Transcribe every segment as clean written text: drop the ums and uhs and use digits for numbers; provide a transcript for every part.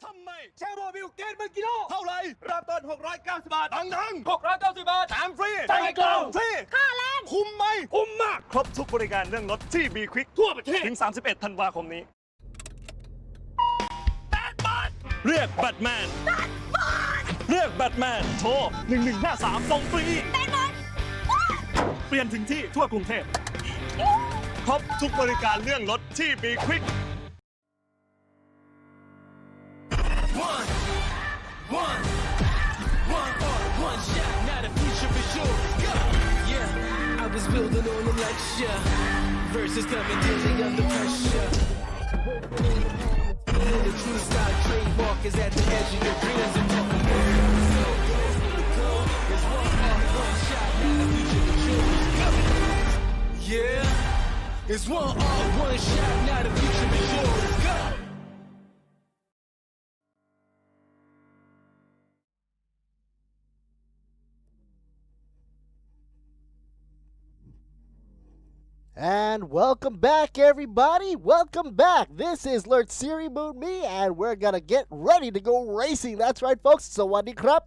ทำไมแชร์โมบิลเกน1กิโลเท่าไหร่เริ่มต้น690 บาทดัง690 บาทแถมฟรีใจกลางฟรีค่าแรง คุ้มไหมคุ้มมากครบทุกบริการเรื่องรถที่ B-Quik ทั่วประเทศถึง31ธันวาคมนี้เรียกแบทแมนเรียกแบทแมนโทร1153ส่งฟรีเปลี่ยนถึงที่ทั่วกรุงเทพครบทุกบริการเรื่องรถที่ B-Quik One shot, now the future is yours. Go! Yeah, I was building on the lecture. Verses coming daily under pressure. The true style trademark is at the edge of your dreams and talking more. There's one shot, now the future is yours. Go! Yeah, it's one shot, now the future is yours. Go! And welcome back, everybody. Welcome back. This is Lert Siri Moon Me, and we're gonna get ready to go racing. That's right, folks. Sawadee krap.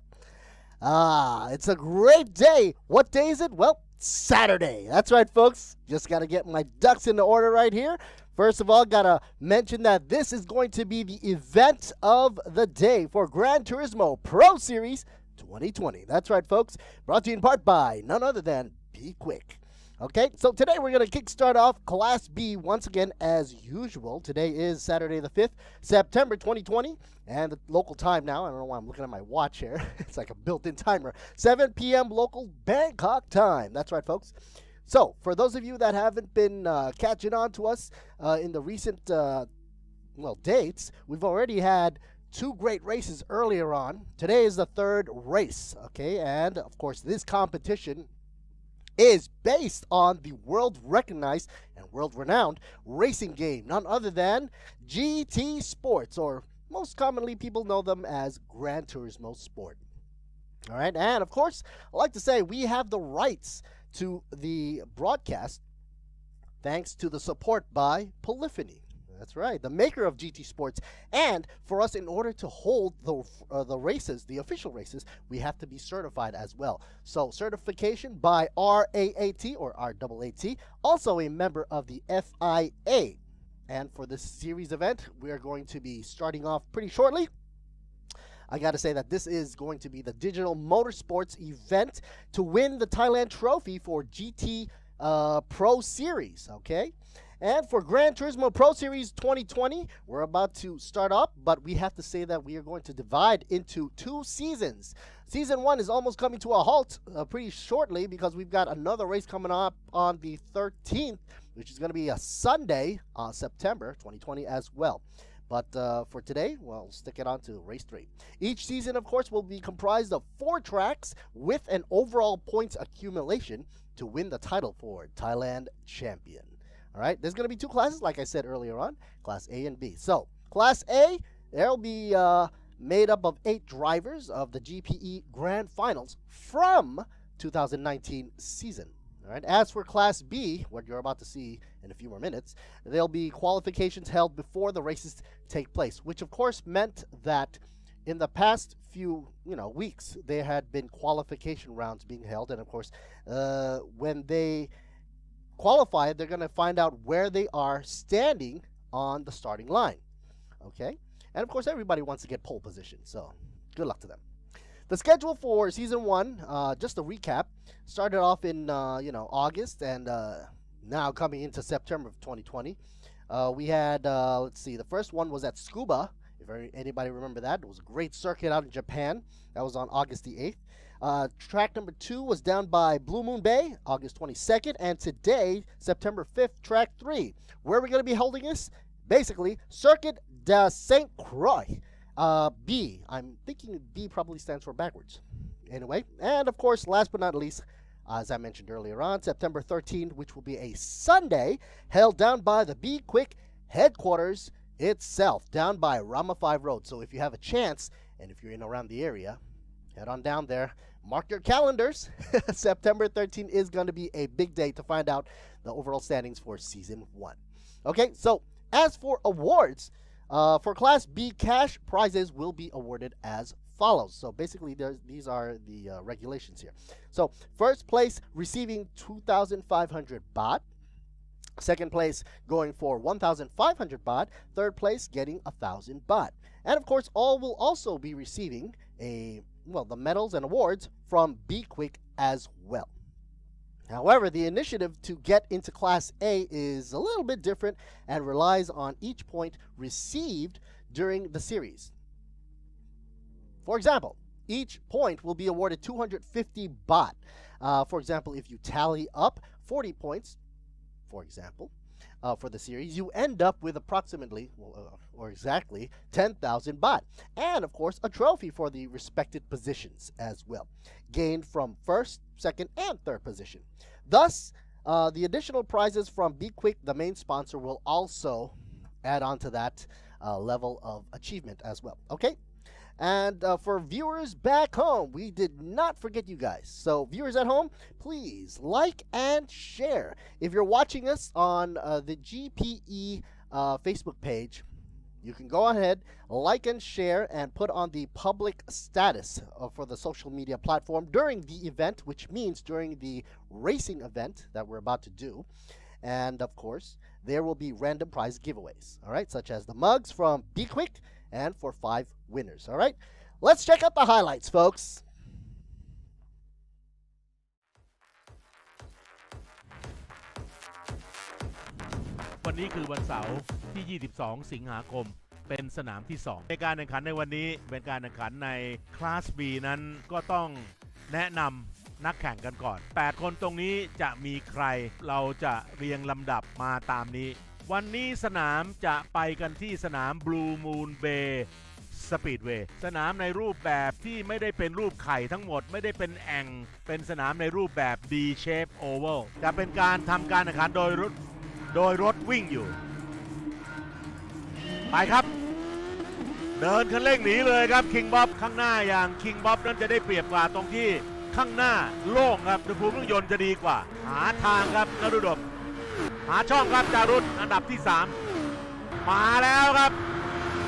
It's a great day. What day is it? Well, Saturday. That's right, folks. Just gotta get my ducks in order right here. First of all, gotta mention that this is going to be the event of the day for Gran Turismo Pro Series 2020. That's right, folks. Brought to you in part by none other than B-Quik. Okay, so today we're going to kickstart off Class B once again as usual. Today is Saturday the 5th, September 2020, and the local time now, I don't know why I'm looking at my watch here. It's like a built-in timer. 7 p.m. local Bangkok time. That's right, folks. So, for those of you that haven't been catching on to us in the recent, dates, we've already had 2 great races earlier on. Today is the 3rd race, okay? And, of course, this competition is based on the world-recognized and world-renowned racing game, none other than GT Sports, or most commonly people know them as Gran Turismo Sport. All right, and of course, I like to say we have the rights to the broadcast thanks to the support by Polyphony. That's right, the maker of GT Sports. And for us, in order to hold the races, the official races, we have to be certified as well. So certification by RAAT or RAAT, also a member of the FIA. And for this series event, we are going to be starting off pretty shortly. I got to say that this is going to be the digital motorsports event to win the Thailand trophy for GT Pro Series, okay? And for Gran Turismo Pro Series 2020, we're about to start up, but we have to say that we are going to divide into 2 seasons. Season 1 is almost coming to a halt pretty shortly because we've got another race coming up on the 13th, which is going to be a Sunday, September 2020 as well. But for today, well, stick it on to race 3. Each season, of course, will be comprised of 4 tracks with an overall points accumulation to win the title for Thailand Champion. All right, there's going to be 2 classes, like I said earlier on, Class A and B. So, Class A, they'll be made up of 8 drivers of the GPE Grand Finals from 2019 season. All right, as for Class B, what you're about to see in a few more minutes, there'll be qualifications held before the races take place, which of course meant that in the past few weeks, there had been qualification rounds being held, and of course, when they qualify, they're going to find out where they are standing on the starting line. Okay, and of course everybody wants to get pole position, so good luck to them. The schedule for season 1, just a recap, started off in August, and now coming into September of 2020. We had let's see, the first one was at Scuba. If anybody remember that, it was a great circuit out in Japan. That was on August the 8th. Track number 2 was down by Blue Moon Bay, August 22nd, and today, September 5th, track 3. Where are we going to be holding this? Basically, Circuit de Saint Croix, B. I'm thinking B probably stands for backwards. Anyway, and of course, last but not least, as I mentioned earlier on, September 13th, which will be a Sunday, held down by the B-Quik headquarters itself, down by Rama 5 Road. So if you have a chance, and if you're in around the area, head on down there. Mark your calendars. September 13th is going to be a big day to find out the overall standings for Season 1. Okay, so as for awards, For Class B cash, prizes will be awarded as follows. So basically, these are the regulations here. So first place receiving 2,500 baht. Second place going for 1,500 baht. Third place getting 1,000 baht. And of course, all will also be receiving the medals and awards from B-Quik as well. However, the initiative to get into Class A is a little bit different and relies on each point received during the series. For example, each point will be awarded 250 baht. For example, if you tally up 40 points, for example, for the series, you end up with approximately, or exactly, 10,000 baht. And of course, a trophy for the respected positions as well, gained from first, second, and third position. Thus, the additional prizes from B-Quik, the main sponsor, will also add on to that level of achievement as well. Okay? And for viewers back home, we did not forget you guys. So viewers at home, please like and share. If you're watching us on the GPE Facebook page, you can go ahead, like and share, and put on the public status for the social media platform during the event, which means during the racing event that we're about to do. And of course, there will be random prize giveaways, all right, such as the mugs from B-Quik, and for 5 winners. All right, let's check out the highlights, folks. วันนี้คือวันเสาร์ที่ 22 สิงหาคม เป็นสนามที่ 2 ในการแข่งขันในวันนี้เป็นการแข่งขันในคลาส B นั้นก็ต้องแนะนำนักแข่งกันก่อน 8 คนตรงนี้จะมีใครเราจะเรียงลำดับมาตามนี้ วันนี้สนามจะไปกันที่สนาม Blue Moon Bay Speedway สนามในรูปแบบที่ไม่ได้เป็นรูปไข่ทั้งหมดไม่ได้เป็นแอ่งเป็นสนามในรูปแบบ D shape oval จะเป็นการทำการแข่งขันโดยรถวิ่งอยู่ไปครับเดินคันเร่งหนีเลยครับ King Bob ข้างหน้าอย่าง King Bob นั้นจะได้เปรียบกว่าตรงที่ข้างหน้าโล่งครับอุณหภูมิเครื่องยนต์จะดีกว่าหาทางครับนฤดมหาช่องครับจารุตอันดับที่ 3มาแล้วครับ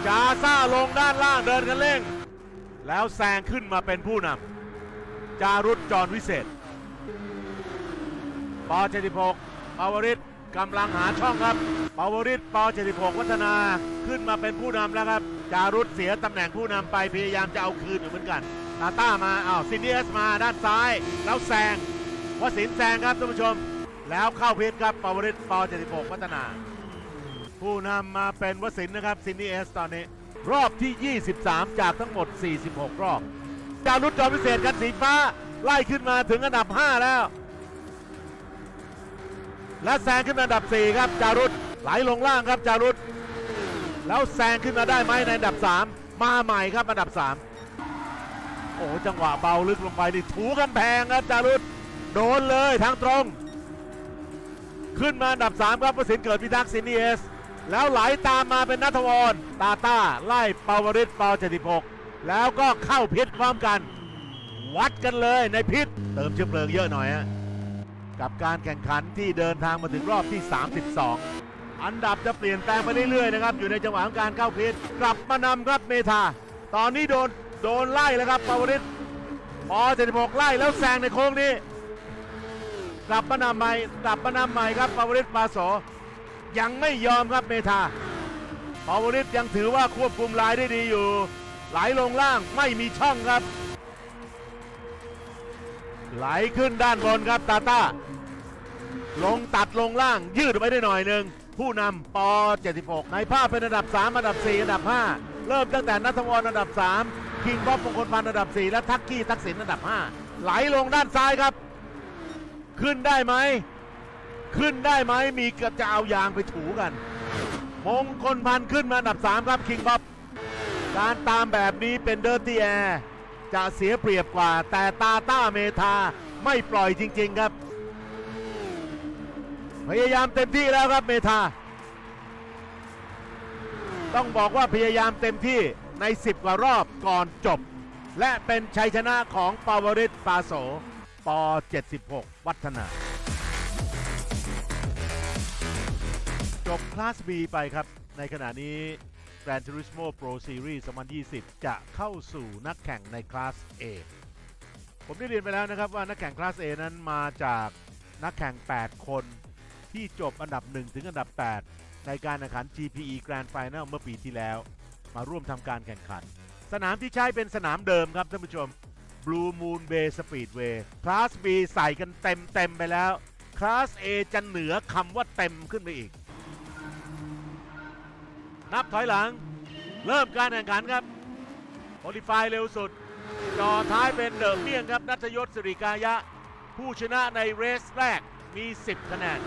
จาซ่าลงด้านล่างเดินกันเร่งแล้วแซงขึ้นมาเป็นผู้นำจารุตจรวิเศษปอ76ปาวริศกำลังหาช่องครับปาวริศปอ76วัฒนาขึ้นมาเป็นผู้นำแล้วครับจารุตเสียตำแหน่งผู้นำไปพยายามจะเอาคืนอยู่เหมือนกันตาต้ามาซินดี้เอสมาด้านซ้ายแล้วแซงวสินทร์แซงครับท่านผู้ชมแล้วเข้าพิษครับปาวริศปอ76วัฒนาผู้นำมาเป็นวสินทร์นะครับซินดี้เอสตอนนี้รอบที่ 23 จากทั้งหมด 46 รอบจารุตจอมพิเศษกันสีฟ้าไล่ขึ้นมาถึงอันดับ 5 แล้วและแซงขึ้นมาอันดับ 4 ครับจารุตไหลลงล่างครับจารุตแล้วแซงขึ้นมาได้ไหมในอันดับ 3มาใหม่ครับอันดับ 3โอ้จังหวะเบาลึกลงไปนี่ถูกำแพงครับจารุตโดนเลยทางตรงขึ้นมาอันดับ 3 ครับวสินทร์เกิดพิทักษ์ซินดี้เอสแล้วไหลตามมาเป็นณัฐวรตาต้าไล่ปาวริศปอ76แล้วก็เข้าพิษพร้อมกันวัดกันเลยในพิษเติมเชื้อเพลิงเยอะหน่อยฮะกับการแข่งขันที่เดินทางมาถึงรอบที่ 32 อันดับจะเปลี่ยนแปลงไปเรื่อยๆนะครับอยู่ในจังหวะของการเข้าพิษกลับมานำครับเมธาตอนนี้โดนไล่แล้วครับปาวริศปอ76ไล่แล้วแซงในโค้งนี้กลับมานำใหม่ครับปาวริศปาโสยังไม่ยอมครับเมธาปาวริศยังถือว่าควบคุมลายได้ดีอยู่ไหลลงล่างไม่มีช่องครับไหลขึ้นด้านบนครับตาต้าลงตัดลงล่างยืดไปได้หน่อยหนึ่งผู้นำปอ76ในภาพเป็นอันดับ 3 อันดับ 4 อันดับ 5เริ่มตั้งแต่ณัฐวรอันดับ 3 คิงบ๊อบมงคลพันธ์อันดับ 4 และทักกี้ทักษิณอันดับ 5ไหลลงด้านซ้ายครับขึ้นได้ไหมมีกระจะเอายางไปถูกันมงคลพันธ์ขึ้นมาอันดับ 3 ครับคิงบ๊อบการตามแบบนี้เป็นเดิร์ตี้แอร์จะเสียเปรียบกว่าแต่ตาต้าเมธาไม่ปล่อยจริงๆครับพยายามเต็มที่แล้วครับเมธาต้องบอกว่าพยายามเต็มที่ใน10 กว่ารอบก่อนจบและเป็นชัยชนะของปาวริศปาโสป76วัฒนาจบคลาส B ไปครับในขณะนี้ Gran Turismo Pro Series 2020 จะเข้าสู่นักแข่งในคลาส A ผมได้เรียนไปแล้วนะครับว่านักแข่งคลาส A นั้นมาจากนักแข่ง 8 คนที่จบอันดับ 1 ถึงอันดับ 8 ในการแข่งขัน GPE Grand Final เมื่อปีที่แล้วมาร่วมทำการแข่งขันสนามที่ใช้เป็นสนามเดิมครับท่านผู้ชม Blue Moon Bay Speedway คลาส B ใส่กันเต็มไปแล้วคลาส A จะเหนือคำว่าเต็มขึ้นไปอีกนับถอยหลังเริ่มการแข่งขันครับโอลิฟายเร็วสุดจ่อท้ายเป็นเดิมเมี่ยงครับณัฐยศ สิริกายะผู้ชนะในเรสแรกมี10คะแนน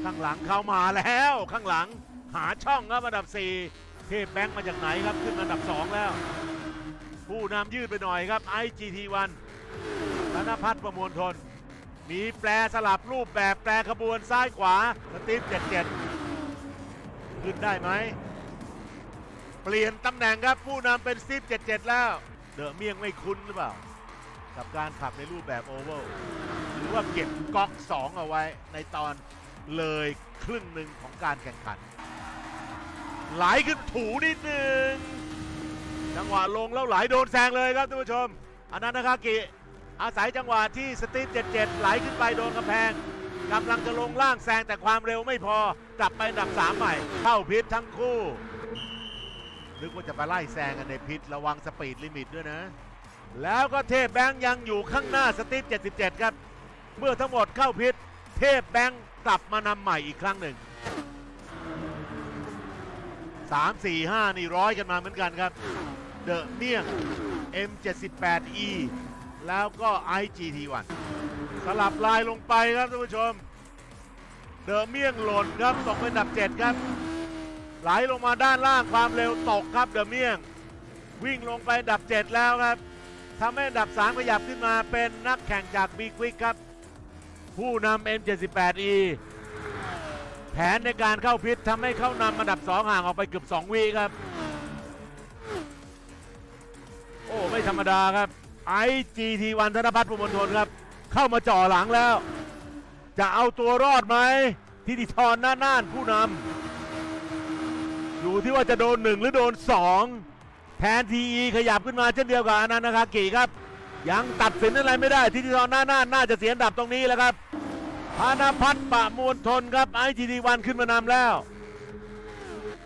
ข้างหลังเข้ามาแล้วข้างหลังหาช่องครับอันดับ4เทพแบงค์มาจากไหนครับขึ้นอันดับ2แล้วผู้นำยืดไปหน่อยครับ IGT1 ธนพัฒน์ประมวลทนมีแปรสลับรูปแบบแปรขบวนซ้ายขวาสตีฟ77ขึ้นได้ไหมเปลี่ยนตำแหน่งครับผู้นำเป็นสตีฟ77แล้วเดอะเมี่ยงไม่คุ้นหรือเปล่ากับการขับในรูปแบบโอเวอร์หรือว่าเก็บก๊อก2เอาไว้ในตอนเลยครึ่งหนึ่งของการแข่งขันไหลขึ้นถูนิดนึงจังหวะลงแล้วไหลโดนแซงเลยครับท่านผู้ชมอนันต์นาคากิอาศัยจังหวะที่สตีฟ77ไหลขึ้นไปโดนกำแพงกำลังจะลงล่างแซงแต่ความเร็วไม่พอกลับไปอันดับ3ใหม่เข้าพิษทั้งคู่นึกว่าจะไปไล่แซงกันในพิษระวังสปีดลิมิตด้วยนะแล้วก็เทพแบงค์ยังอยู่ข้างหน้าสตีฟ77ครับเมื่อทั้งหมดเข้าพิษเทพแบงค์กลับมานำใหม่อีกครั้งหนึ่ง3 4 5นี่ร้อยกันมาเหมือนกันครับเดอะเมี่ยง M78E แล้วก็ IGT1 สลับลายลงไปครับท่านผู้ชมเดอะเมี่ยงหล่นครับตกเป็นอันดับ7ครับไหลลงมาด้านล่างความเร็วตกครับเดอะเมี่ยงวิ่งลงไปอันดับ7แล้วครับทำให้อันดับ3ขยับขึ้นมาเป็นนักแข่งจาก B-Quik ครับผู้นำ M78E แผนในการเข้าพิษทำให้เข้านำอันดับ2ห่างออกไปเกือบ2 วิครับโอ้ไม่ธรรมดาครับ IGT1 ธนพัฒน์ประมวลทนครับเข้ามาจ่อหลังแล้วจะเอาตัวรอดไหมทิติธรน่านผู้นำอยู่ที่ว่าจะโดน1หรือโดน2แทนทีขยับขึ้นมาเช่นเดียวกับอนันต์นาคากิครับยังตัดสินอะไรไม่ได้ทิติธรน่าจะเสียอันดับตรงนี้แล้วครับธนพัฒน์ประมวลทนครับ IGT1 ขึ้นมานำแล้ว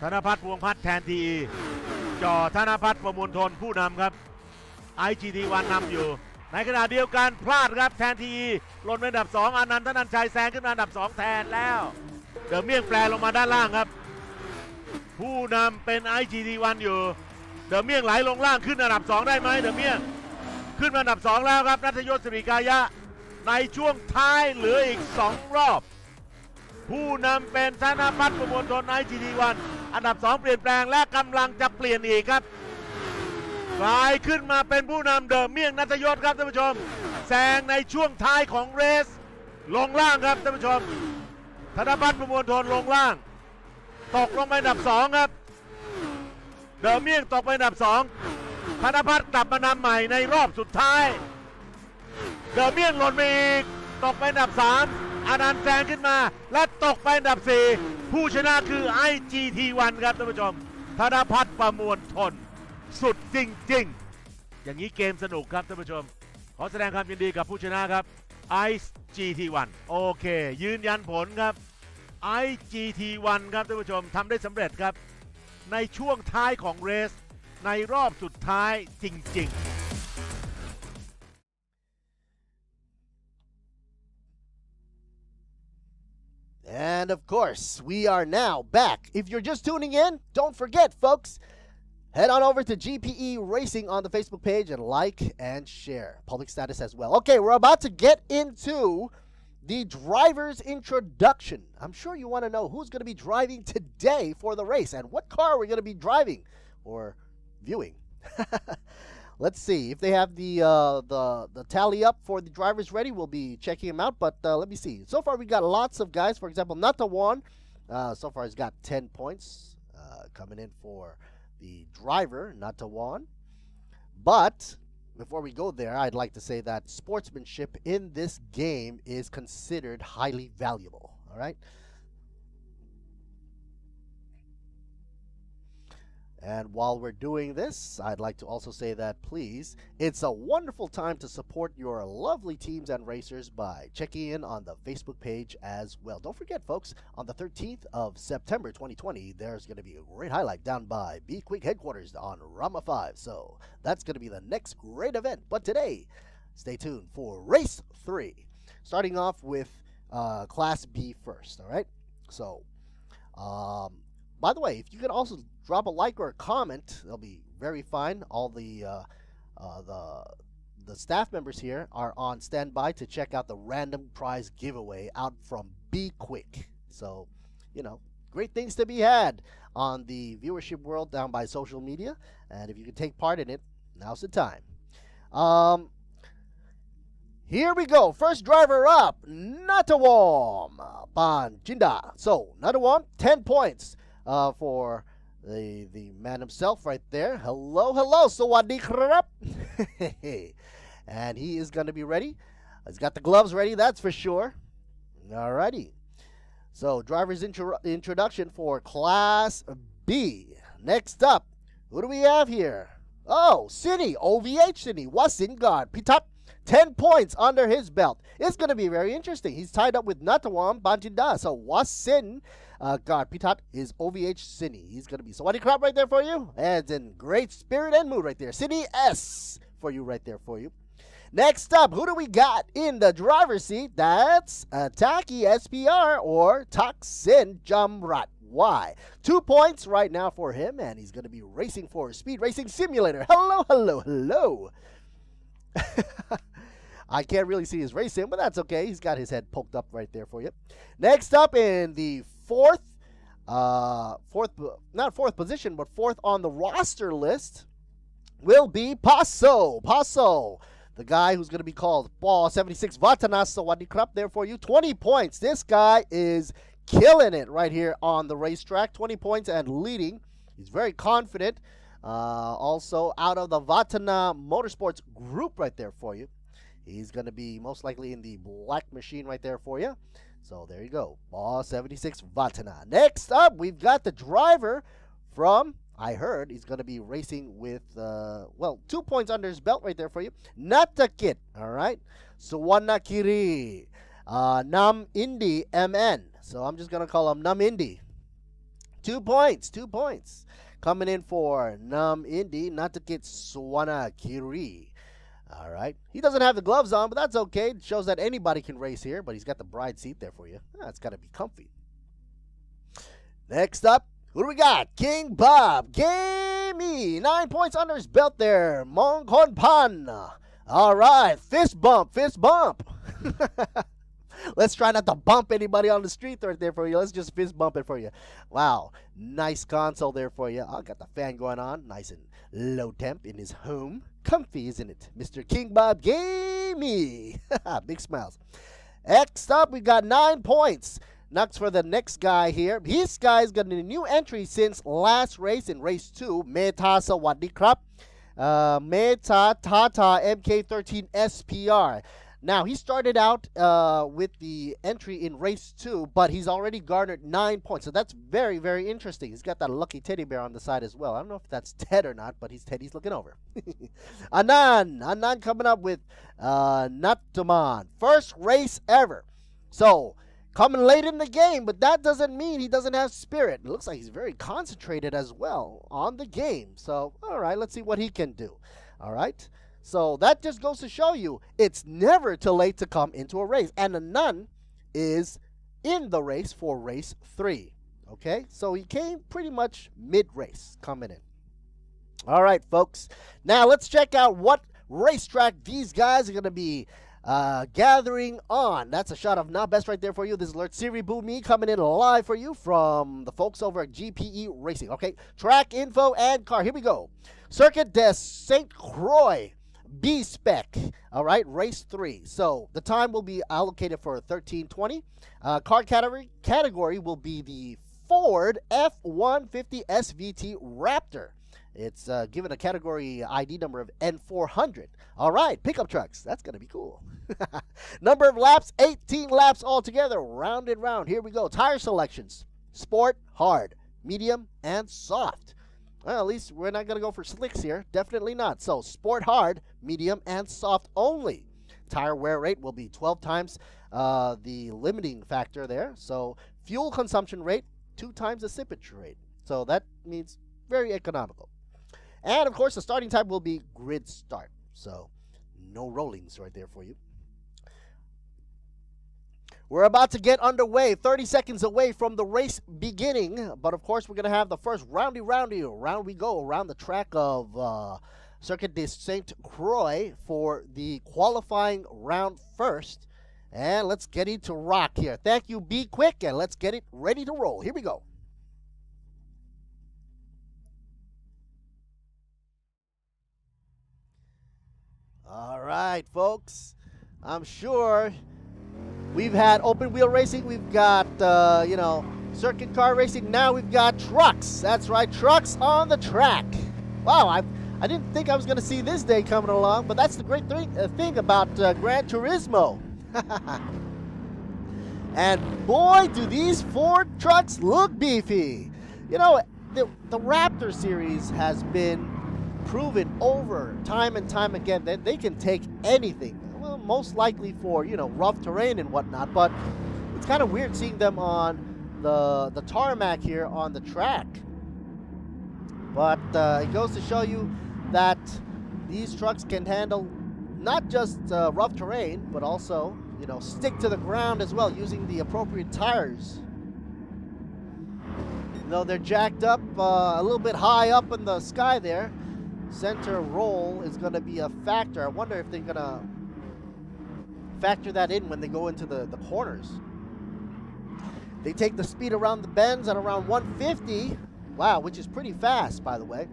ธนพัฒน์พวงพัฒน์แทนทีจ่อธนพัฒน์ประมวลทนผู้นำครับ IGT1 นำอยู่ในขณะเดียวกันพลาดครับแทนทีหล่นเป็นอันดับ2อนันต์ธนันชัยแซงขึ้นมาอันดับ2แทนแล้วเดอะเมี่ยงแปรลงมาด้านล่างครับผู้นำเป็น IGT1 อยู่เดอะเมี่ยงไหลลงล่างขึ้นอันดับ2ได้ไหมเดอะเมี่ยงขึ้นมาอันดับ2แล้วครับณัฐยศ สิริกายะในช่วงท้ายเหลืออีก2รอบผู้นำเป็นธนพัฒน์ประมวลทน IGT1 อันดับ2เปลี่ยนแปลงและกำลังจะเปลี่ยนอีกครับกลายขึ้นมาเป็นผู้นำเดอะเมี่ยงณัฐยศครับท่านผู้ชมแซงในช่วงท้ายของเรสลงล่างครับท่านผู้ชมธนพัฒน์ประมวลทนลงล่างตกลงไปอันดับ2ครับเดอะเมี่ยงตกไปอันดับ2ธนพัฒน์กลับมานำใหม่ในรอบสุดท้ายเดอะเมี่ยงหล่นไปอีกตกไปอันดับ3อนันต์แซงขึ้นมาและตกไปอันดับ4ผู้ชนะคือ IGT1 ครับท่านผู้ชมธนพัฒน์ประมวลทนสุดจริงๆอย่างนี้เกมสนุกครับท่านผู้ชมขอแสดงความยินดีกับผู้ชนะครับ IGT1 โอเคยืนยันผลครับ IGT1 ครับท่านผู้ชมทำได้สำเร็จครับในช่วงท้ายของเรสในรอบสุดท้ายจริงๆAnd of course, we are now back. If you're just tuning in, don't forget, folks, head on over to GPE Racing on the Facebook page and like and share. Public status as well. Okay, we're about to get into the driver's introduction. I'm sure you want to know who's going to be driving today for the race and what car we're going to be driving or viewing. Let's see if they have the tally up for the drivers ready. We'll be checking them out, but let me see. So far, we got lots of guys. For example, Natawan, so far has got 10 points coming in for the driver, Natawan. But before we go there, I'd like to say that sportsmanship in this game is considered highly valuable. All right. And while we're doing this, I'd like to also say that please, it's a wonderful time to support your lovely teams and racers by checking in on the Facebook page as well. Don't forget, folks, on the 13th of September 2020, there's going to be a great highlight down by B-Quik headquarters on Rama 5. So that's going to be the next great event. But today, stay tuned for race 3, starting off with Class B first, all right? So, by the way, if you could also drop a like or a comment, they'll be very fine. All the staff members here are on standby to check out the random prize giveaway out from B-Quik. So, you know, great things to be had on the viewership world down by social media. And if you can take part in it, now's the time. Here we go. First driver up, Natawam Banjinda. So, Natawam, 10 points for the man himself right there. Hello, hello. Sawadee krap. And he is going to be ready. He's got the gloves ready, that's for sure. Alrighty. So, driver's introduction for Class B. Next up, who do we have here? Oh, City, OVH City. Wasin guard. Pitat, 10 points under his belt. It's going to be very interesting. He's tied up with Natawam Banjinda. So, Wasin guard Pitat is OVH City. He's going to be Sawadee Krap right there for you. And in great spirit and mood right there. City S for you right there for you. Next up, who do we got in the driver's seat? That's Taki SPR or Taksin Jamrat. Why? 2 points right now for him, and he's going to be racing for Speed Racing Simulator. Hello, hello, hello. I can't really see his racing, but that's okay. He's got his head poked up right there for you. Next up in the fourth position, but fourth on the roster list will be Paso. Paso, the guy who's going to be called Ball 76 Vatanas Sawadee Krap there for you. 20 points. This guy is killing it right here on the racetrack. 20 points and leading. He's very confident. Also out of the Vatana Motorsports group right there for you. He's going to be most likely in the black machine right there for you. So there you go. Ball 76 Vatana. Next up, we've got the driver from, I heard, he's going to be racing with, 2 points under his belt right there for you. Natakit, all right? Suwanakiri, Nam Indi MN. So I'm just going to call him Nam Indi. 2 points, 2 points. Coming in for Nam Indi, Natakit Suwanakiri. All right. He doesn't have the gloves on, but that's okay. It shows that anybody can race here, but he's got the bride seat there for you. It's got to be comfy. Next up, who do we got? King Bob. Gamey. 9 points under his belt there. Mongkon Pan. All right. Fist bump. Fist bump. Let's try not to bump anybody on the street right there for you. Let's just fist bump it for you. Wow. Nice console there for you. I got the fan going on. Nice and low temp in his home. Comfy, isn't it? Mr. King Bob Gamey. Big smiles. Next up, we got 9 points. Next for the next guy here. This guy's got a new entry since last race in race 2. Meta Sawadee Krap. Meta Tata MK13 SPR. Now, he started out with the entry in race 2, but he's already garnered 9 points. So that's very, very interesting. He's got that lucky teddy bear on the side as well. I don't know if that's Ted or not, but Teddy's looking over. Anan coming up with Natuman. First race ever. So, coming late in the game, but that doesn't mean he doesn't have spirit. It looks like he's very concentrated as well on the game. So, all right, let's see what he can do. All right. So that just goes to show you it's never too late to come into a race. And Anan is in the race for race 3. Okay, so he came pretty much mid-race coming in. All right, folks. Now let's check out what racetrack these guys are going to be gathering on. That's a shot of Na Best right there for you. This is Alert Siri Boomy coming in live for you from the folks over at GPE Racing. Okay, track info and car. Here we go. Circuit des St. Croix. B-Spec, all right, race 3. So the time will be allocated for 13:20. Car category will be the Ford F-150 SVT Raptor. It's given a category ID number of N400. All right, pickup trucks. That's going to be cool. Number of laps, 18 laps altogether. Rounded round. Here we go. Tire selections. Sport, hard, medium, and soft. Well, at least we're not going to go for slicks here. Definitely not. So, sport hard, medium, and soft only. Tire wear rate will be 12 times the limiting factor there. So, fuel consumption rate, 2 times the sippage rate. So, that means very economical. And, of course, the starting time will be grid start. So, no rollings right there for you. We're about to get underway, 30 seconds away from the race beginning. But, of course, we're going to have the first round we go around the track of Circuit de Saint Croix for the qualifying round first. And let's get into rock here. Thank you, B-Quik, and let's get it ready to roll. Here we go. All right, folks. I'm sure we've had open wheel racing. We've got, circuit car racing. Now we've got trucks. That's right, trucks on the track. Wow, I didn't think I was going to see this day coming along, but that's the great thing about Gran Turismo. And boy, do these Ford trucks look beefy. You know, the Raptor series has been proven over time and time again that they can take anything. Well, most likely for, rough terrain and whatnot, but it's kind of weird seeing them on the tarmac here on the track. But it goes to show you that these trucks can handle not just rough terrain, but also, stick to the ground as well using the appropriate tires. Though they're jacked up a little bit high up in the sky there, center roll is going to be a factor. I wonder if they're going to factor that in when they go into the corners. They take the speed around the bends at around 150. Wow, which is pretty fast, by the way,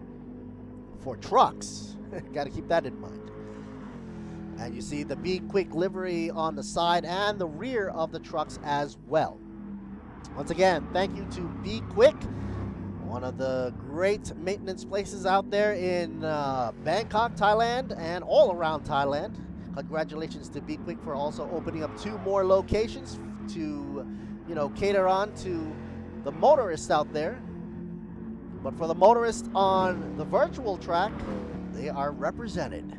for trucks. Got to keep that in mind. And you see the B-Quik livery on the side and the rear of the trucks as well. Once again, thank you to B-Quik, one of the great maintenance places out there in Bangkok, Thailand, and all around Thailand. Congratulations to B-Quik for also opening up 2 more locations to, cater on to the motorists out there. But for the motorists on the virtual track, they are represented.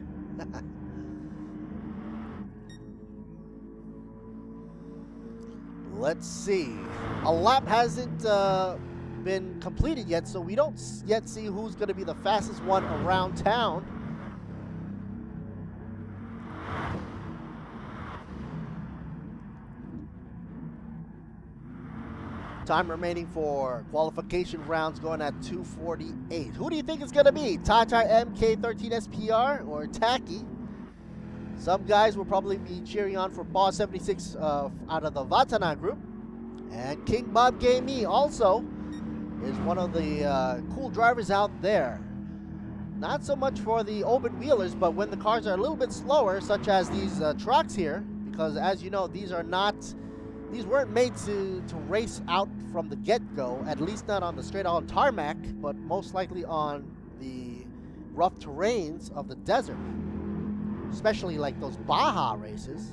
Let's see. A lap hasn't been completed yet, so we don't yet see who's going to be the fastest one around town. Time remaining for qualification rounds going at 2:48. Who do you think it's going to be? Tata MK13 SPR or Taki? Some guys will probably be cheering on for Boss 76 out of the Vatana group. And King Bob Gamey also is one of the cool drivers out there. Not so much for the open wheelers, but when the cars are a little bit slower, such as these trucks here, because as you know, these weren't made to race out from the get-go, at least not on the straight-on tarmac, but most likely on the rough terrains of the desert, especially like those Baja races.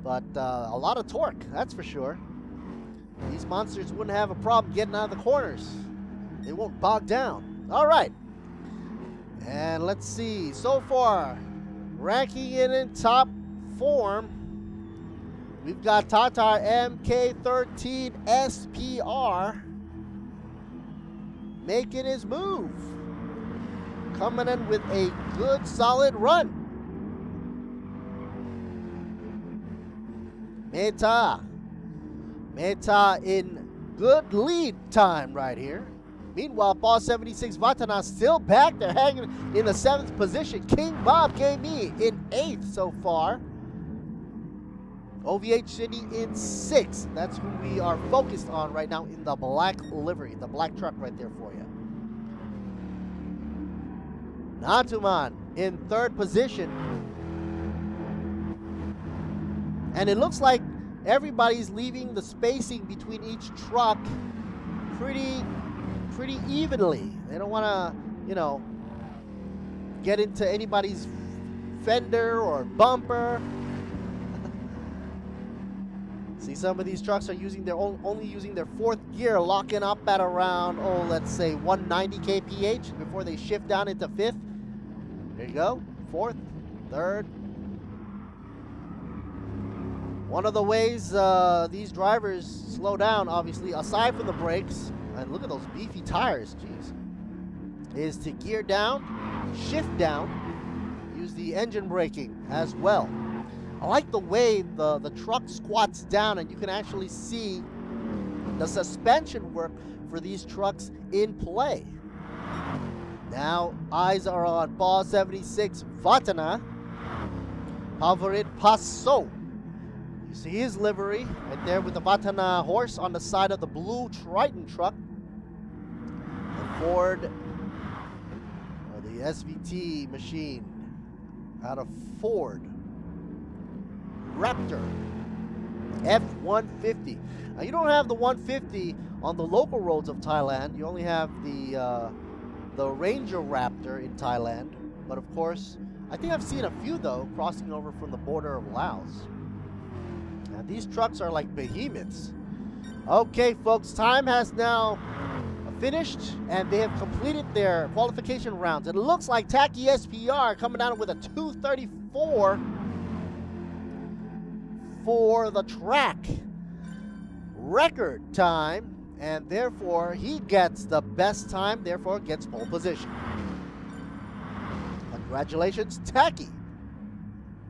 But a lot of torque, that's for sure. These monsters wouldn't have a problem getting out of the corners. They won't bog down. All right. And let's see. So far, ranking it in top form, we've got Tata MK13 SPR making his move. Coming in with a good solid run. Meta in good lead time right here. Meanwhile, Boss 76 Vatana still back. They're hanging in the 7th position. King Bob Gamey in 8th so far. OVH City in 6th. That's who we are focused on right now in the black livery, the black truck right there for you. Natuman in 3rd position. And it looks like everybody's leaving the spacing between each truck pretty evenly. They don't want to, get into anybody's fender or bumper. See, some of these trucks are using their only using their fourth gear, locking up at around, let's say 190 kph before they shift down into fifth. There you go, fourth, third. One of the ways these drivers slow down, obviously, aside from the brakes, and look at those beefy tires, jeez, is to gear down, shift down, use the engine braking as well. I like the way the truck squats down and you can actually see the suspension work for these trucks in play. Now, eyes are on ball 76, Vatana, Favorit Passo. You see his livery right there with the Vatana horse on the side of the blue Triton truck. The Ford, or the SVT machine out of Ford. Raptor F-150. Now you don't have the 150 on the local roads of Thailand. You only have the Ranger Raptor in Thailand. But of course, I think I've seen a few though crossing over from the border of Laos. Now these trucks are like behemoths. Okay, folks, time has now finished and they have completed their qualification rounds. It looks like Taki SPR coming down with a 234 for the track record time, and therefore he gets the best time, therefore gets pole position. Congratulations, Taki.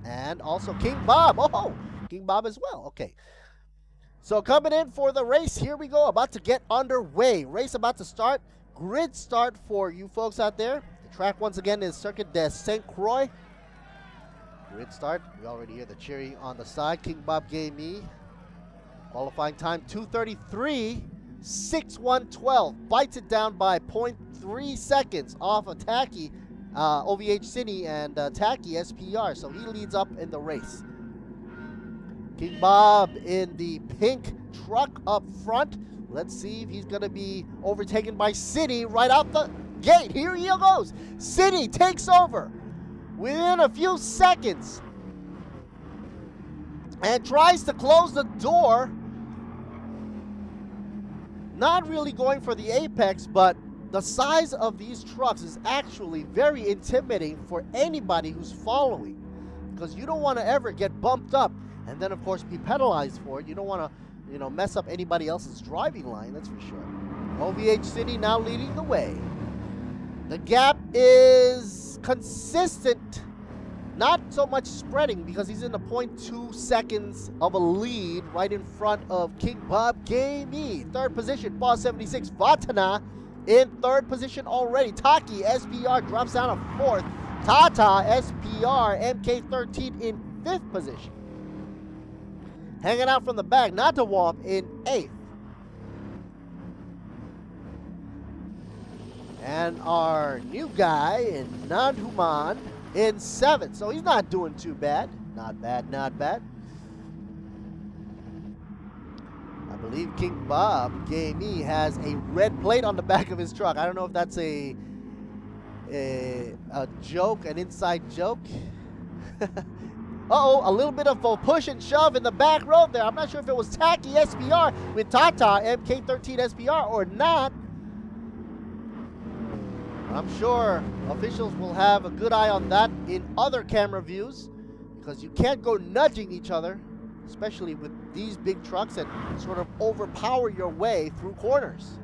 And also King Bob. Oh, King Bob as well. Okay. So coming in for the race, here we go, about to get underway. Race about to start. Grid start for you folks out there. The track once again is Circuit de Saint Croix. Grid start. We already hear the cheering on the side. King Bob gave me qualifying time 2:33, 6:112. Bites it down by 0.3 seconds off of Taki, OVH Cine and Taki SPR. So he leads up in the race. King Bob in the pink truck up front. Let's see if he's going to be overtaken by City right out the gate. Here he goes. City takes over within a few seconds and tries to close the door. Not really going for the apex, but the size of these trucks is actually very intimidating for anybody who's following, because you don't want to ever get bumped up and then of course be penalized for it. You don't want to, mess up anybody else's driving line, that's for sure. OVH City now leading the way. The gap is consistent, not so much spreading, because he's in the 0.2 seconds of a lead right in front of King Bob Gamey. Third position, ball 76, Vatana in third position already. Taki SPR drops down to fourth. Tata SPR MK13 in fifth position. Hanging out from the back, Natawam in 8th. And our new guy in Nandhuman in 7th. So he's not doing too bad. Not bad, not bad. I believe King Bob Gamey has a red plate on the back of his truck. I don't know if that's a joke, an inside joke. Uh-oh, a little bit of a push and shove in the back row there. I'm not sure if it was Taki SPR with Tata MK13 SPR or not. I'm sure officials will have a good eye on that in other camera views, because you can't go nudging each other, especially with these big trucks, and sort of overpower your way through corners.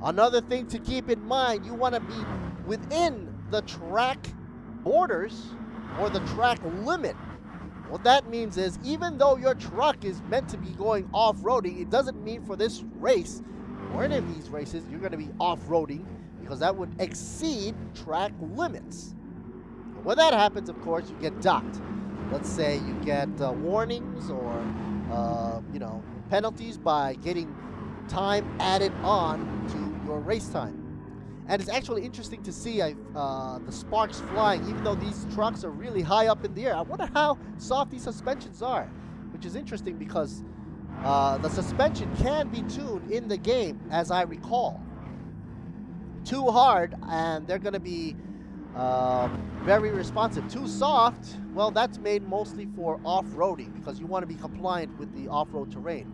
Another thing to keep in mind, you want to be within the track borders or the track limit. What that means is, even though your truck is meant to be going off-roading, it doesn't mean for this race or any of these races you're going to be off-roading, because that would exceed track limits. And when that happens, of course, you get docked. Let's say you get warnings or penalties by getting time added on to your race time. And it's actually interesting to see the sparks flying, even though these trucks are really high up in the air. I wonder how soft these suspensions are, which is interesting because the suspension can be tuned in the game, as I recall. Too hard, and they're going to be very responsive. Too soft, well, that's made mostly for off-roading because you want to be compliant with the off-road terrain.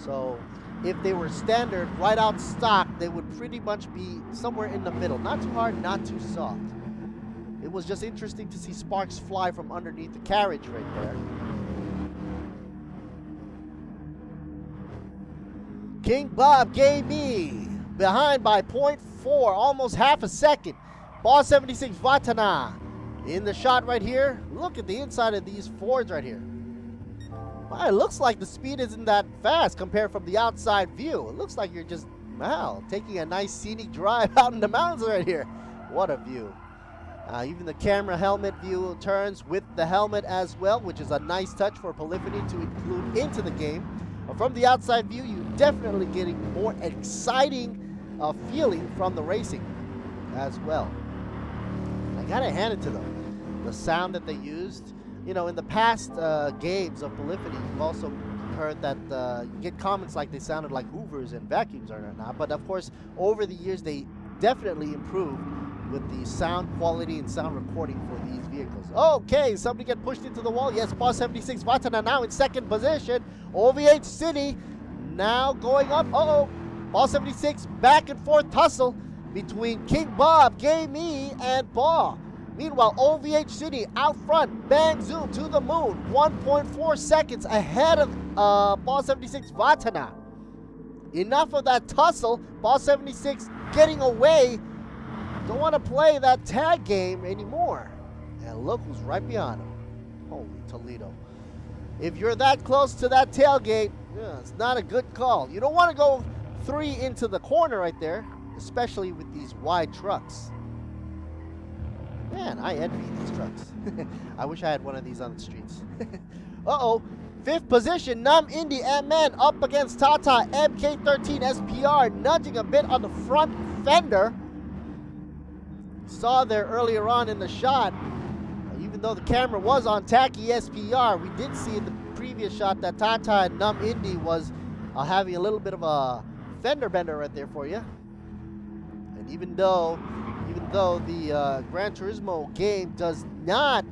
So if they were standard right out stock, they would pretty much be somewhere in the middle. Not too hard, not too soft. It was just interesting to see sparks fly from underneath the carriage right there. King Bob gave me behind by 0.4, almost half a second. Ball 76 Vatana in the shot right here. Look at the inside of these Fords right here. Well, it looks like the speed isn't that fast compared from the outside view. It looks like you're just, wow, taking a nice scenic drive out in the mountains right here. What a view. Even the camera helmet view turns with the helmet as well, which is a nice touch for Polyphony to include into the game. From the outside view, you're definitely getting more exciting feeling from the racing as well. I gotta hand it to them. The sound that they used, you know, in the past games of Polyphony, you've also heard that you get comments like they sounded like Hoovers and vacuums or not. But of course, over the years, they definitely improved with the sound quality and sound recording for these vehicles. Okay, somebody get pushed into the wall. Yes, Ball 76 Vatana now in second position. OVH City now going up. Uh-oh. Ball 76 back and forth tussle between King Bob, Gay Me, and Paul. Meanwhile, OVH City out front, bang zoom to the moon, 1.4 seconds ahead of Ball 76 Vatana. Enough of that tussle. Ball 76 getting away. Don't want to play that tag game anymore. And look who's right behind him. Holy Toledo. If you're that close to that tailgate, yeah, it's not a good call. You don't want to go 3 into the corner right there, especially with these wide trucks. Man, I envy these trucks. I wish I had one of these on the streets. Uh-oh. 5th position, Nam Indy M-Man up against Tata MK13 SPR, nudging a bit on the front fender. Saw there earlier on in the shot, even though the camera was on Tacky SPR, we did see in the previous shot that Tata and Num Indy was having a little bit of a fender bender right there for you. And even though the Gran Turismo game does not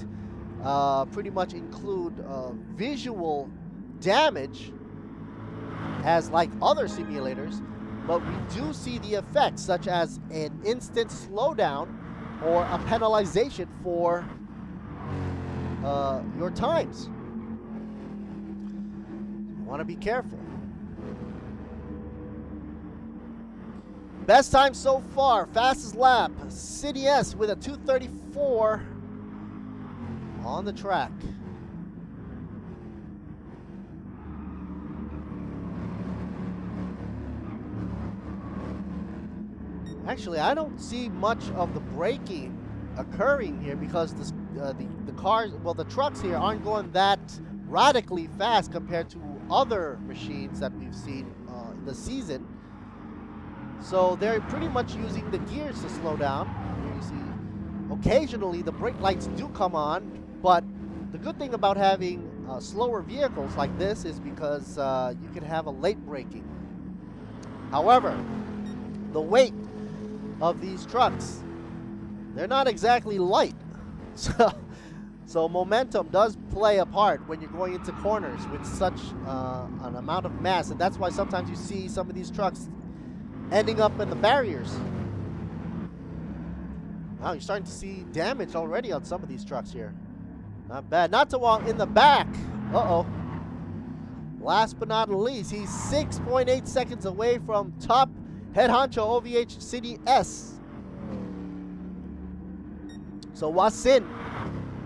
pretty much include visual damage as like other simulators, but we do see the effects such as an instant slowdown or a penalization for your times. You want to be careful. Best time so far, fastest lap, City S with a 2:34 on the track. Actually, I don't see much of the braking occurring here because the cars, well, the trucks here aren't going that radically fast compared to other machines that we've seen in the season. So they're pretty much using the gears to slow down. Here you see, occasionally the brake lights do come on, but the good thing about having slower vehicles like this is because you can have a late braking. However, the weight of these trucks, they're not exactly light. So momentum does play a part when you're going into corners with such an amount of mass, and that's why sometimes you see some of these trucks ending up in the barriers. Wow, you're starting to see damage already on some of these trucks here. Not bad. Not to walk in the back. Uh-oh. Last but not least, he's 6.8 seconds away from top head honcho OVH City S. So Wasin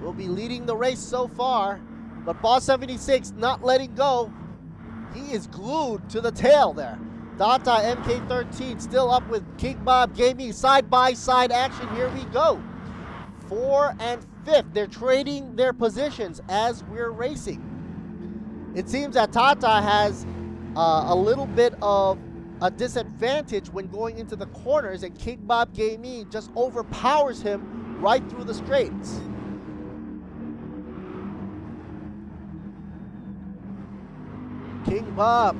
will be leading the race so far, but Boss 76 not letting go. He is glued to the tail there. Tata MK13 still up with King Bob Gaming. Side-by-side action. Here we go. 4 and 5th. They're trading their positions as we're racing. It seems that Tata has a little bit of a disadvantage when going into the corners, and King Bob Gaming just overpowers him right through the straights. King Bob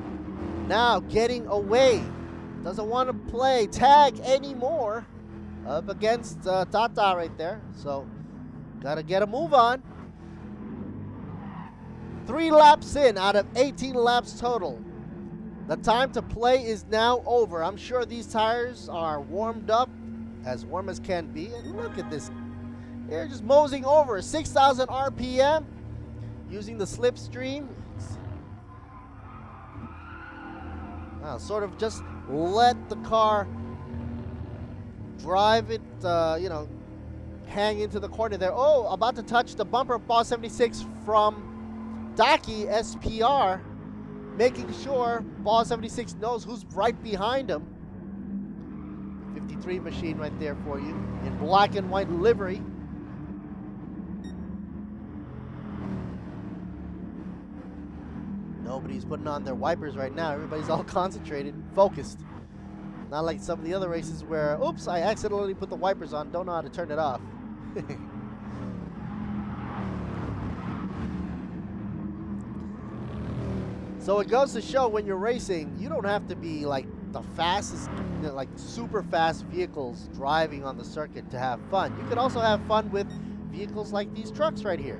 now getting away. Doesn't want to play tag anymore. up against Tata right there. So, gotta get a move on. 3 laps in out of 18 laps total. The time to play is now over. I'm sure these tires are warmed up, as warm as can be. And look at this. They're just moseying over 6,000 RPM using the slipstream. Sort of just let the car drive it, hang into the corner there. Oh, about to touch the bumper of ball 76 from Daki SPR, making sure ball 76 knows who's right behind him. 53 machine right there for you in black and white livery. Nobody's putting on their wipers right now. Everybody's all concentrated, focused. Not like some of the other races where, oops, I accidentally put the wipers on, don't know how to turn it off. So it goes to show when you're racing, you don't have to be like the fastest, like super fast vehicles driving on the circuit to have fun. You can also have fun with vehicles like these trucks right here.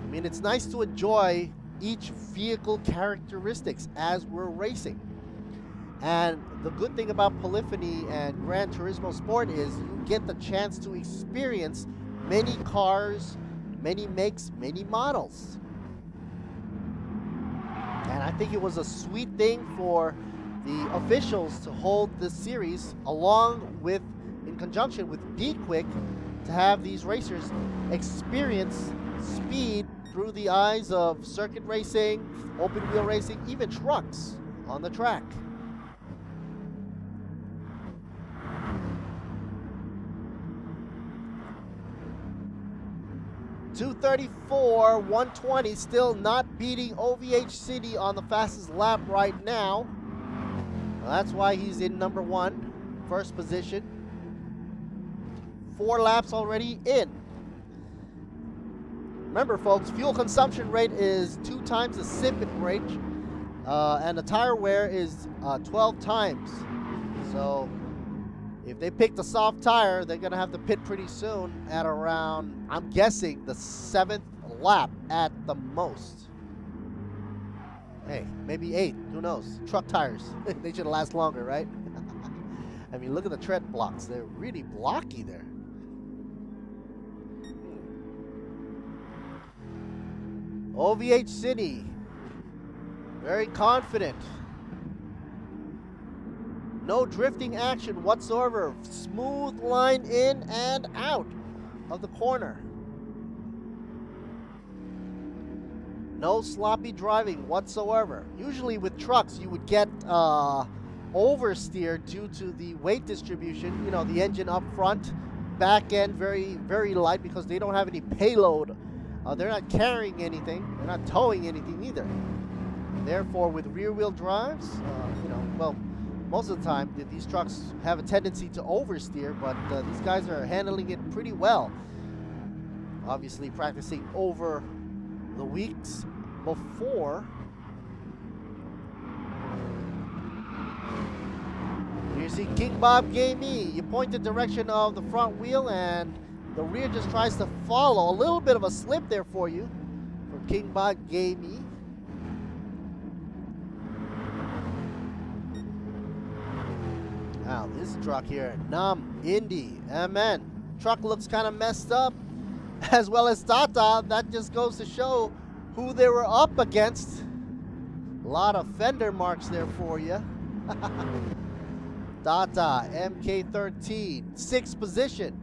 I mean, it's nice to enjoy each vehicle characteristics as we're racing. And the good thing about Polyphony and Gran Turismo Sport is you get the chance to experience many cars, many makes, many models. And I think it was a sweet thing for the officials to hold this series along with, in conjunction with B-Quik, to have these racers experience speed through the eyes of circuit racing, open wheel racing, even trucks on the track. .234, 120, still not beating OVH City on the fastest lap right now. Well, that's why he's in number 1, first position. 4 laps already in. Remember, folks, fuel consumption rate is 2 times the sipping rate, and the tire wear is 12 times. So if they pick the soft tire, they're going to have to pit pretty soon at around, I'm guessing, the 7th lap at the most. Hey, maybe 8, who knows? Truck tires, they should last longer, right? I mean, look at the tread blocks. They're really blocky there. OVH City, very confident. No drifting action whatsoever. Smooth line in and out of the corner. No sloppy driving whatsoever. Usually with trucks, you would get oversteer due to the weight distribution. You know, the engine up front, back end very, very light because they don't have any payload. They're not carrying anything. They're not towing anything either. Therefore, with rear-wheel drives, well, most of the time, these trucks have a tendency to oversteer, but these guys are handling it pretty well. Obviously, practicing over the weeks before. You see King Bob Gamey. You point the direction of the front wheel, and the rear just tries to follow. A little bit of a slip there for you from King Bob Gamey. Now this truck here, Nam Indy, amen. Truck looks kind of messed up, as well as Tata. That just goes to show who they were up against. A lot of fender marks there for you. Tata, MK13, 6th position.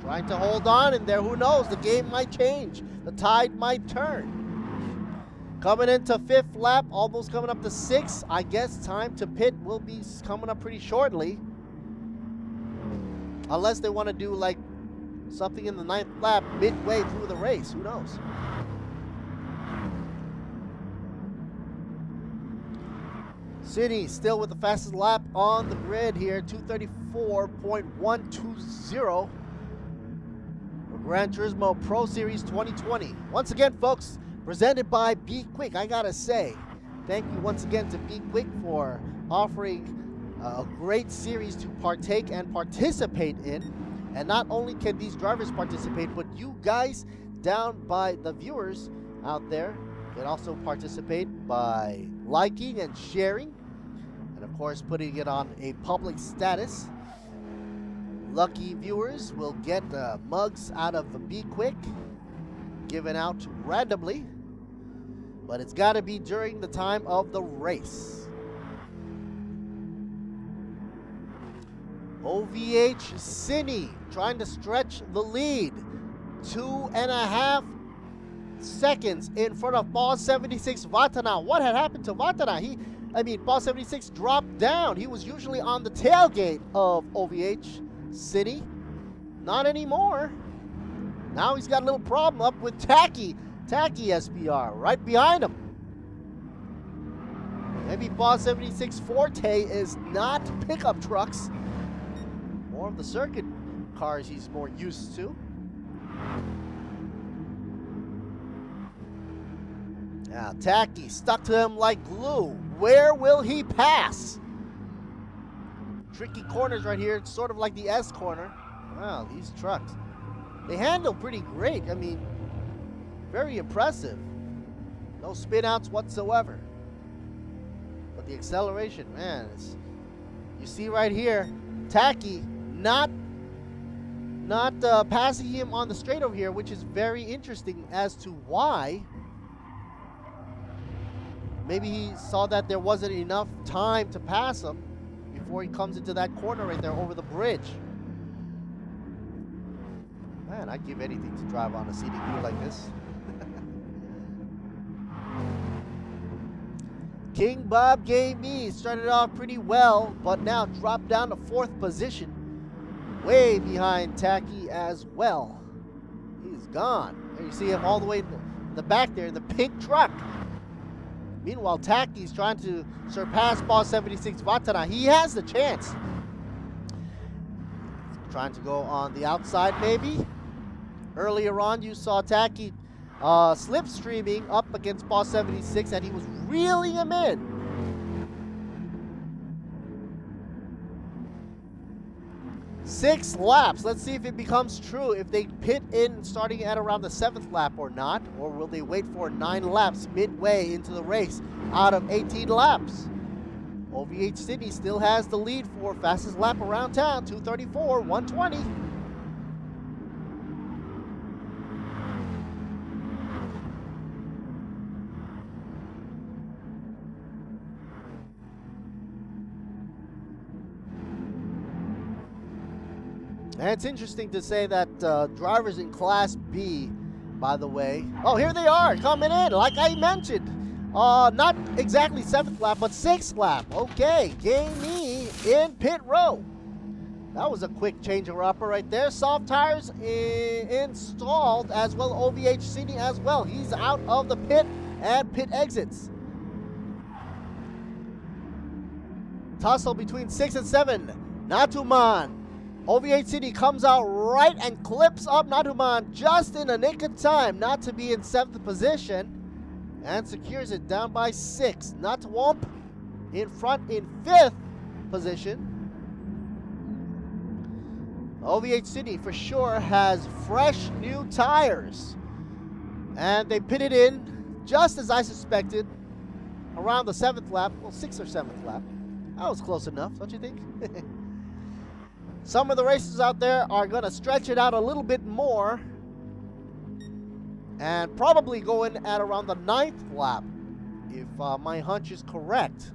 Trying to hold on in there. Who knows? The game might change. The tide might turn. Coming into 5th lap, almost coming up to 6th. I guess time to pit will be coming up pretty shortly. Unless they want to do like something in the 9th lap midway through the race. Who knows? City still with the fastest lap on the grid here. 234.120. Gran Turismo Pro Series 2020. Once again, folks, presented by B-Quik. I gotta say, thank you once again to B-Quik for offering a great series to partake and participate in. And not only can these drivers participate, but you guys down by the viewers out there can also participate by liking and sharing, and of course putting it on a public status. Lucky viewers will get mugs out of the B-Quik given out randomly, but it's got to be during the time of the race. OVH Cine trying to stretch the lead. 2.5 seconds in front of Ball 76 Vatana. What had happened to Vatana? Ball 76 dropped down. He was usually on the tailgate of OVH Cine. Not anymore. Now he's got a little problem up with Tacky SPR right behind him. Maybe Ball 76 forte is not pickup trucks. More of the circuit cars he's more used to. Now Tacky stuck to him like glue. Where will he pass? Tricky corners right here. It's sort of like the S corner. Wow, these trucks. They handle pretty great. Very impressive. No spin outs whatsoever. But the acceleration, man, you see right here, Tacky not passing him on the straight over here, which is very interesting as to why. Maybe he saw that there wasn't enough time to pass him before he comes into that corner right there over the bridge. Man, I'd give anything to drive on a CDQ like this. King Bob Gamey started off pretty well, but now dropped down to 4th position. Way behind Tacky as well. He's gone. And you see him all the way in the back there in the pink truck. Meanwhile, Tacky's trying to surpass Ball 76 Vatana. He has the chance. Trying to go on the outside maybe. Earlier on, you saw Tacky slipstreaming up against Ball 76, and he was reeling him in. Six laps. Let's see if it becomes true. If they pit in starting at around the 7th lap or not, or will they wait for 9 laps midway into the race out of 18 laps? OVH Cine still has the lead for fastest lap around town, 2:34, 1:20. And it's interesting to say that drivers in Class B, by the way, oh, here they are coming in, like I mentioned. Not exactly 7th lap, but 6th lap. Okay, Gamey in pit row. That was a quick change of upper right there. Soft tires installed as well. OVH Cine as well. He's out of the pit and pit exits. Tussle between 6 and 7. Natuman. OVH Cine comes out right and clips up Natuman just in the nick of time not to be in 7th position and secures it down by 6. Natwomp in front in 5th position. OVH Cine for sure has fresh new tires, and they pitted in just as I suspected around the 7th lap, well 6th or 7th lap. That was close enough, don't you think? Some of the racers out there are going to stretch it out a little bit more and probably go in at around the 9th lap, if my hunch is correct.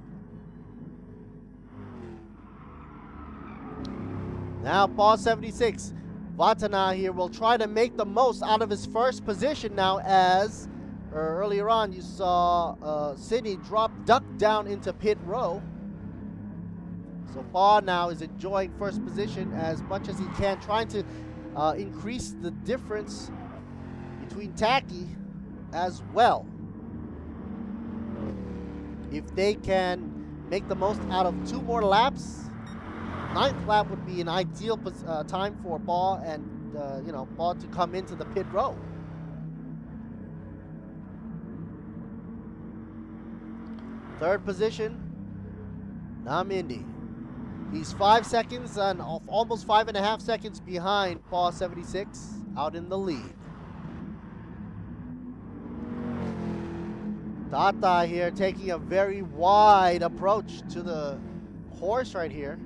Now, Ball 76, Vatana here will try to make the most out of his first position now, as earlier on you saw Cine duck down into pit row. So Paul now is enjoying first position as much as he can, trying to increase the difference between Tacky as well. If they can make the most out of 2 more laps, 9th lap would be an ideal time for Paul and Paul to come into the pit row. Third position, Namindi. He's 5 seconds and almost 5.5 seconds behind Paul 76 out in the lead. Tata here taking a very wide approach to the course right here.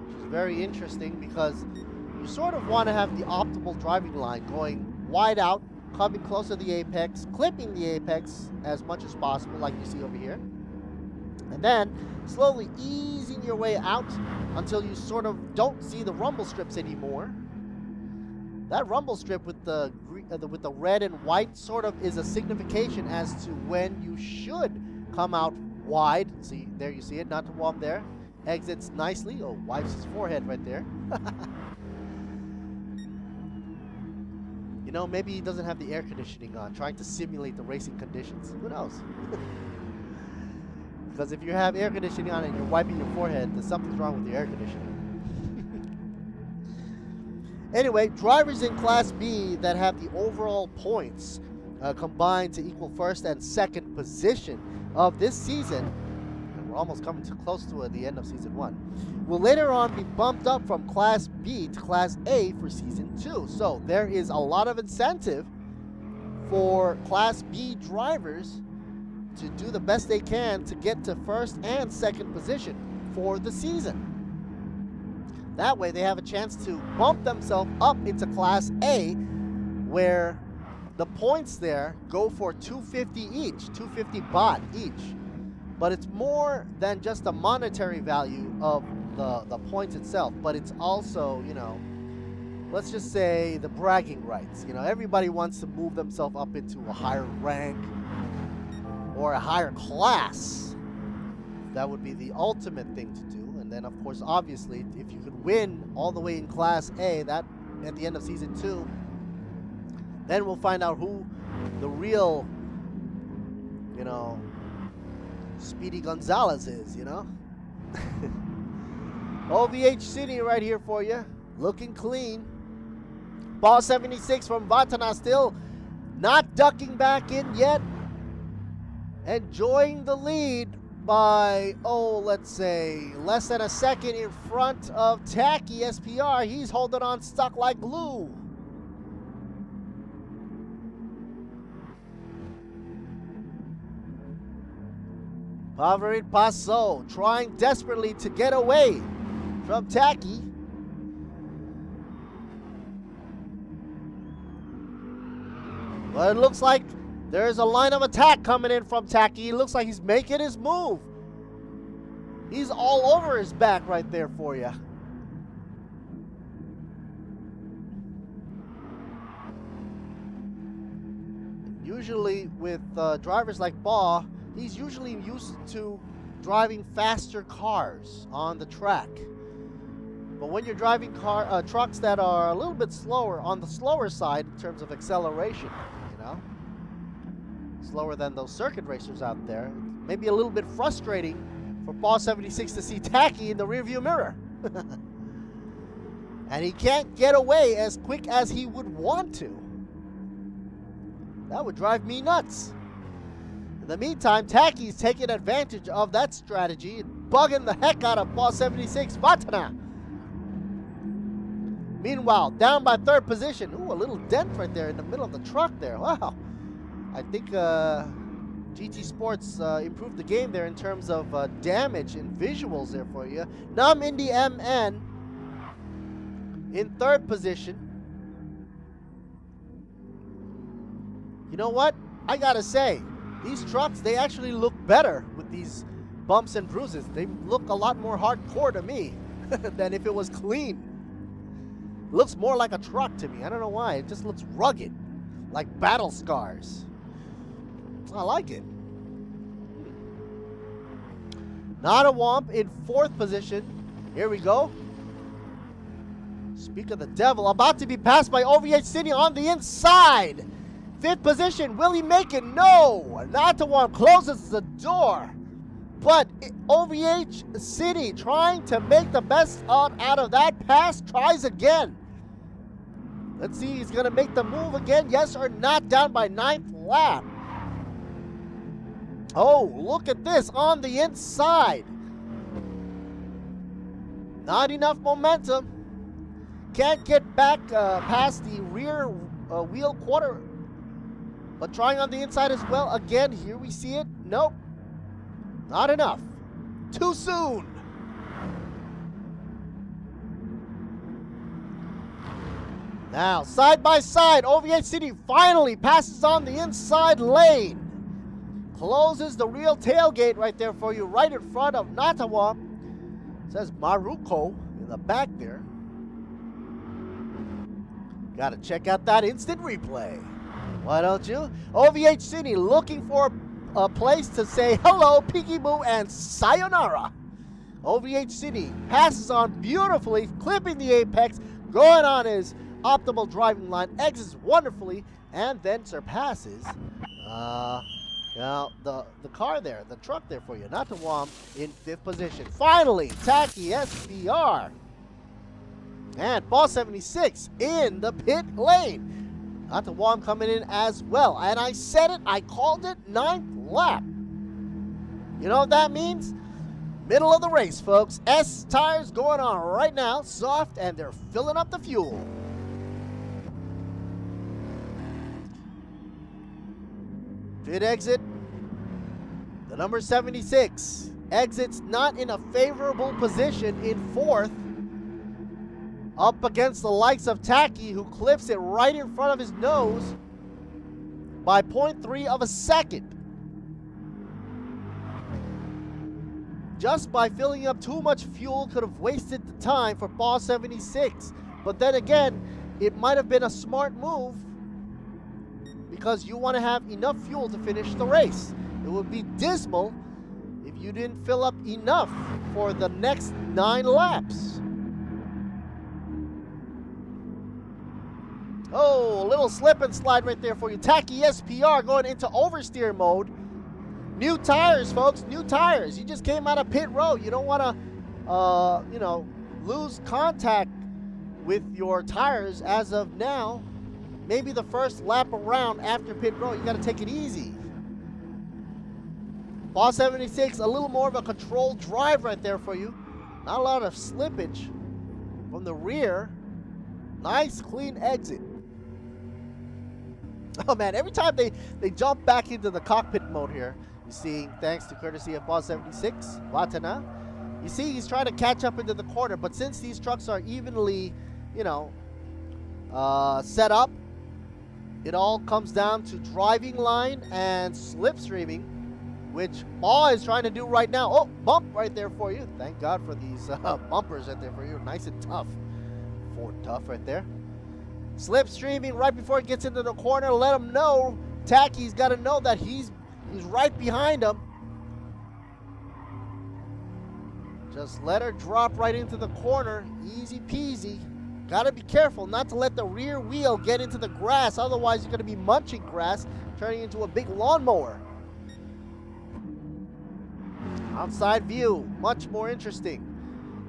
Which is very interesting because you sort of want to have the optimal driving line going wide out, coming close to the apex, clipping the apex as much as possible like you see over here. And then slowly easing your way out until you sort of don't see the rumble strips anymore. That rumble strip with the red and white sort of is a signification as to when you should come out wide. See, there you see it, not to warm there. Exits nicely. Oh, wipes his forehead right there. You know, maybe he doesn't have the air conditioning on, trying to simulate the racing conditions. Who knows? Because if you have air conditioning on and you're wiping your forehead, then something's wrong with your air conditioning. Anyway, drivers in Class B that have the overall points combined to equal first and second position of this season, and we're almost coming too close to the end of Season 1, will later on be bumped up from Class B to Class A for Season 2. So there is a lot of incentive for Class B drivers to do the best they can to get to first and second position for the season. That way they have a chance to bump themselves up into Class A, where the points there go for 250 each, 250 baht each. But it's more than just the monetary value of the points itself, but it's also, you know, let's just say the bragging rights. You know, everybody wants to move themselves up into a higher rank or a higher class. That would be the ultimate thing to do. And then, of course, obviously, if you could win all the way in Class A, that at the end of Season 2, then we'll find out who the real, you know, Speedy Gonzalez is, you know? OVH City right here for you, looking clean. Ball 76 from Vatana still not ducking back in yet. Enjoying the lead by, let's say, less than a second in front of Tacky SPR. He's holding on stuck like glue. Pavarit Paso trying desperately to get away from Tacky. But it looks like there's a line of attack coming in from Tacky. It looks like he's making his move. He's all over his back right there for you. Usually with drivers like Ba, he's usually used to driving faster cars on the track. But when you're driving trucks that are a little bit slower, on the slower side in terms of acceleration, you know, slower than those circuit racers out there, maybe a little bit frustrating for Paul 76 to see Tacky in the rearview mirror. And he can't get away as quick as he would want to. That would drive me nuts. In the meantime, Tacky's taking advantage of that strategy and bugging the heck out of Paul 76 Vatana. Meanwhile, down by third position. Ooh, a little dent right there in the middle of the truck there. Wow. I think GT Sports improved the game there in terms of damage and visuals there for you. Nam Indy MN in third position. You know what? I gotta say, these trucks, they actually look better with these bumps and bruises. They look a lot more hardcore to me than if it was clean. It looks more like a truck to me. I don't know why. It just looks rugged, like battle scars. I like it. Not a Womp in fourth position. Here we go. Speak of the devil. About to be passed by OVH City on the inside. Fifth position. Will he make it? No. Not a Womp closes the door. But OVH City trying to make the best out of that pass. Tries again. Let's see. He's going to make the move again. Yes or not. Down by ninth lap. Oh, look at this on the inside. Not enough momentum. Can't get back past the rear wheel quarter. But trying on the inside as well. Again, here we see it. Nope. Not enough. Too soon. Now, side by side, OVH City finally passes on the inside lane. Closes the real tailgate right there for you, right in front of Natawa. Says Maruko in the back there. Gotta check out that instant replay. Why don't you? OVH City looking for a place to say hello, peekaboo, and sayonara. OVH City passes on beautifully, clipping the apex, going on his optimal driving line, exits wonderfully, and then surpasses the car there, the truck there for you, Natawam in 5th position. Finally, Taki SPR and Ball 76 in the pit lane. Natawam coming in as well. And I said it, I called it, 9th lap. You know what that means? Middle of the race, folks. S tires going on right now, soft, and they're filling up the fuel. Pit exit. The number 76 exits not in a favorable position in 4th. Up against the likes of Taki, who clips it right in front of his nose by 0.3 of a second. Just by filling up too much fuel could have wasted the time for Ball 76. But then again, it might have been a smart move because you want to have enough fuel to finish the race. It would be dismal if you didn't fill up enough for the next 9 laps. Oh, a little slip and slide right there for you. Taki SPR going into oversteer mode. New tires, folks, new tires. You just came out of pit road. You don't want to, lose contact with your tires as of now. Maybe the first lap around after pit road, you got to take it easy. Ball 76, a little more of a controlled drive right there for you. Not a lot of slippage from the rear. Nice, clean exit. Oh man, every time they jump back into the cockpit mode here, you see, thanks to courtesy of Ball 76, Watana, you see he's trying to catch up into the corner, but since these trucks are evenly, set up, it all comes down to driving line and slipstreaming, which Ball is trying to do right now. Oh, bump right there for you. Thank God for these bumpers right there for you. Nice and tough. Ford tough right there. Slipstreaming right before it gets into the corner. Let him know. Taki's got to know that he's right behind him. Just let her drop right into the corner. Easy peasy. Got to be careful not to let the rear wheel get into the grass. Otherwise, you're going to be munching grass, turning into a big lawnmower. Outside view, much more interesting.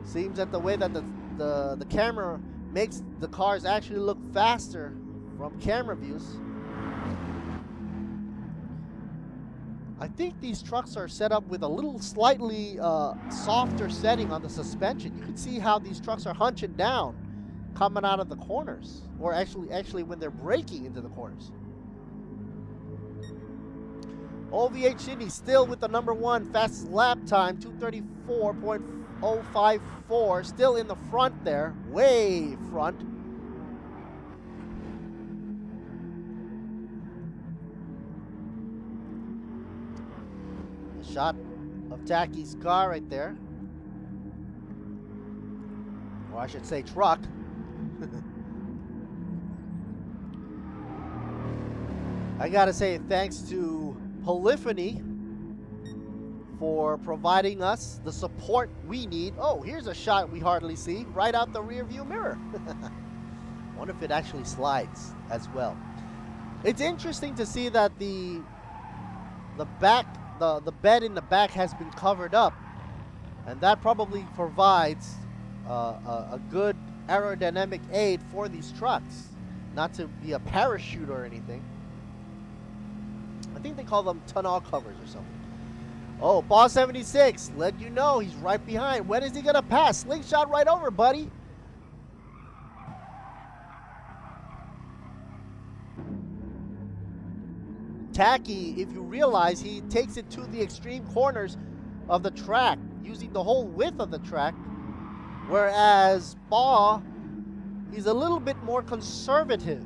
Seems that the way that the camera makes the cars actually look faster from camera views. I think these trucks are set up with a little slightly softer setting on the suspension. You can see how these trucks are hunching down coming out of the corners, or actually when they're braking into the corners. OVH City still with the number 1 fastest lap time, 234.054, still in the front there, way front. A shot of Taki's car right there, or I should say truck. I gotta say thanks to Polyphony for providing us the support we need. Oh, here's a shot we hardly see right out the rear view mirror. Wonder if it actually slides as well. It's interesting to see that the bed in the back has been covered up, and that probably provides a good aerodynamic aid for these trucks. Not to be a parachute or anything. I think they call them tonneau covers or something. Oh, Ball 76, let you know he's right behind. When is he going to pass? Slingshot right over, buddy. Tacky, if you realize, he takes it to the extreme corners of the track, using the whole width of the track, whereas Baugh, he's a little bit more conservative.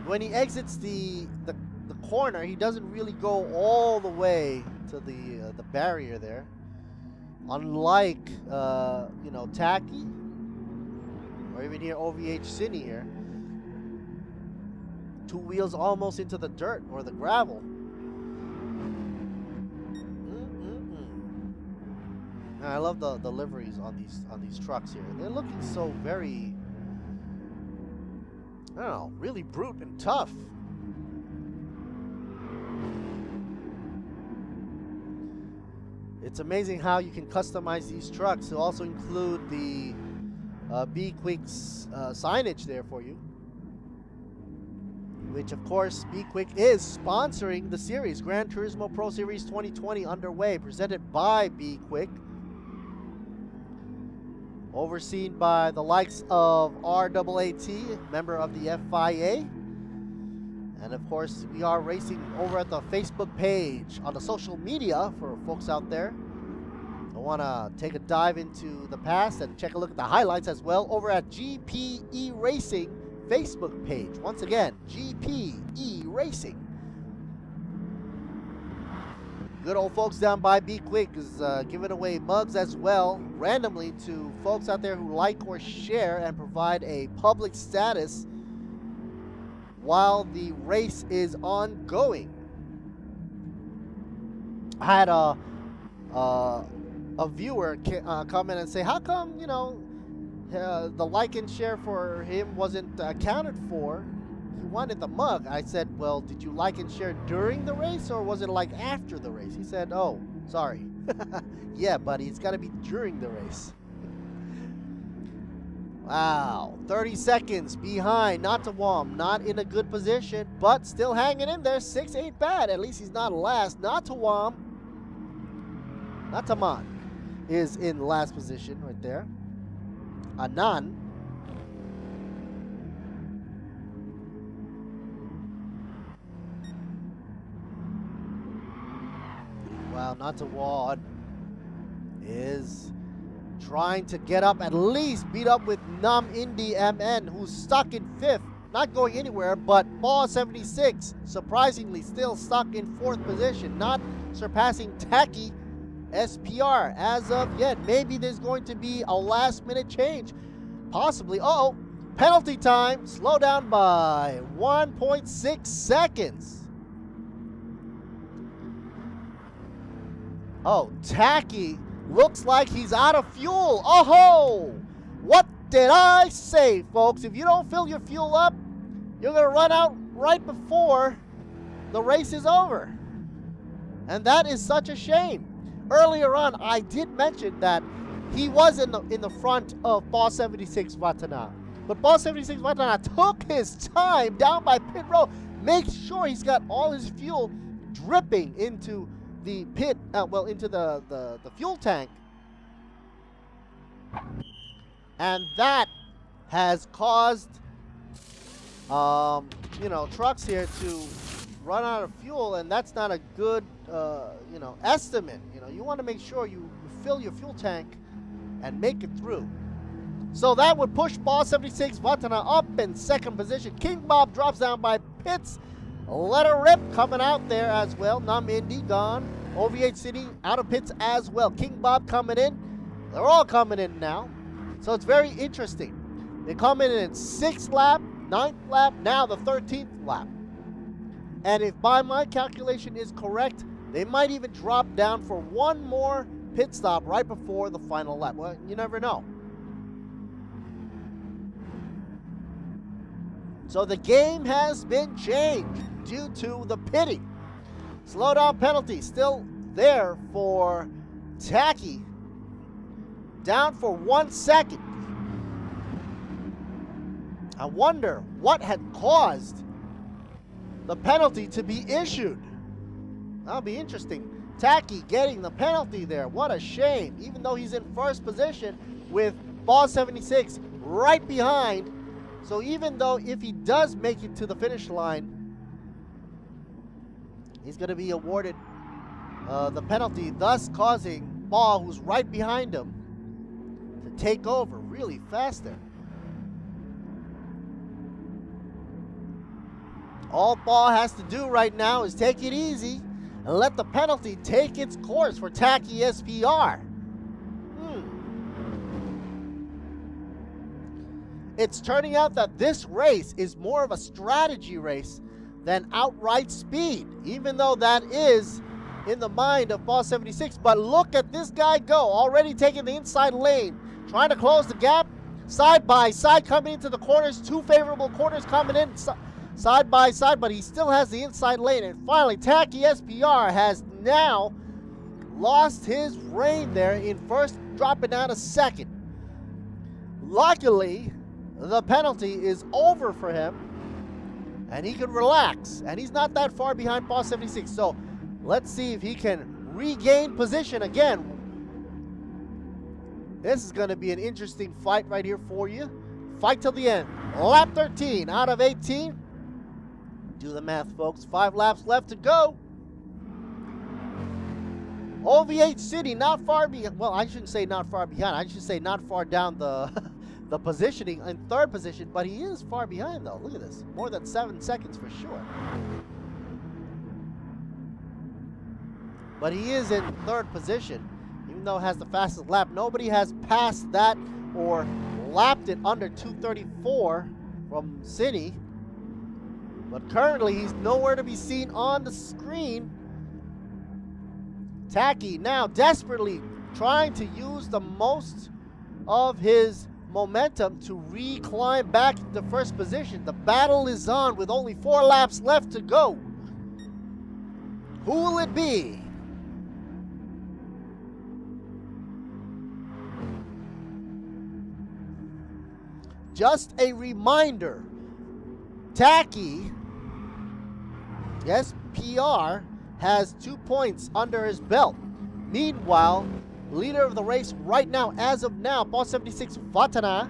When he exits the corner, he doesn't really go all the way to the barrier there. Unlike you know, Tacky, or even here OVH Cine here, two wheels almost into the dirt or the gravel. I love the liveries on these trucks here. They're looking so very, I don't know, really brute and tough. It's amazing how you can customize these trucks to also include the B-Quik's signage there for you. Which, of course, B-Quik is sponsoring the series. Gran Turismo Pro Series 2020 underway, presented by B-Quik. Overseen by the likes of RAAT, member of the FIA. And of course, we are racing over at the Facebook page on the social media for folks out there. I want to take a dive into the past and check a look at the highlights as well over at GP eRacing Facebook page. Once again, GP eRacing. Good old folks down by B-Quik is giving away mugs as well, randomly to folks out there who like or share and provide a public status while the race is ongoing. I had a viewer comment and say, how come, you know, the like and share for him wasn't accounted for? He wanted the mug. I said, well, did you like and share during the race, or was it like after the race? He said, oh, sorry. Yeah, buddy, it's got to be during the race. Wow, 30 seconds behind Natawam, not in a good position, but still hanging in there. 6 ain't bad. At least he's not last. Nataman is in last position right there. Anan. Wow, Natawad is trying to get up, at least beat up with Nam Indi MN, who's stuck in 5th, not going anywhere, but Ball 76 surprisingly still stuck in 4th position, not surpassing Tacky SPR as of yet. Maybe there's going to be a last minute change, possibly. Oh, penalty time, slow down by 1.6 seconds. Oh, Tacky looks like he's out of fuel. Oh, what did I say, folks? If you don't fill your fuel up, you're going to run out right before the race is over. And that is such a shame. Earlier on, I did mention that he was in the front of Ball 76 Vatana. But Ball 76 Vatana took his time down by pit road, make sure he's got all his fuel dripping into the pit, into the fuel tank. And that has caused, you know, trucks here to run out of fuel, and that's not a good, you know, estimate. You know, you want to make sure you fill your fuel tank and make it through. So that would push Ball 76 Vatana up in 2nd position. King Bob drops down by pits. Let her rip coming out there as well. Nam Indi gone. OVH Cine out of pits as well. King Bob coming in. They're all coming in now. So it's very interesting. They come in 6th lap, 9th lap, now the 13th lap. And if by my calculation is correct, they might even drop down for one more pit stop right before the final lap. Well, you never know. So the game has been changed due to the pitting. Slow down penalty still there for Tacky. Down for 1 second. I wonder what had caused the penalty to be issued. That'll be interesting. Tacky getting the penalty there. What a shame. Even though he's in first position with ball 76 right behind. So even though if he does make it to the finish line, he's going to be awarded the penalty, thus causing Ball, who's right behind him, to take over really fast there. All Ball has to do right now is take it easy and let the penalty take its course for Tacky SPR. It's turning out that this race is more of a strategy race than outright speed, even though that is in the mind of Ball 76. But look at this guy go, already taking the inside lane, trying to close the gap, side by side coming into the corners, two favorable corners coming in side by side, but he still has the inside lane. And finally, Tacky SPR has now lost his reign there in first, dropping down to second. Luckily, the penalty is over for him, and he can relax, and he's not that far behind Ball 76. So let's see if he can regain position again. This is going to be an interesting fight right here for you. Fight till the end. Lap 13 out of 18. Do the math, folks. 5 laps left to go. OVH City not far behind. Well, I shouldn't say not far behind. I should say not far down the the positioning in third position, but he is far behind though. Look at this. More than 7 seconds for sure. But he is in third position, even though it has the fastest lap. Nobody has passed that or lapped it under 2:34 from City. But currently, he's nowhere to be seen on the screen. Tacky now desperately trying to use the most of his momentum to reclimb back into first position. The battle is on with only 4 laps left to go. Who will it be? Just a reminder, Tacky SPR has 2 points under his belt. Meanwhile, leader of the race right now, as of now, Ball 76 Vatana,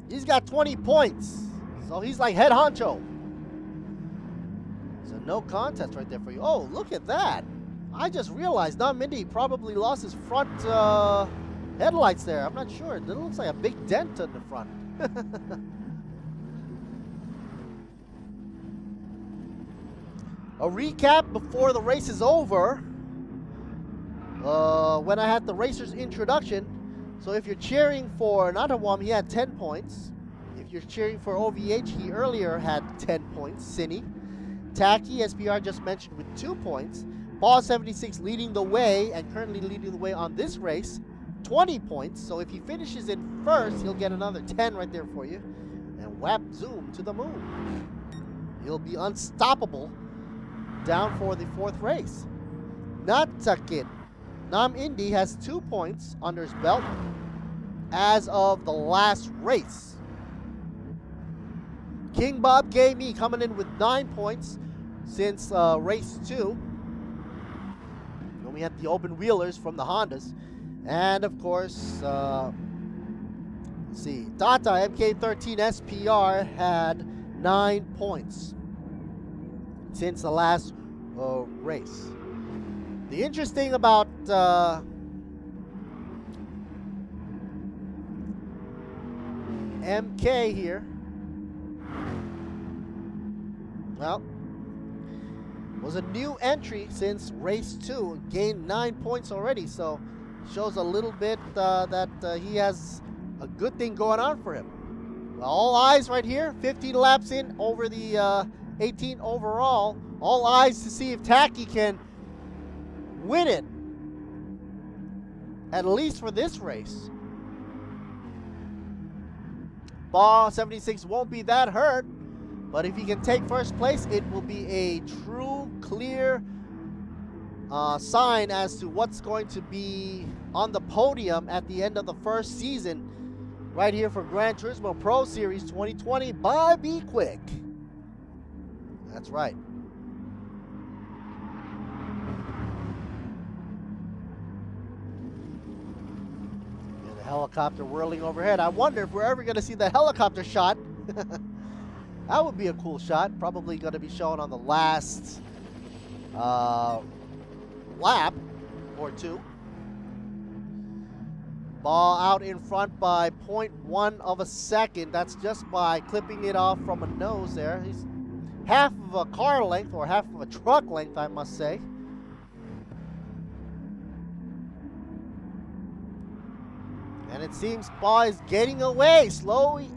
he's got 20 points. So he's like head honcho. So no contest right there for you. Oh, look at that. I just realized Nam Mindy probably lost his front headlights there. I'm not sure. It looks like a big dent in the front. A recap before the race is over. When I had the racer's introduction. So if you're cheering for Natawam, he had 10 points. If you're cheering for OVH, he earlier had 10 points. Cine. Tacky, SPR just mentioned, with 2 points. Ball 76 leading the way and currently leading the way on this race. 20 points. So if he finishes in first, he'll get another 10 right there for you. And whap zoom to the moon. He'll be unstoppable down for the 4th race. Natsakin Nam Indy has 2 points under his belt as of the last race. King Bob Gamey coming in with 9 points since race 2. Then we had the open wheelers from the Hondas. And of course, let's see, Tata MK13 SPR had 9 points since the last race. The interesting about MK here, well, was a new entry since race 2, gained 9 points already, so shows a little bit that he has a good thing going on for him. Well, all eyes right here, 15 laps in over the 18 overall. All eyes to see if Tacky can win it, at least for this race. Ball 76 won't be that hurt, but if he can take first place, it will be a true, clear sign as to what's going to be on the podium at the end of the first season right here for Gran Turismo Pro Series 2020 by B-Quik. That's right. And the helicopter whirling overhead. I wonder if we're ever going to see the helicopter shot. That would be a cool shot. Probably going to be shown on the last lap or two. Ball out in front by 0.1 of a second. That's just by clipping it off from a nose there. He's half of a car length, or half of a truck length, I must say. And it seems Ball is getting away, slowly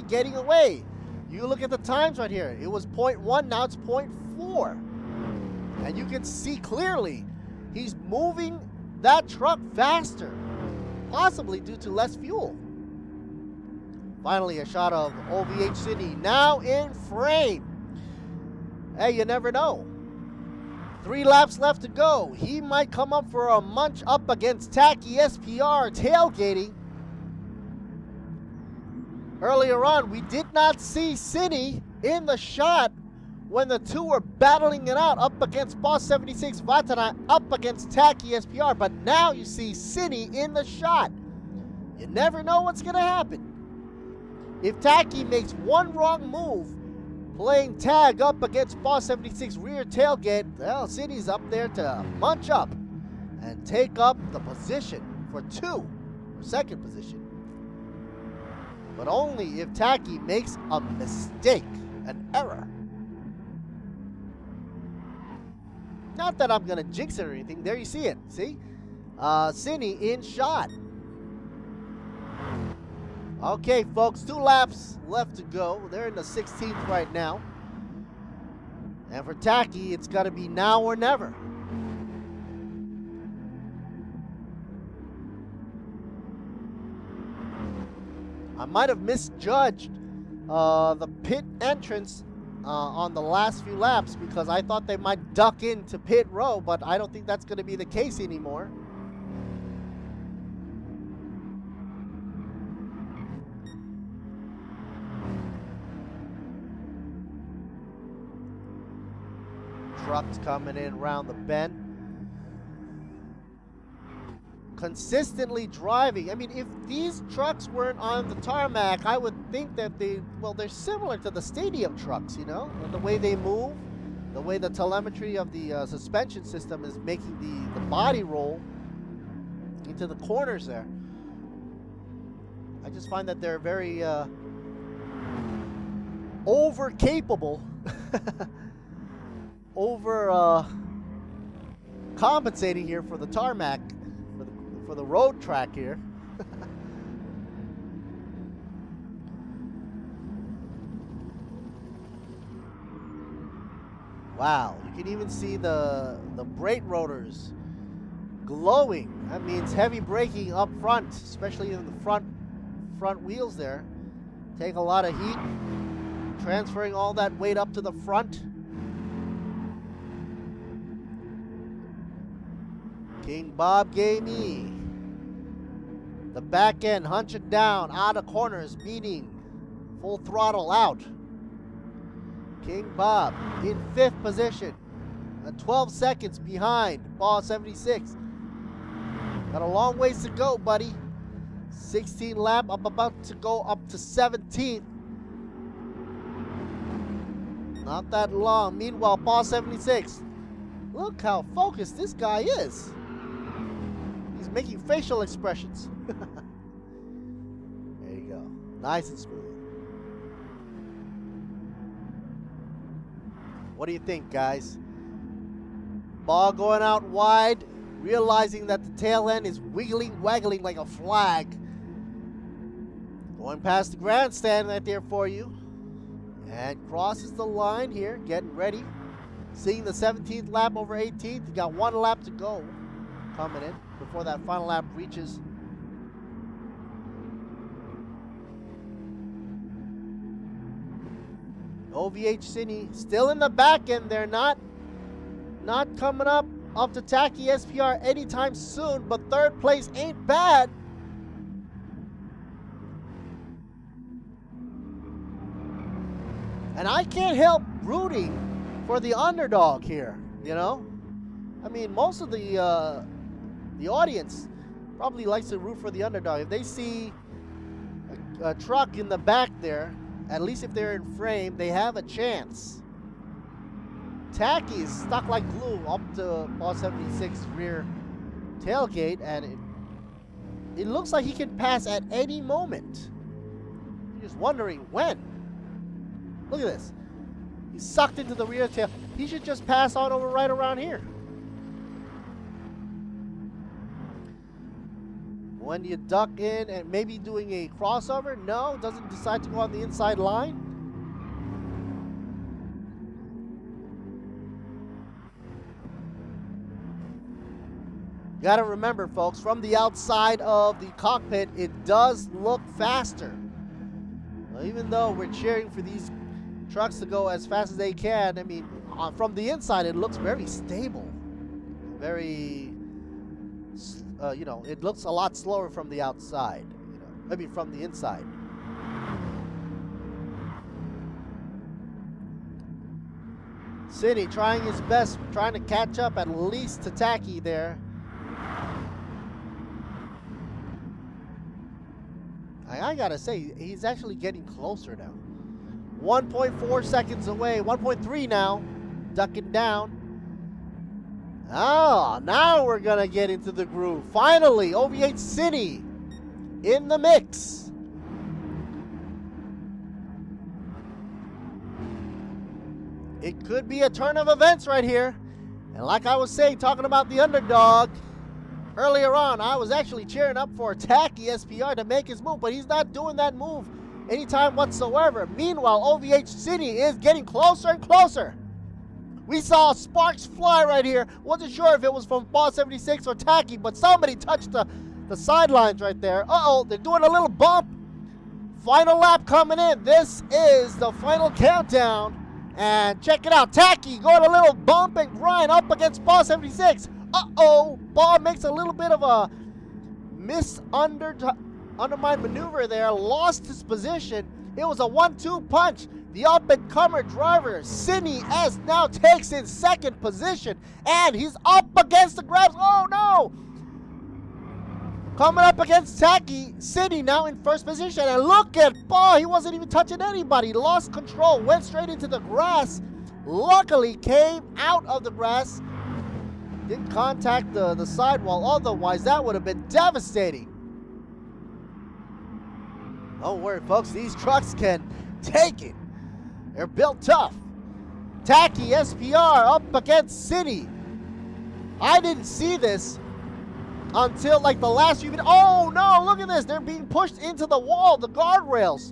getting away. You look at the times right here. It was 0.1, now it's 0.4. And you can see clearly he's moving that truck faster, possibly due to less fuel. Finally, a shot of OVH City now in frame. Hey, you never know. 3 laps left to go. He might come up for a munch up against Tacky SPR tailgating. Earlier on, we did not see City in the shot when the two were battling it out up against Boss 76 Vatana, up against Tacky SPR. But now you see City in the shot. You never know what's going to happen. If Tacky makes one wrong move, playing tag up against Boss 76 rear tailgate, well, City's up there to munch up and take up the position for second position. But only if Tacky makes a mistake, an error. Not that I'm going to jinx it or anything. There you see it. See? City in shot. Okay, folks. 2 laps left to go. They're in the 16th right now. And for Tacky, it's got to be now or never. I might have misjudged the pit entrance on the last few laps because I thought they might duck into pit row, but I don't think that's going to be the case anymore. Trucks coming in around the bend. Consistently driving. I mean, if these trucks weren't on the tarmac, I would think that they're similar to the stadium trucks, you know? The way they move, the way the telemetry of the suspension system is making the body roll into the corners there. I just find that they're very over capable, over compensating here for the tarmac, for the road track here. Wow, you can even see the brake rotors glowing. That means heavy braking up front, especially in the front wheels there. Take a lot of heat, transferring all that weight up to the front. King Bob Gamey. The back end hunching down out of corners, meaning full throttle out. King Bob in 5th position, 12 seconds behind Ball 76. Got a long ways to go, buddy. 16 lap, I'm about to go up to 17th. Not that long. Meanwhile, Ball 76. Look how focused this guy is. He's making facial expressions. There you go. Nice and smooth. What do you think, guys? Ball going out wide, realizing that the tail end is waggling like a flag. Going past the grandstand right there for you. And crosses the line here, getting ready. Seeing the 17th lap over 18th. You got 1 lap to go coming in before that final lap reaches. OVH City still in the back end. They're not coming up to Tacky SPR anytime soon, but 3rd place ain't bad. And I can't help rooting for the underdog here, you know? I mean, most of the audience probably likes to root for the underdog. If they see a truck in the back there, at least if they're in frame, they have a chance. Tacky is stuck like glue up to ball 76 rear tailgate, and it looks like he can pass at any moment. You're just wondering when. Look at this. He's sucked into the rear tail. He should just pass on over right around here. When you duck in and maybe doing a crossover, no, doesn't decide to go on the inside line. You gotta remember, folks, from the outside of the cockpit, it does look faster. Well, even though we're cheering for these trucks to go as fast as they can, I mean, from the inside, it looks very stable. Very, you know, it looks a lot slower from the outside, you know, maybe from the inside. City trying his best, trying to catch up at least to Tacky there. I gotta say, he's actually getting closer now. 1.4 seconds away, 1.3 now, ducking down. Oh, now we're gonna get into the groove. Finally, OVH City in the mix. It could be a turn of events right here. And like I was saying, talking about the underdog, earlier on, I was actually cheering up for Tacky SPR to make his move, but he's not doing that move anytime whatsoever. Meanwhile, OVH City is getting closer and closer. We saw sparks fly right here. Wasn't sure if it was from ball 76 or Tacky, but somebody touched the sidelines right there. Uh-oh, they're doing a little bump. Final lap coming in. This is the final countdown. And check it out. Tacky going a little bump and grind up against ball 76. Uh-oh, Ball makes a little bit of a undermined maneuver there, lost his position. It was a 1-2 punch. The up-and-comer driver, Sidney S, now takes in second position, and he's up against the grabs. Oh, no! Coming up against Tacky, Sidney now in first position, and look at Ball. He wasn't even touching anybody. Lost control, went straight into the grass. Luckily, came out of the grass. Didn't contact the sidewall, otherwise that would have been devastating. Don't worry, folks, these trucks can take it. They're built tough. Tacky SPR up against City. I didn't see this until like the last few minutes. Oh no, look at this. They're being pushed into the wall, the guardrails.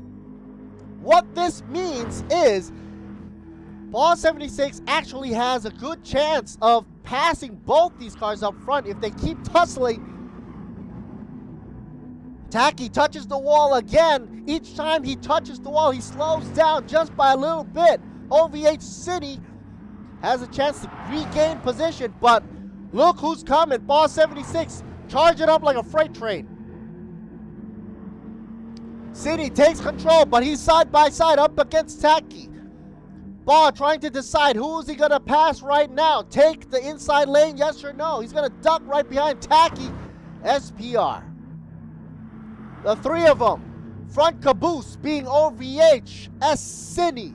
What this means is Ball 76 actually has a good chance of passing both these cars up front if they keep tussling. Tacky touches the wall again. Each time he touches the wall, he slows down just by a little bit. OVH City has a chance to regain position, but look who's coming. Ball 76 charging up like a freight train. City takes control, but he's side by side up against Tacky. Ball trying to decide who's he gonna pass right now. Take the inside lane, yes or no. He's gonna duck right behind Tacky SPR. The three of them, front caboose being OVH S City.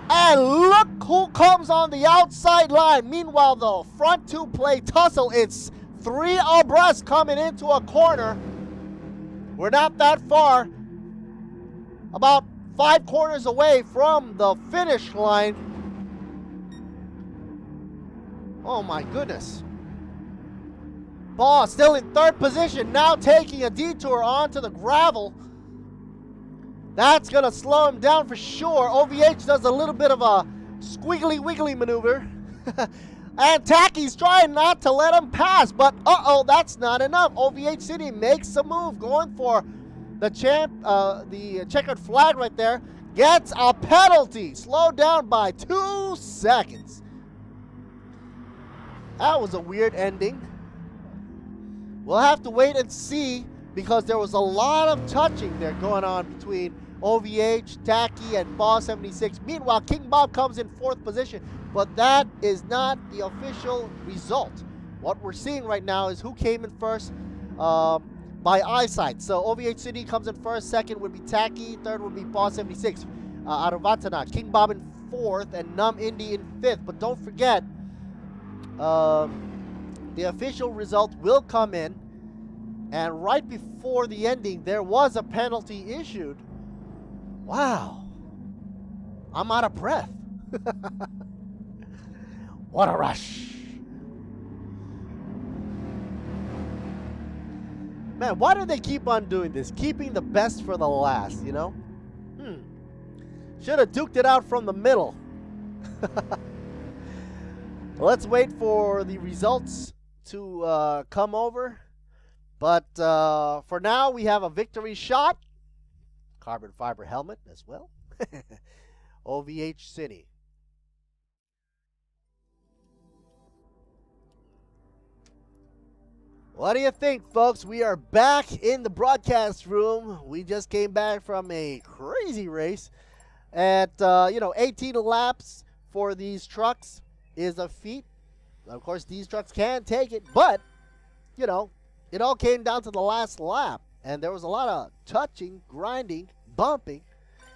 And look who comes on the outside line. Meanwhile, the front two play tussle. It's three abreast coming into a corner. We're not that far. About 5 corners away from the finish line. Oh my goodness. Ball still in third position, now taking a detour onto the gravel. That's gonna slow him down for sure. OVH does a little bit of a squiggly wiggly maneuver. And Tacky's trying not to let him pass, but uh-oh, that's not enough. OVH City makes a move, going for the checkered flag right there. Gets a penalty, slowed down by 2 seconds. That was a weird ending. We'll have to wait and see, because there was a lot of touching there going on between OVH, Tacky, and Ball 76. Meanwhile, King Bob comes in 4th position, but that is not the official result. What we're seeing right now is who came in first by eyesight. So OVH City comes in first, second would be Tacky, third would be Ball 76 out of Vatana. King Bob in 4th and Num Indy in 5th. But don't forget, the official result will come in, and right before the ending, there was a penalty issued. Wow. I'm out of breath. What a rush. Man, why do they keep on doing this? Keeping the best for the last, you know? Should have duked it out from the middle. Let's wait for the results to come over. But for now, we have a victory shot. Carbon fiber helmet as well. OVH City. What do you think, folks? We are back in the broadcast room. We just came back from a crazy race. At, 18 laps for these trucks is a feat. Of course, these trucks can take it, but, it all came down to the last lap. And there was a lot of touching, grinding, bumping.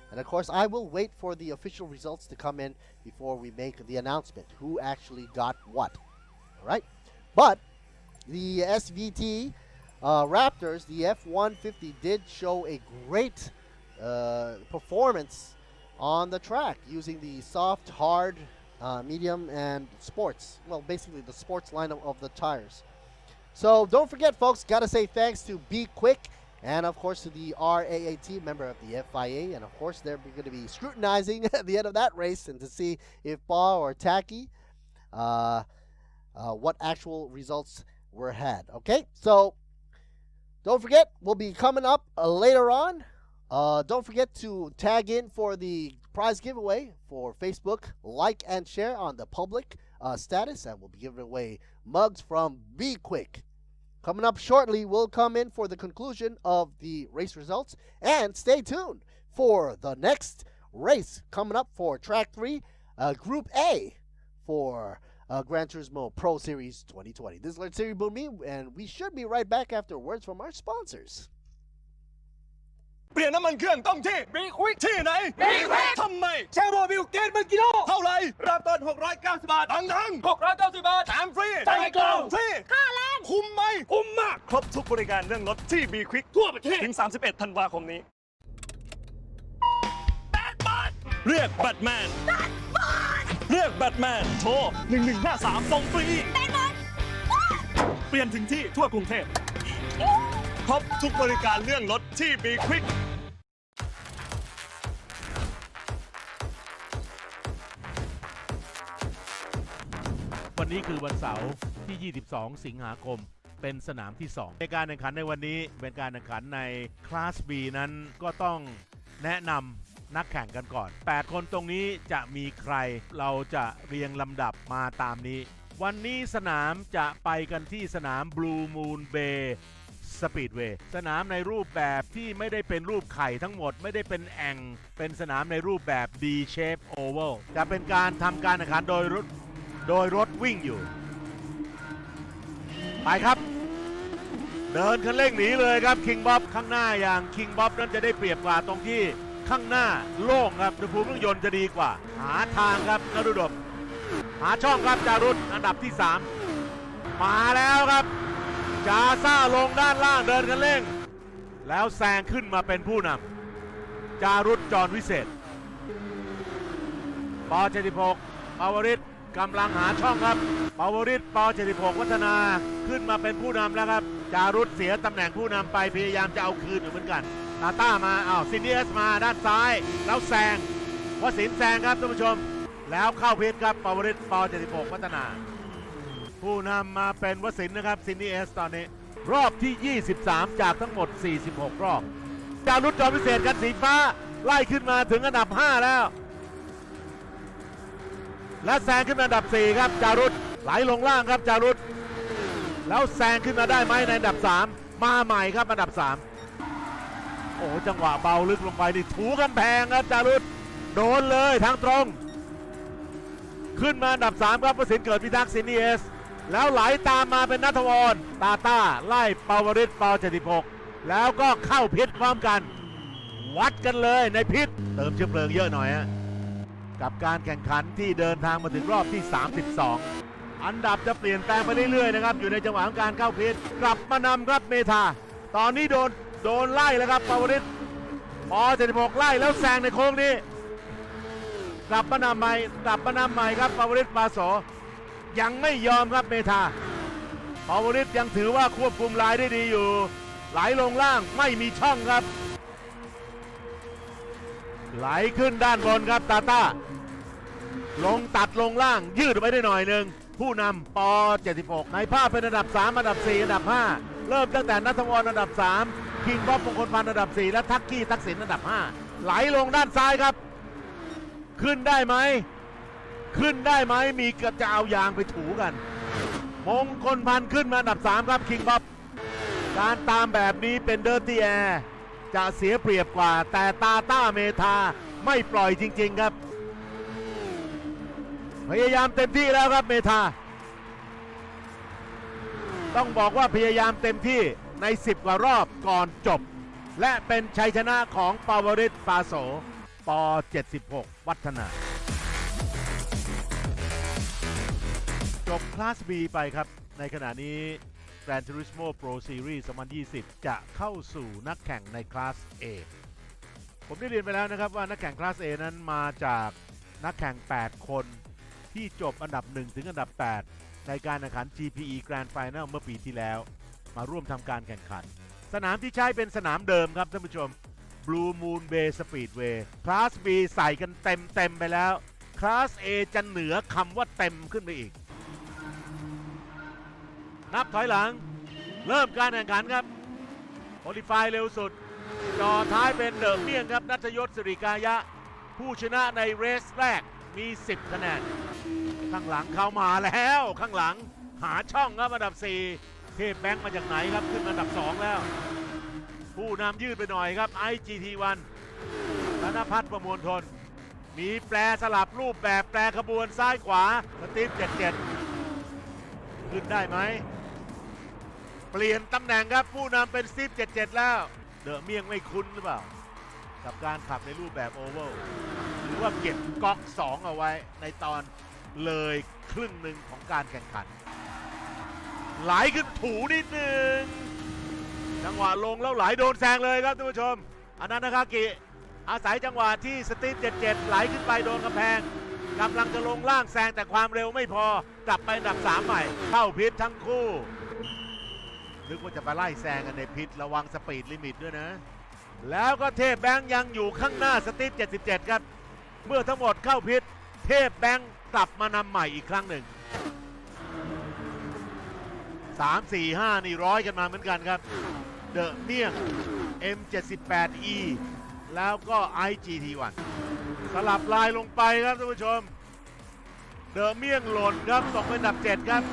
And, of course, I will wait for the official results to come in before we make the announcement. Who actually got what. All right? But the SVT Raptors, the F-150, did show a great performance on the track using the soft, hard, medium, and sports. Well, basically the sports line of the tires. So don't forget, folks, got to say thanks to B-Quik and, of course, to the RAAT, member of the FIA. And, of course, they're going to be scrutinizing at the end of that race and to see if Ball or Tacky, what actual results were had. Okay, so don't forget, we'll be coming up later on. Don't forget to tag in for the prize giveaway for Facebook. Like and share on the public status, and we'll be giving away mugs from B-Quik. Coming up shortly, we'll come in for the conclusion of the race results. And stay tuned for the next race coming up for Track 3, Group A for Gran Turismo Pro Series 2020. This is Lord Siri Bumi, and we should be right back after words from our sponsors. เปลี่ยนน้ำมันเครื่องต้องที่ B-Quik ที่ไหน B-Quik ทำไม แชร์โมบิลเกนมันกิโล เท่าไหร่ เริ่มต้น690 บาท ทั้ง690 บาท แถมฟรี ใส่กล่อง ฟรีค่าแรงคุ้มไหม คุ้มมาก ครบทุกบริการเรื่องรถที่ B-Quik ทั่วประเทศ ถึง 31 ธันวาคมนี้เรียกแบทแมนเรียกแบทแมนโทร 1153 ส่งฟรีเปลี่ยนถึงที่ทั่วกรุงเทพครบทุกบริการเรื่องรถที่ B-Quikวันนี้คือวันเสาร์ที่ 22 สิงหาคม เป็นสนามที่ 2 ในการแข่งขันในวันนี้เป็นการแข่งขันในคลาส B นั้นก็ต้องแนะนำนักแข่งกันก่อน 8 คนตรงนี้จะมีใครเราจะเรียงลำดับมาตามนี้ วันนี้สนามจะไปกันที่สนาม Blue Moon Bay Speedway สนามในรูปแบบที่ไม่ได้เป็นรูปไข่ทั้งหมดไม่ได้เป็นแอ่งเป็นสนามในรูปแบบ D shape oval จะเป็นการทำการแข่งขันโดยรถวิ่งอยู่ไปครับเดินคันเร่งหนีเลยครับคิงบ๊อบข้างหน้าอย่างคิงบ๊อบนั้นจะได้เปรียบกว่าตรงที่ข้างหน้าโล่งครับอุณหภูมิเครื่องยนต์จะดีกว่าหาทางครับนฤดมหาช่องครับจารุตอันดับที่ 3มาแล้วครับจาซ่าลงด้านล่างเดินคันเร่งแล้วแซงขึ้นมาเป็นผู้นำจารุตจรวิเศษปอ76ปาวริศกำลังหาช่องครับปาวริศป76วัฒนาขึ้นมาเป็นผู้นำแล้วครับจารุตเสียตำแหน่งผู้นำไปพยายามจะเอาคืนอยู่เหมือนกันตาต้ามาซินดี้เอสมาด้านซ้ายแล้วแซงวสินทร์แซงครับท่านผู้ชมแล้วเข้าพิษครับปาวริศป76วัฒนาผู้นำมาเป็นวสินทร์นะครับซินดี้เอสตอนนี้รอบที่23จากทั้งหมด46รอบจารุตจอมพิเศษกันสีฟ้าไล่ขึ้นมาถึงอันดับ5แล้วและแซงขึ้นมาอันดับ4ครับจารุตไหลลงล่างครับจารุตแล้วแซงขึ้นมาได้ไหมในอันดับ3มาใหม่ครับอันดับ3 โอ้จังหวะเบาลึกลงไปนี่ถูกำแพงครับจารุตโดนเลยทางตรงขึ้นมาอันดับ3ครับประสิทธิ์เกิดพิทักษ์ซินีเอสแล้วไหลตามมาเป็นณัฐวรตาต้าไล่ปาวริศปาว76แล้วก็เข้าพิษพร้อมกันวัดกันเลยในพิษเติมเชื้อเพลิงเยอะหน่อยฮะกับการแข่งขันที่เดินทางมาถึงรอบที่32อันดับจะเปลี่ยนแปลงไปเรื่อยๆนะครับอยู่ในจังหวะของการเข้าพิษกลับมานำครับเมธาตอนนี้โดนไล่แล้วครับปาวริศป76ไล่แล้วแซงในโค้งนี้กลับมานำใหม่ครับปาวริศปาโสยังไม่ยอมครับเมธาปาวริศยังถือว่าควบคุมลายได้ดีอยู่ไหลลงล่างไม่มีช่องครับไหลขึ้นด้านบนครับตาต้าลงตัดลงล่างยืดไปได้หน่อยหนึ่งผู้นำป76ในภาพเป็นอันดับ3อันดับ4อันดับ5เริ่มตั้งแต่ณัฐวรอันดับ3คิงบ๊อบมงคลพันธ์อันดับ4และทักกี้ทักษิณอันดับ5ไหลลงด้านซ้ายครับขึ้นได้ไหมมีกระจะเอายางไปถูกันมงคลพันธ์ขึ้นมาอันดับ3ครับคิงบ๊อบการตามแบบนี้เป็นเดิร์ตี้แอร์จะเสียเปรียบกว่าแต่ตาต้าเมธาไม่ปล่อยจริงๆครับพยายามเต็มที่แล้วครับเมธาต้องบอกว่าพยายามเต็มที่ใน10กว่ารอบก่อนจบและเป็นชัยชนะของปาวริศปาโสป76วัฒนาจบคลาส B ไปครับในขณะนี้ Gran Turismo Pro Series 2020 จะเข้าสู่นักแข่งในคลาส A ผมได้เรียนไปแล้วนะครับว่านักแข่งคลาส A นั้นมาจากนักแข่ง8คนที่จบอันดับ1ถึงอันดับ8ในการแข่งขัน GPE Grand Final เมื่อปีที่แล้วมาร่วมทำการแข่งขันสนามที่ใช้เป็นสนามเดิมครับท่านผู้ชม Blue Moon Bay Speedway คลาส B ใส่กันเต็มไปแล้วคลาส A จะเหนือคำว่าเต็มขึ้นไปอีกนับถอยหลังเริ่มการแข่งขันครับโอลิฟายเร็วสุดจ่อท้ายเป็นเดิมเมี่ยงครับณัฐยศสิริกายะผู้ชนะในเรสแรกมี10คะแนนข้างหลังเข้ามาแล้วข้างหลังหาช่องครับอันดับ4เทพแบงค์มาจากไหนครับขึ้นอันดับ2แล้วผู้นำยืดไปหน่อยครับ IGT1 ธนพัฒน์ประมวลทนมีแปรสลับรูปแบบแปรขบวนซ้ายขวาสตีฟ77ขึ้นได้ไหมเปลี่ยนตำแหน่งครับผู้นำเป็นสตีฟ77แล้วเดอะเมี่ยงไม่คุ้นหรือเปล่ากับการขับในรูปแบบโอเวอร์หรือว่าเก็บก๊อก2เอาไว้ในตอนเลยครึ่งหนึ่งของการแข่งขันไหลขึ้นถูนิดนึงจังหวะลงแล้วไหลโดนแซงเลยครับท่านผู้ชมอนันต์คากิอาศัยจังหวะที่สตีฟ77ไหลขึ้นไปโดนกำแพงกำลังจะลงล่างแซงแต่ความเร็วไม่พอกลับไปอันดับ3ใหม่เข้าพิษทั้งคู่นึกว่าจะไปไล่แซงกันในพิษระวังสปีดลิมิตด้วยนะแล้วก็เทพแบงค์ยังอยู่ข้างหน้าสตีฟ77ครับเมื่อทั้งหมดเข้าพิษเทพแบงค์กลับมานำใหม่อีกครั้งหนึ่ง3 4 5นี่ร้อยกันมาเหมือนกันครับเดอะเมี่ยง M78E แล้วก็ IGT1 สลับลายลงไปครับท่านผู้ชมเดอะเมี่ยงหล่นครับตกเป็นอันดับ7ครับ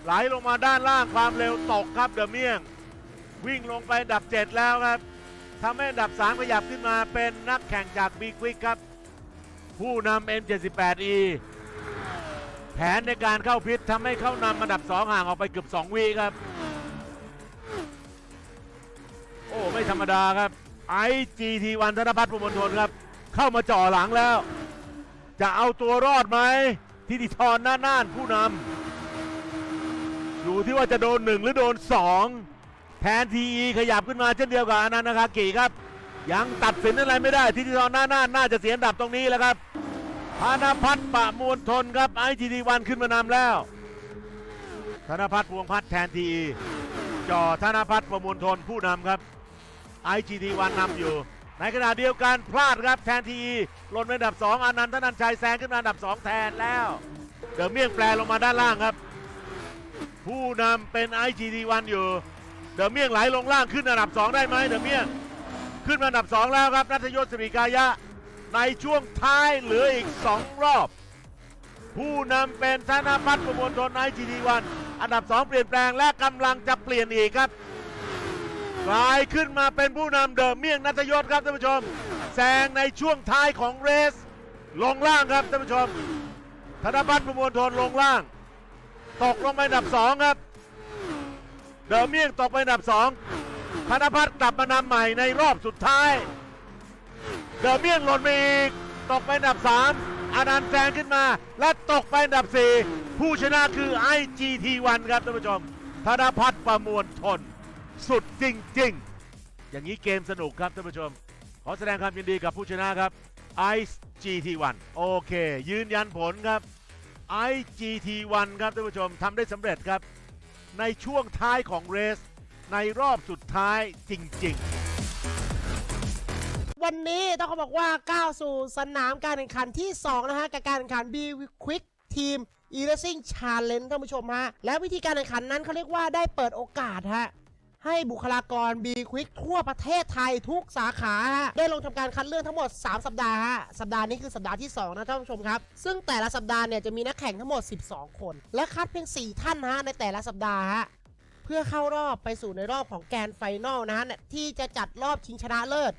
ไหลลงมาด้านล่างความเร็วตกครับเดอะเมี่ยงวิ่งลงไปอันดับ7แล้วครับทำให้อันดับ3ขยับขึ้นมาเป็นนักแข่งจาก B-Quik ครับผู้นำ M78E แผนในการเข้าพิษทำให้เข้านำอันดับ2ห่างออกไปเกือบ2วิครับโอ้ไม่ธรรมดาครับ IGT1 ธนพัฒน์ประมวลทนครับเข้ามาจ่อหลังแล้วจะเอาตัวรอดไหมทิติธรน่านผู้นำดูที่ว่าจะโดน1หรือโดน2แทนทีขยับขึ้นมาเช่นเดียวกับอนันต์คากิครับยังตัดสินอะไรไม่ได้ทิติธรน่าจะเสียอันดับตรงนี้แล้วครับธนพัฒน์ประมวลทนครับ IGT1 ขึ้นมานำแล้วธนพัฒน์พวงพัฒน์แทนทีจ่อธนพัฒน์ประมวลทนผู้นำครับ IGT1 นำอยู่ในขณะเดียวกันพลาดครับแทนทีหล่นเป็นอันดับ2อนันต์ธนันชัยแซงขึ้นมาอันดับ2แทนแล้วเดอะเมี่ยงแปรลงมาด้านล่างครับผู้นำเป็น IGT1 อยู่เดอะเมี่ยงไหลลงล่างขึ้นอันดับ2ได้ไหมเดอะเมี่ยงขึ้นมาอันดับ2แล้วครับณัฐยศสิริกายะในช่วงท้ายเหลืออีก2รอบผู้นำเป็นธนพัฒน์ประมวลทน IGT1 อันดับ2เปลี่ยนแปลงและกำลังจะเปลี่ยนอีกครับ กลายขึ้นมาเป็นผู้นำเดิมเมี่ยงนัทยศครับท่านผู้ชมแซงในช่วงท้ายของเรสลงล่างครับท่านผู้ชมธนพัฒน์ประมวลทนลงล่างตกลงไปอันดับ2ครับเดิมเมี่ยงตกไปอันดับ2ธนพัฒน์กลับมานำใหม่ในรอบสุดท้ายเดิมเมี่ยงหล่นไปอีกตกไปอันดับ3อนันต์แซงขึ้นมาและตกไปอันดับ4ผู้ชนะคือ IGT1 ครับท่านผู้ชมธนพัฒน์ประมวลทนสุดจริงๆอย่างนี้เกมสนุกครับท่านผู้ชมขอแสดงความยินดีกับผู้ชนะครับ IGT1 โอเคยืนยันผลครับ IGT1 ครับท่านผู้ชมทำได้สำเร็จครับในช่วงท้ายของเรสในรอบสุดท้ายจริงๆวันนี้ต้องบอกว่าก้าวสู่สนามการแข่งขันที่2นะฮะกับการแข่งขัน B-Quik ทีม eRacing Challenge ท่านผู้ชมฮะและวิธีการแข่งขันนั้นเขาเรียกว่าได้เปิดโอกาสฮะให้บุคลากร B-Quik ทั่วประเทศไทยทุกสาขาฮะได้ลงทำการคัดเลือกทั้งหมด3สัปดาห์ฮะสัปดาห์นี้คือสัปดาห์ที่2นะท่านผู้ชมครับซึ่งแต่ละสัปดาห์เนี่ยจะมีนักแข่งทั้งหมด12คนและคัดเพียง4ท่านฮะในแต่ละสัปดาห์ฮะเพื่อเข้ารอบไปสู่ในรอบของแกรนด์ไฟนอลนะฮะที่จะจัดรอบชิงชนะเลิศ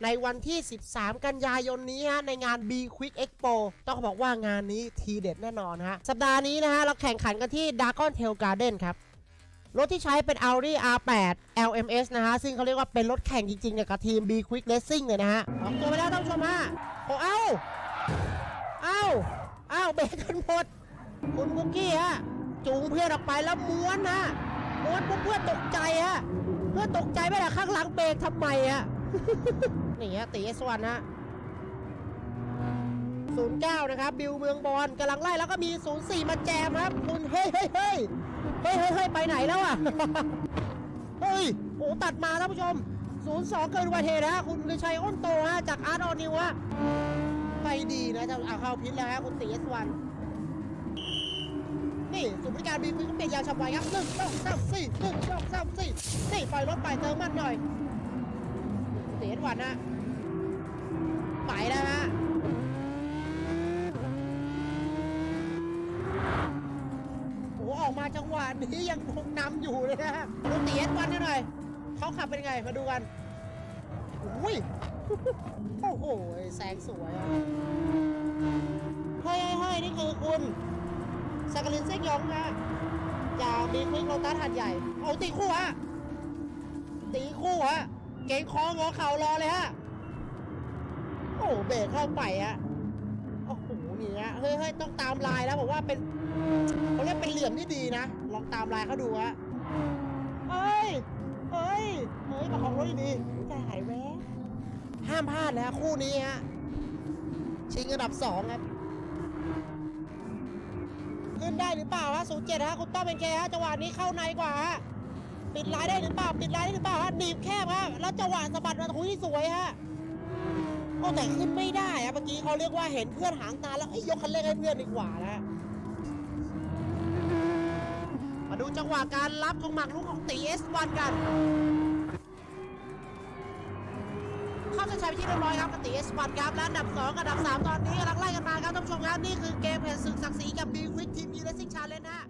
ในวันที่13กันยายนนี้ฮะในงาน B-Quik Expo ต้องบอกว่างานนี้ทีเด็ดแน่นอนฮะสัปดาห์นี้นะฮะเราแข่งขันกันที่ Dragon Tail Garden ครับรถที่ใช้เป็น Audi R8 LMS นะฮะซึ่งเขาเรียกว่าเป็นรถแข่งจริงๆเนี่ยกับทีม B-Quik Racing เลยนะฮะออกตัวไปแล้วท่านผู้ชมฮะโอ้เอ้าเบรกกันหมดคุณบุกกี้ฮะจูงเพื่อนออกไปแล้วม้วนฮะม้วนเพื่อนตกใจฮะเพื่อนตกใจไม่ได้ข้างหลังเบรกทำไมฮะ นี่ฮะตีS1ฮะ09นะครับบิวเมืองบอลกำลังไล่แล้วก็มี04มาแจมครับคุณเฮ้ยไปไหนแล้วอ่ะ เฮ้ยโอ้ตัดมาท่านผู้ชม02เกินอุบัติเหตุนะคุณฤชัยอ้นโตฮะจากอาร์ตออนิวฮะไปดีนะจะเอาเข้าพิษแล้วฮะคุณตีS1นี่ศูนย์บริการB-Quikก็เปลี่ยนยางฉับไวครับ1 2 3 4 1 2 3 4นี่ปล่อยรถไปเติมมันหน่อยเสียวันนะไปแล้วฮะโอ้ออกมาจังหวะนี้ยังคงนำอยู่เลยนะฮะดูเสียวันหน่อยเขาขับเป็นไงมาดูกันอุ้ยโอ้โหแสงสวยอ่ะเฮ้ยนี่คือคุณสักลินเซ็กยองนะจากB-Quikโลตัสหัดใหญ่เอาตีคู่ฮะเก่งคองอเข่ารอเลยฮะโอ้เบรกเข้าไปฮะโอ้โหนี่ฮะเฮ้ยต้องตามลายแล้วผมว่าเป็นเขาเรียกเป็นเหลี่ยมที่ดีนะลองตามลายเขาดูฮะเฮ้ยมาของรถดีใจหายแวบห้ามพลาดนะคู่นี้ฮะชิงอันดับ2ครับขึ้นได้หรือเปล่าฮะ07ฮะคุณต้อมเป็นแกฮะจังหวะนี้เข้าในกว่าฮะปิดลายได้หรือเปล่าฮะหนีบแคบฮะแล้วจังหวะสะบัดมาทุยสวยฮะก็แต่ขึ้นไม่ได้ฮะเมื่อกี้เขาเรียกว่าเห็นเพื่อนหางตาแล้วยกคันเร่งให้เพื่อนดีกว่านะมาดูจังหวะการรับของหมากลุกของตีS1กันเข้าเส้นชัยไปที่เรียบร้อยครับกับตี S1 ครับและอันดับ2กับอันดับ3ตอนนี้กำลังไล่กันมาครับท่านผู้ชมครับนี่คือเกมแห่งศึกศักดิ์ศรีกับ B-Quik ทีม eRacing Challenge นะ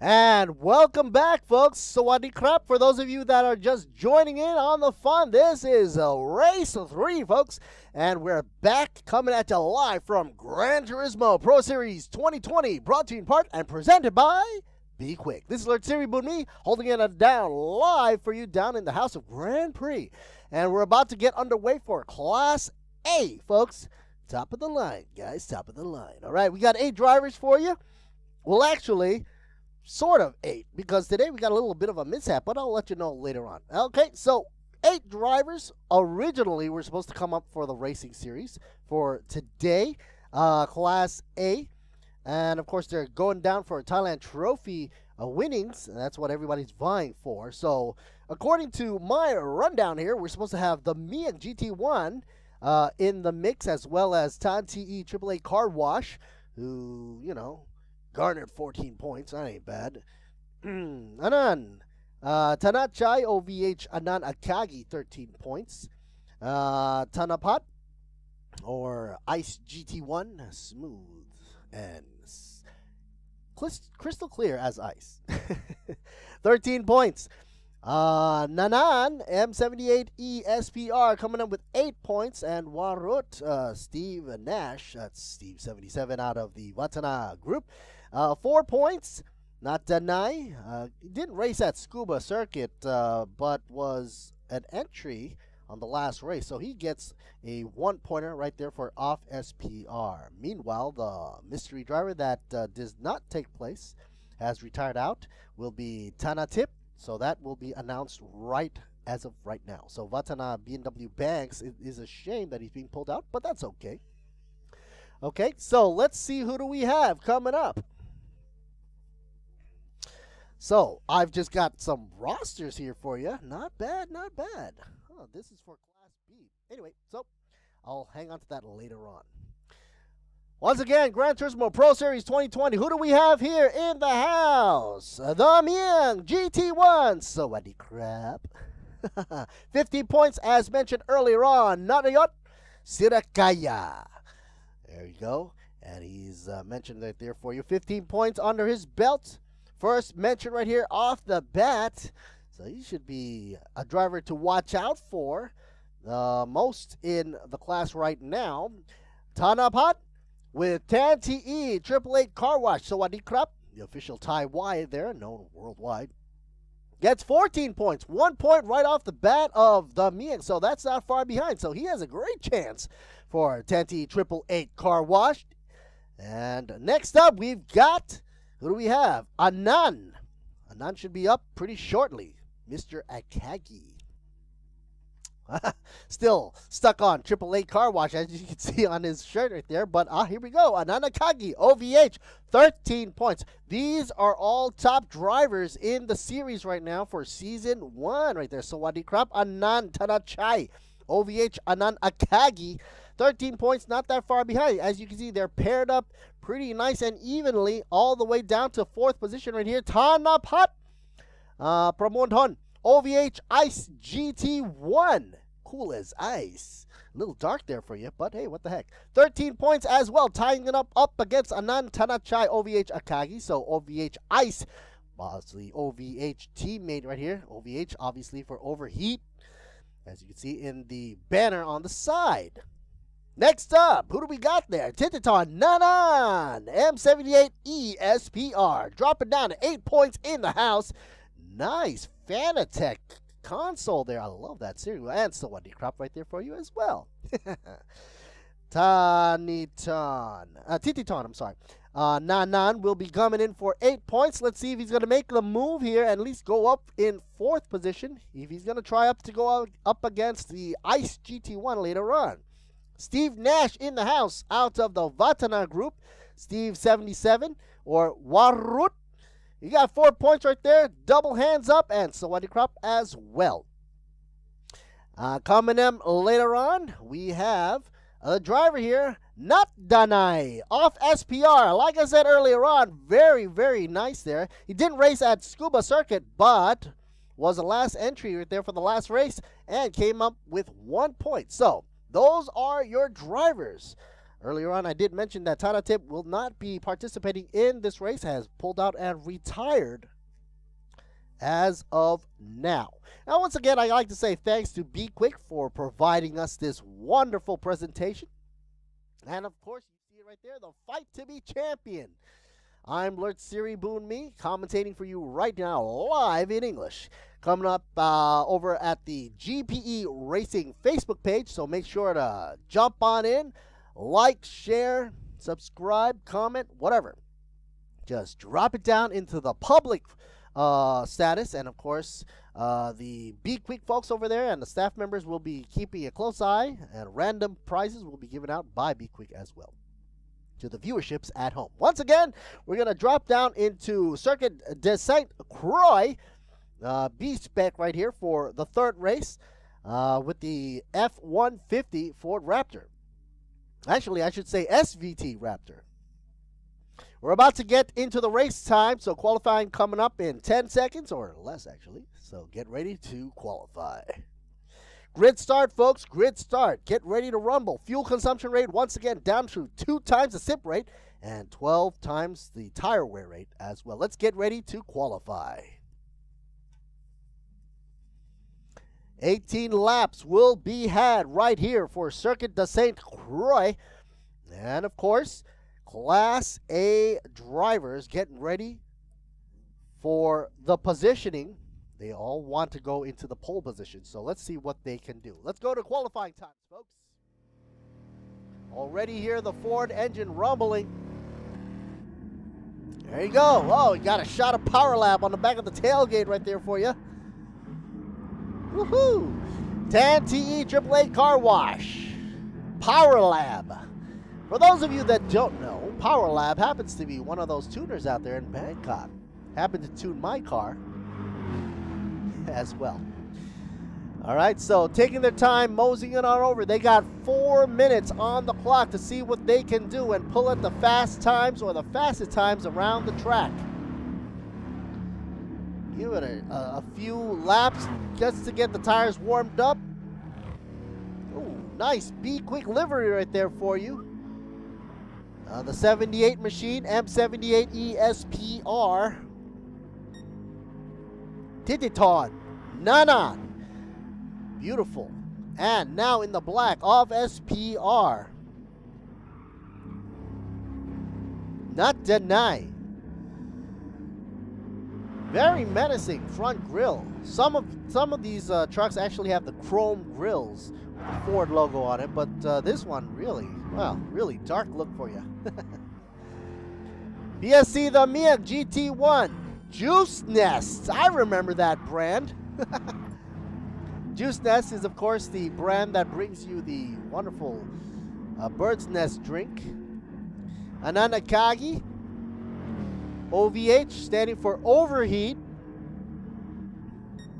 And welcome back, folks. Sawadee krap. For those of you that are just joining in on the fun, this is Race 3, folks. And we're back coming at you live from Gran Turismo Pro Series 2020, brought to you in part and presented by B-Quik. This is Lord Siri Bunmi holding it down live for you down in the house of Grand Prix. And we're about to get underway for Class A, folks. Top of the line, guys, top of the line. All right, we got 8 drivers for you. Well, actually, sort of 8, because today we got a little bit of a mishap, but I'll let you know later on. Okay, so 8 drivers originally were supposed to come up for the racing series for today, Class A. And, of course, they're going down for a Thailand Trophy winnings. And that's what everybody's vying for. So, according to my rundown here, we're supposed to have the Mian GT1 in the mix, as well as Tan TE AAA Car Wash, who, you know, garnered 14 points. That ain't bad. Anan. Tanachai OVH Anan Akagi, 13 points. Tanapat, or Ice GT1, smooth. and crystal clear as ice. 13 points. Nanan, M78E SPR coming up with 8 points, and Warut, Steve Nash, that's Steve 77 out of the Watana group, 4 points. Not Danai, didn't race at Scuba Circuit, but was an entry on the last race, so he gets a 1-pointer right there for off SPR. Meanwhile, the mystery driver that does not take place, has retired out, will be Tanatip. So that will be announced right as of right now. So Vatana B&W Banks, it is a shame that he's being pulled out, but that's okay. Okay, so let's see who do we have coming up. So I've just got some rosters here for you. Not bad, not bad. Oh, this is for Class B. Anyway, so I'll hang on to that later on. Once again, Gran Turismo Pro Series 2020. Who do we have here in the house? The Mieng GT1. Sawadee crap. 50 points as mentioned earlier on. Narayot Sirakaya. There you go. And he's mentioned right there for you. 15 points under his belt. First mention right here off the bat. So he should be a driver to watch out for. The most in the class right now. Tanapat with Tan TE 888 Car Wash. Sawadee Krap, the official Thai Y there, known worldwide, gets 14 points. 1 point right off the bat of the Mieng. So that's not far behind. So he has a great chance for Tan TE 888 Car Wash. And next up, we've got, who do we have? Anan. Anan should be up pretty shortly. Mr. Akagi. Still stuck on 888 Car Wash, as you can see on his shirt right there. But here we go. Ananakagi, OVH, 13 points. These are all top drivers in the series right now for Season 1 right there. Sawadee Krap, Anan Tanachai, OVH, Anan Akagi, 13 points, not that far behind. As you can see, they're paired up pretty nice and evenly all the way down to 4th position right here. Tanapat, Pramonthon, OVH Ice GT1. Cool as ice. A little dark there for you, but hey, what the heck. 13 points as well, tying it up against Anand Tanachai, OVH Akagi. So OVH Ice, obviously OVH teammate right here. OVH obviously for overheat, as you can see in the banner on the side. Next up, who do we got there? Tititon Nanan, M78E SPR, dropping down to 8 points in the house. Nice Fanatec console there. I love that series. And Sawadee Krap right there for you as well. Tititon, I'm sorry. Nanan will be coming in for 8 points. Let's see if he's going to make the move here and at least go up in 4th position. If he's going to try to go up against the Ice GT1 later on. Steve Nash in the house out of the Vatana group. Steve 77 or Warut. You got 4 points right there. Double hands up and Sawadee Krap as well. Coming in later on, we have a driver here, not Danai, off SPR. Like I said earlier on, very, very nice there. He didn't race at Scuba Circuit, but was the last entry right there for the last race and came up with 1 point. So those are your drivers. Earlier on, I did mention that Tana Tip will not be participating in this race, has pulled out and retired as of now. Now, once again, I'd like to say thanks to B-Quik for providing us this wonderful presentation. And, of course, you see it right there, the fight to be champion. I'm Lert Siri Boon Me, commentating for you right now, live in English. Coming up over at the GPE Racing Facebook page, so make sure to jump on in. Like, share, subscribe, comment, whatever. Just drop it down into the public status. And, of course, the B-Quik folks over there and the staff members will be keeping a close eye. And random prizes will be given out by B-Quik as well to the viewerships at home. Once again, we're going to drop down into Circuit de Saint-Croix, B-Spec right here for the 3rd race with the F-150 Ford Raptor. Actually, I should say SVT Raptor. We're about to get into the race time, so qualifying coming up in 10 seconds or less, actually. So get ready to qualify. Grid start, folks. Grid start. Get ready to rumble. Fuel consumption rate once again down to 2 times the sip rate and 12 times the tire wear rate as well. Let's get ready to qualify. 18 laps will be had right here for Circuit de Saint Croix. And of course, Class A drivers getting ready for the positioning. They all want to go into the pole position. So let's see what they can do. Let's go to qualifying times, folks. Already hear the Ford engine rumbling. There you go. Oh, you got a shot of Power Lab on the back of the tailgate right there for you. Woohoo! Tan TE AAA Car Wash. Power Lab. For those of you that don't know, Power Lab happens to be one of those tuners out there in Bangkok. Happened to tune my car as well. All right, so taking their time, moseying it on over. They got 4 minutes on the clock to see what they can do and pull at the fast times or the fastest times around the track. Give it a few laps just to get the tires warmed up. Ooh, nice B-Quik livery right there for you. The 78 machine, M78 ESPR. Tititon, Nanan. Beautiful. And now in the black of SPR. Not deny. Very menacing front grille. Some of these trucks actually have the chrome grills with the Ford logo on it, but this one really, well, really dark look for you. BSC the Miak GT1 Juice Nest. I remember that brand. Juice Nest is of course the brand that brings you the wonderful bird's nest drink. Ananakagi OVH standing for overheat.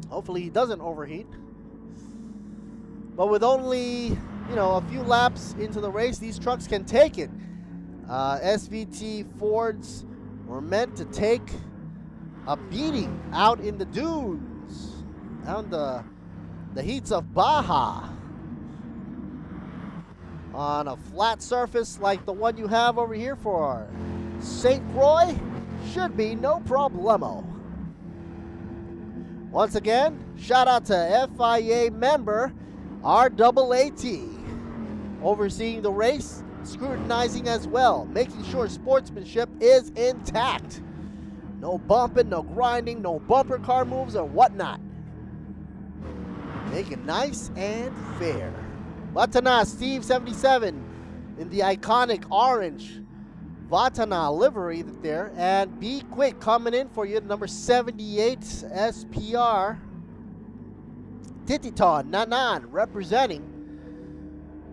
Hopefully he doesn't overheat. But with only, a few laps into the race, these trucks can take it. SVT Fords were meant to take a beating out in the dunes, out in the heats of Baja. On a flat surface like the one you have over here for St. Croix, should be no problemo. Once again, shout out to FIA member RAAT, overseeing the race, scrutinizing as well, making sure sportsmanship is intact. No bumping, no grinding, no bumper car moves or whatnot. Make it nice and fair. Vatana Steve 77 in the iconic orange Vatana livery there, and B-Quik coming in for you, number 78 SPR. Tititon Nanan representing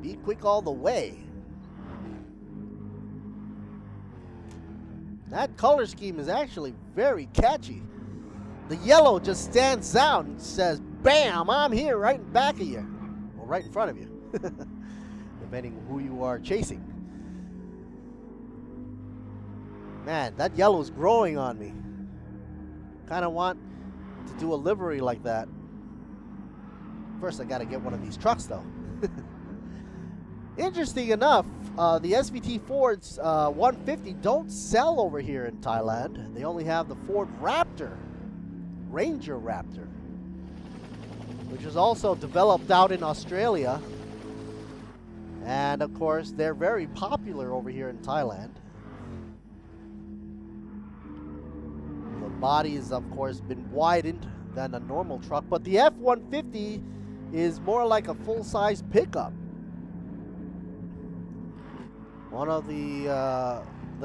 B-Quik all the way. That color scheme is actually very catchy. The yellow just stands out and says, bam, I'm here right in back of you. Or right in front of you. Depending on who you are chasing. Man, that yellow is growing on me. Kind of want to do a livery like that. First, I got to get one of these trucks, though. Interesting enough, the SVT Fords 150 don't sell over here in Thailand. They only have the Ford Raptor, Ranger Raptor, which is also developed out in Australia. And of course, they're very popular over here in Thailand. The body is, of course, been widened than a normal truck, but the F-150 is more like a full-size pickup. One of the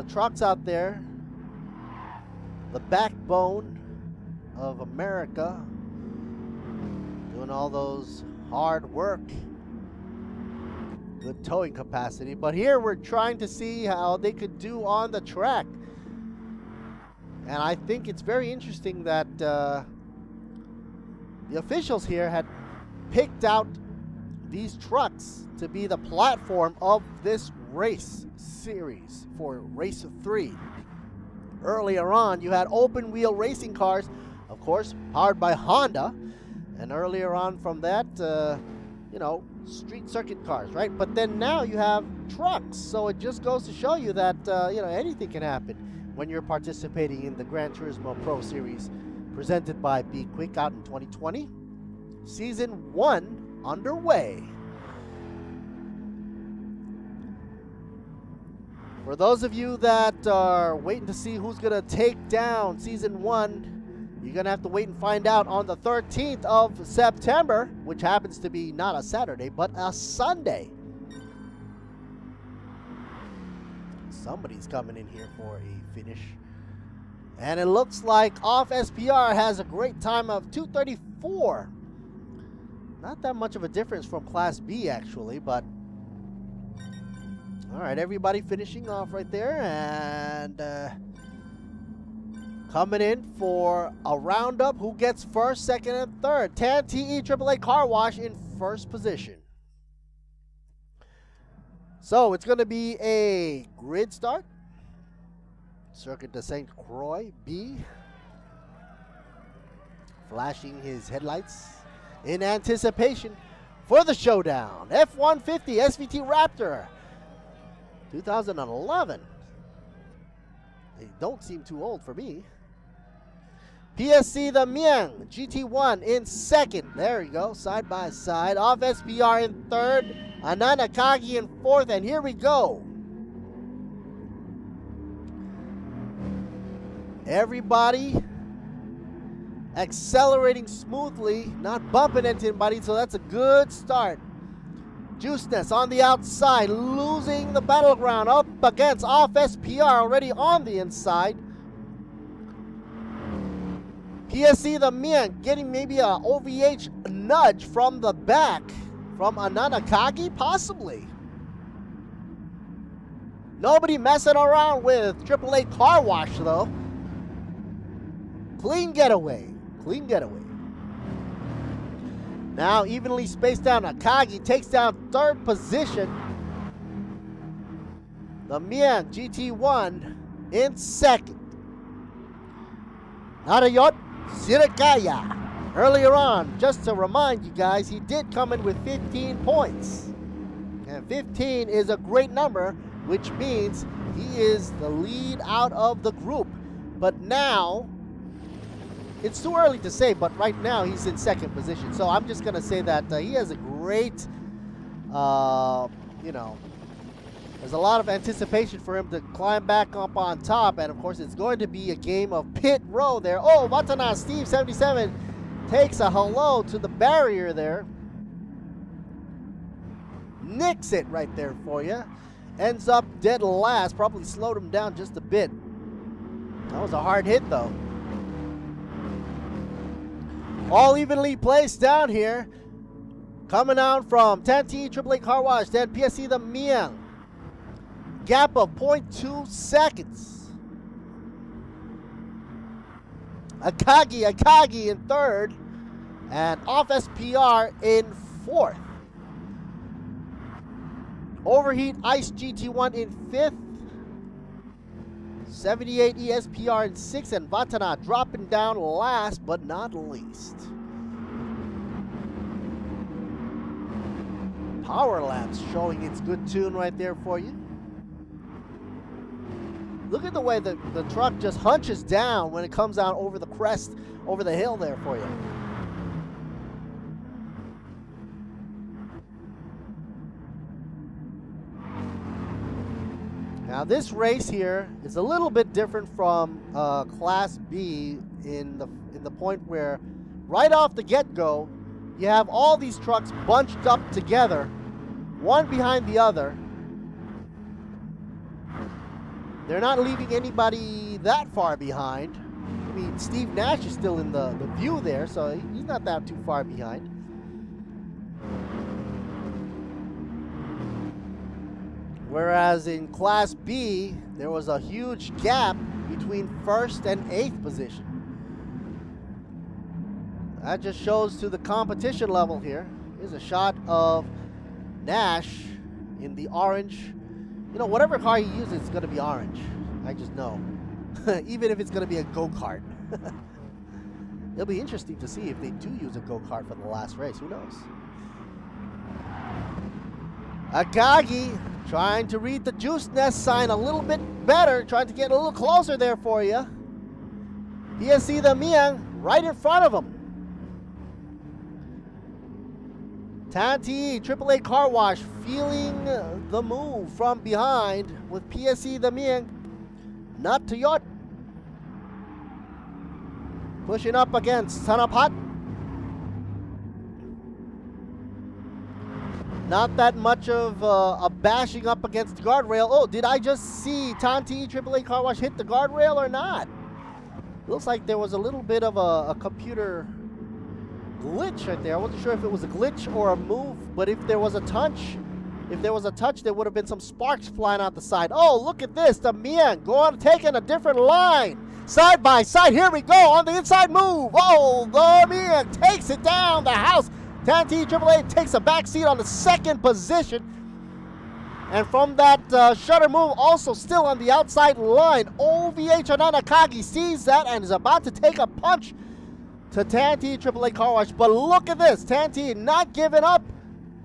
trucks out there, the backbone of America, doing all those hard work, good towing capacity. But here we're trying to see how they could do on the track. And I think it's very interesting that the officials here had picked out these trucks to be the platform of this race series for race 3. Earlier on, you had open wheel racing cars, of course, powered by Honda. And earlier on from that, street circuit cars, right? But then now you have trucks, so it just goes to show you that anything can happen when you're participating in the Gran Turismo Pro Series presented by B-Quik out in 2020. Season 1 underway. For those of you that are waiting to see who's going to take down Season 1, you're going to have to wait and find out on the 13th of September, which happens to be not a Saturday, but a Sunday. Somebody's coming in here for a finish. And it looks like Off SPR has a great time of 2:34. Not that much of a difference from Class B, actually, but... Alright, everybody finishing off right there, and coming in for a roundup. Who gets first, second, and third? Tan TE AAA Car Wash in first position. So it's going to be a grid start. Circuit de St. Croix B. Flashing his headlights in anticipation for the showdown. F-150 SVT Raptor 2011. They don't seem too old for me. PSC the Miang GT1 in second. There you go, side by side. Off SPR in third. Ananakagi in fourth. And here we go. Everybody accelerating smoothly, not bumping into anybody, so that's a good start. Juiceness on the outside, losing the battleground up against Off SPR already on the inside. PSC the Mian getting maybe a OVH nudge from the back from Ananakagi, possibly. Nobody messing around with AAA Car Wash though. Clean getaway. Clean getaway. Now evenly spaced down. Akagi takes down third position. The Mian GT1 in second. Narayot Sirikaya. Earlier on, just to remind you guys, he did come in with 15 points. And 15 is a great number, which means he is the lead out of the group. But now, it's too early to say, but right now he's in second position. So I'm just going to say that he has a great, there's a lot of anticipation for him to climb back up on top. And of course, it's going to be a game of pit row there. Oh, Watana Steve 77 takes a hello to the barrier there. Nicks it right there for you. Ends up dead last. Probably slowed him down just a bit. That was a hard hit though. All evenly placed down here. Coming out from Tanti AAA Car Wash, then PSC the Miang. Gap of 0.2 seconds. Akagi in third. And Off SPR in fourth. Overheat Ice GT1 in fifth. 78 ESPR in sixth, and Vatana dropping down last but not least. Power Laps showing its good tune right there for you. Look at the way the truck just hunches down when it comes out over the crest, over the hill there for you. Now this race here is a little bit different from Class B in the point where right off the get-go you have all these trucks bunched up together, one behind the other. They're not leaving anybody that far behind. I mean, Steve Nash is still in the view there, so he's not that too far behind. Whereas in Class B, there was a huge gap between first and eighth position. That just shows to the competition level here. Here's a shot of Nash in the orange. You know, whatever car he uses, it's going to be orange. I just know. Even if it's going to be a go-kart. It'll be interesting to see if they do use a go-kart for the last race. Who knows? Akagi trying to read the juice nest sign a little bit better, trying to get a little closer there for you. PSC the Miang right in front of him. Tanti AAA Car Wash feeling the move from behind with PSC the Miang. Not to Yot. Pushing up against Sanapat. Not that much of a bashing up against the guardrail. Oh, did I just see Tanti AAA Car Wash hit the guardrail or not? Looks like there was a little bit of a computer glitch right there. I wasn't sure if it was a glitch or a move, but if there was a touch, there would have been some sparks flying out the side. Oh, look at this. The Mian taking a different line. Side by side. Here we go on the inside move. Oh, the Mian takes it down the house. Tanti AAA takes a back seat on the second position. And from that shutter move, also still on the outside line, OVH Ananakagi sees that and is about to take a punch to Tanti AAA Car Wash. But look at this. Tanti not giving up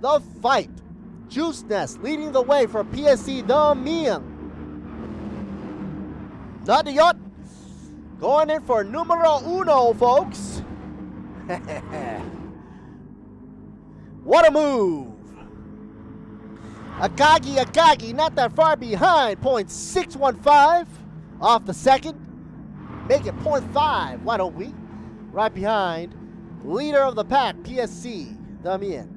the fight. Juice Nest leading the way for PSC the Mian. Nadiyot going in for numero uno, folks. What a move. Akagi not that far behind. 0.615 off the second. Make it 0.5. Why don't we? Right behind. Leader of the pack, PSC Damien.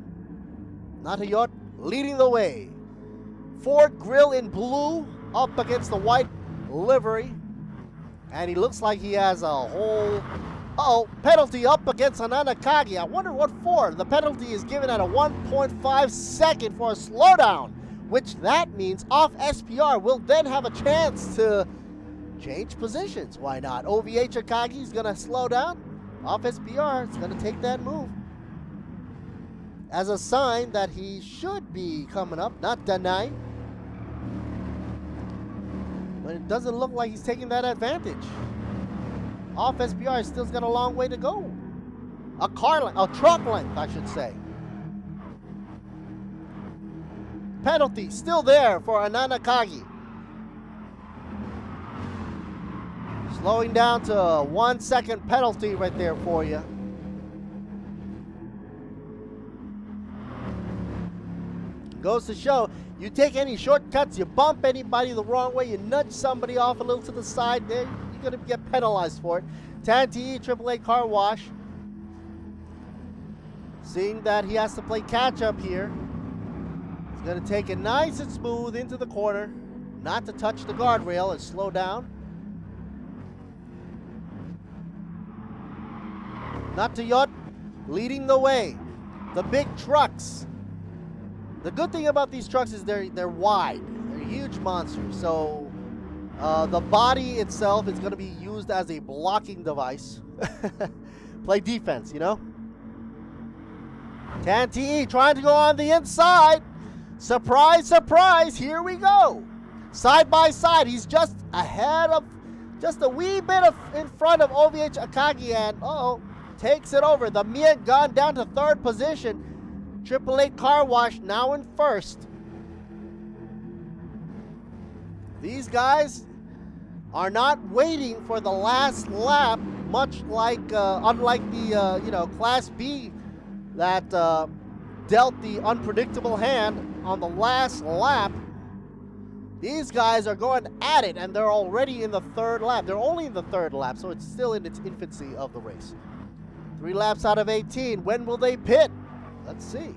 Natayot leading the way. Ford grill in blue up against the white livery. And he looks like he has a whole... Uh-oh, penalty up against Ananakagi. I wonder what for. The penalty is given at a 1.5 second for a slowdown, which that means off SPR will then have a chance to change positions. Why not? OVH Akagi is going to slow down. Off SPR is going to take that move as a sign that he should be coming up, not deny. But it doesn't look like he's taking that advantage. Off SPR still's got a long way to go. A truck length, I should say. Penalty still there for Ananakagi. Slowing down to a 1 second penalty right there for you. Goes to show, you take any shortcuts, you bump anybody the wrong way, you nudge somebody off a little to the side there, you're going to get penalized for it. Tanti AAA Car Wash, seeing that he has to play catch up here, he's going to take it nice and smooth into the corner, not to touch the guardrail and slow down. Natayot leading the way. The big trucks. The good thing about these trucks is they're wide. They're huge monsters. So the body itself is going to be used as a blocking device. Play defense, you know. Tanti trying to go on the inside. Surprise, surprise. Here we go. Side by side. He's just ahead of, just a wee bit in front of OVH Akagi, and takes it over. The Mian gone down to third position. AAA Car Wash now in first. These guys are not waiting for the last lap, much like unlike the Class B that dealt the unpredictable hand on the last lap. These guys are going at it, and they're already in the third lap. They're only in the third lap, so it's still in its infancy of the race. 3 laps out of 18. When will they pit? Let's see.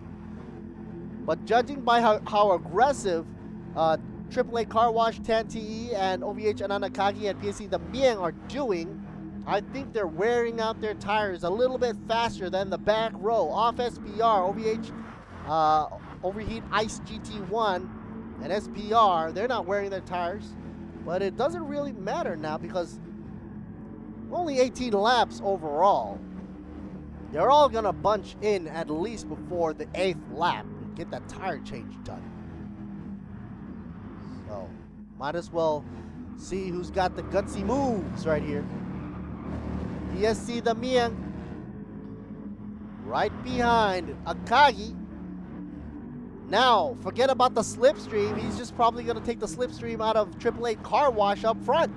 But judging by how aggressive AAA Car Wash, Tanti and OVH Ananakagi and PSC the Miang are doing, I think they're wearing out their tires a little bit faster than the back row. Off SPR, OVH Overheat Ice GT1 and SPR, they're not wearing their tires. But it doesn't really matter now because only 18 laps overall. They're all gonna bunch in at least before the 8th lap and get that tire change done. So, might as well see who's got the gutsy moves right here. PSC the Miang, right behind Akagi. Now, forget about the slipstream. He's just probably going to take the slipstream out of AAA Car Wash up front.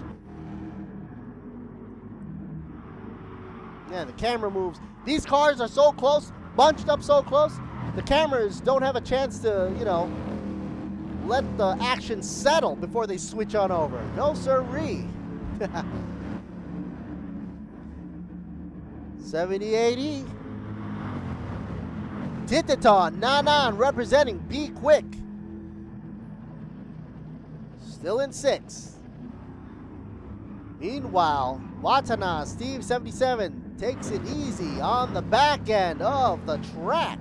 Yeah, the camera moves. These cars are so close, bunched up so close, the cameras don't have a chance to, you know, let the action settle before they switch on over. No sirree. 7080. Tititon, Nanan representing B-Quik. Still in 6. Meanwhile, Watana, Steve 77 takes it easy on the back end of the track.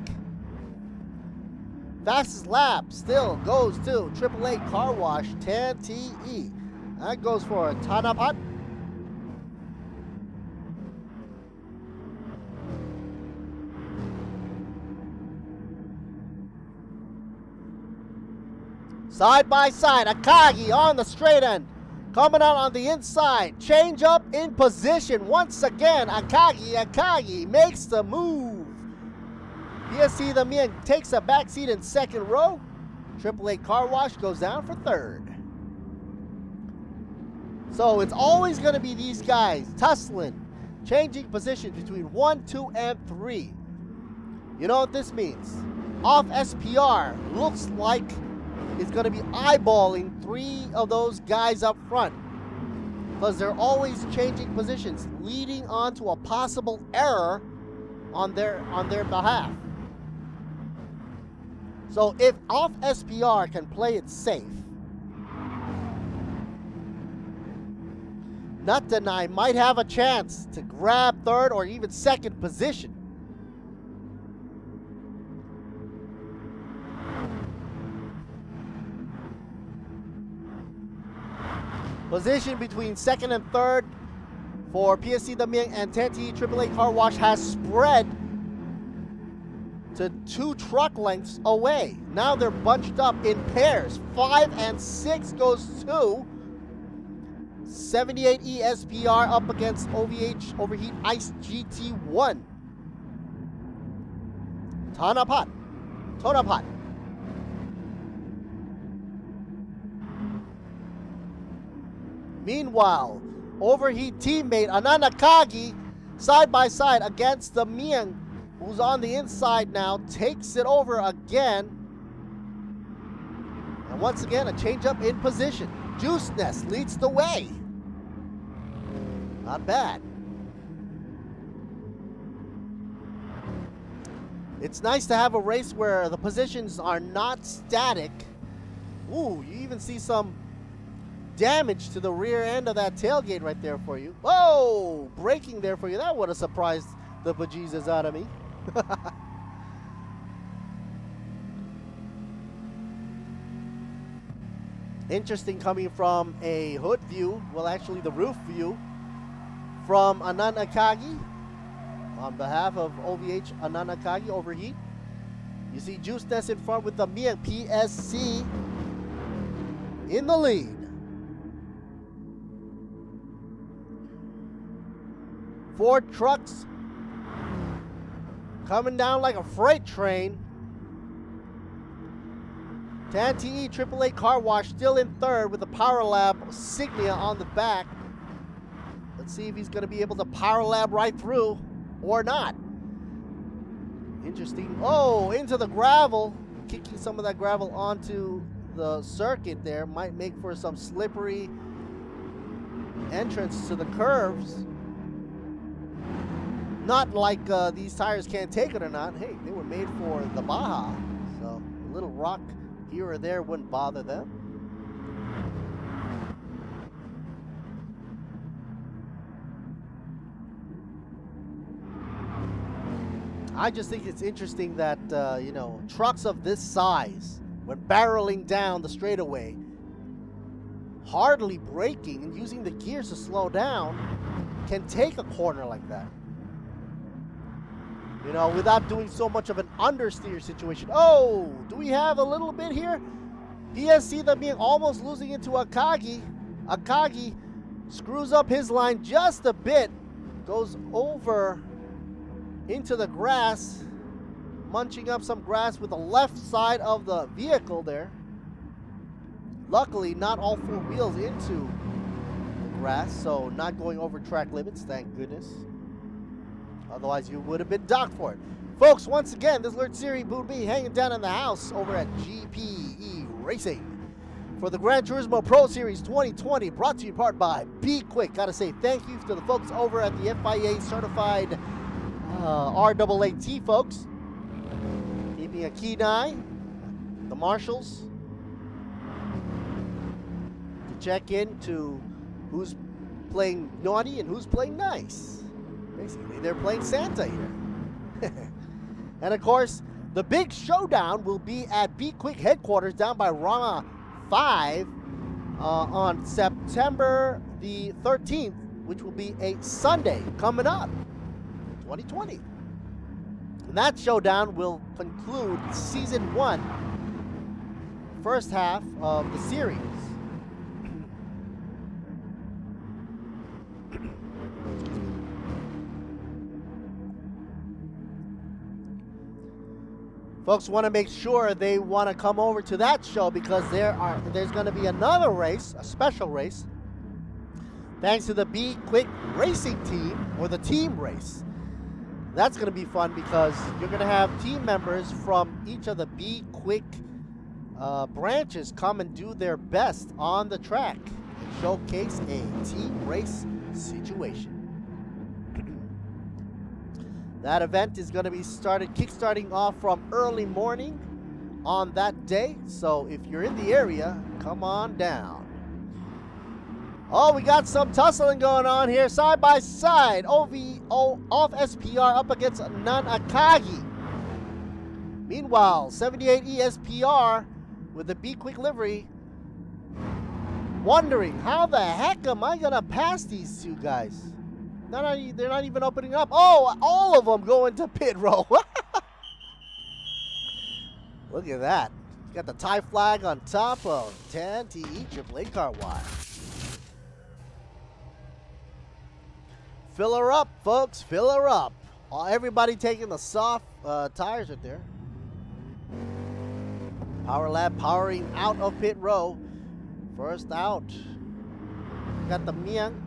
Fastest lap still goes to AAA Car Wash 10TE. That goes for Thanapat. Side by side, Akagi on the straight end. Coming out on the inside. Change up in position. Once again, Akagi makes the move. PSC the Ming takes a back seat in second row. AAA Car Wash goes down for third. So it's always going to be these guys tussling, changing positions between 1, 2, and 3. You know what this means? Off SPR looks like it's going to be eyeballing 3 of those guys up front, because they're always changing positions, leading on to a possible error on their behalf. So if off SPR can play it safe, Natanai might have a chance to grab third or even second position. Position between second and third for PSC The Ming and 10T AAA Car Wash has spread to 2 truck lengths away. Now they're bunched up in pairs. 5 and 6 goes to 78E SPR up against OVH Overheat Ice GT1. Tonapat. Meanwhile, Overheat teammate Ananakagi side by side against the Ming, who's on the inside now, takes it over again. And once again, a change up in position. Juice Nest leads the way. Not bad. It's nice to have a race where the positions are not static. Ooh, you even see some damage to the rear end of that tailgate right there for you. Whoa! Braking there for you. That would have surprised the bejesus out of me. Interesting coming from a hood view. Well, actually the roof view from Ananakagi. On behalf of OVH Ananakagi Overheat. You see Juice Nest in front with the Ming PSC in the lead. Ford trucks coming down like a freight train. 10TE AAA Car Wash still in third with the Power Lab Signia on the back. Let's see if he's going to be able to Power Lab right through or not. Interesting. Oh, into the gravel. Kicking some of that gravel onto the circuit there might make for some slippery entrance to the curves. Not like these tires can't take it or not. Hey, they were made for the Baja. So a little rock here or there wouldn't bother them. I just think it's interesting that, you know, trucks of this size, when barreling down the straightaway, hardly braking and using the gears to slow down, can take a corner like that. You know, without doing so much of an understeer situation. Oh, do we have a little bit here? PSC them being almost losing into Akagi. Akagi screws up his line just a bit. Goes over into the grass. munching up some grass with the left side of the vehicle there. Luckily, not all four wheels into the grass, so not going over track limits, thank goodness. Otherwise, you would have been docked for it. Folks, once again, this Alert Series would be hanging down in the house over at GP eRacing for the Gran Turismo Pro Series 2020, brought to you in part by B-Quik. Gotta say thank you to the folks over at the FIA certified RAAT folks. Keeping a keen eye, the marshals, to check in to who's playing naughty and who's playing nice. Basically, they're playing Santa here. And of course, the big showdown will be at B-Quik headquarters down by Rama 5 on September the 13th, which will be a Sunday coming up, 2020. And that showdown will conclude Season 1, first half of the series. Folks want to make sure they want to come over to that show because there's going to be another race, a special race, thanks to the B-Quik racing team, or the team race. That's going to be fun because you're going to have team members from each of the B-Quik branches come and do their best on the track and showcase a team race situation. That event is going to be kickstarting off from early morning on that day. So if you're in the area, come on down. Oh, we got some tussling going on here. Side by side. OVO off SPR up against Nanakagi. Meanwhile, 78E SPR with the B-Quik livery wondering, how the heck am I going to pass these two guys? They're not even opening up. Oh, all of them going to pit row. Look at that. Got the Thai flag on top of 10TE Triple A car wire. Fill her up, folks. Fill her up. Everybody taking the soft tires right there. Power Lab powering out of pit row. First out. Got the Miang.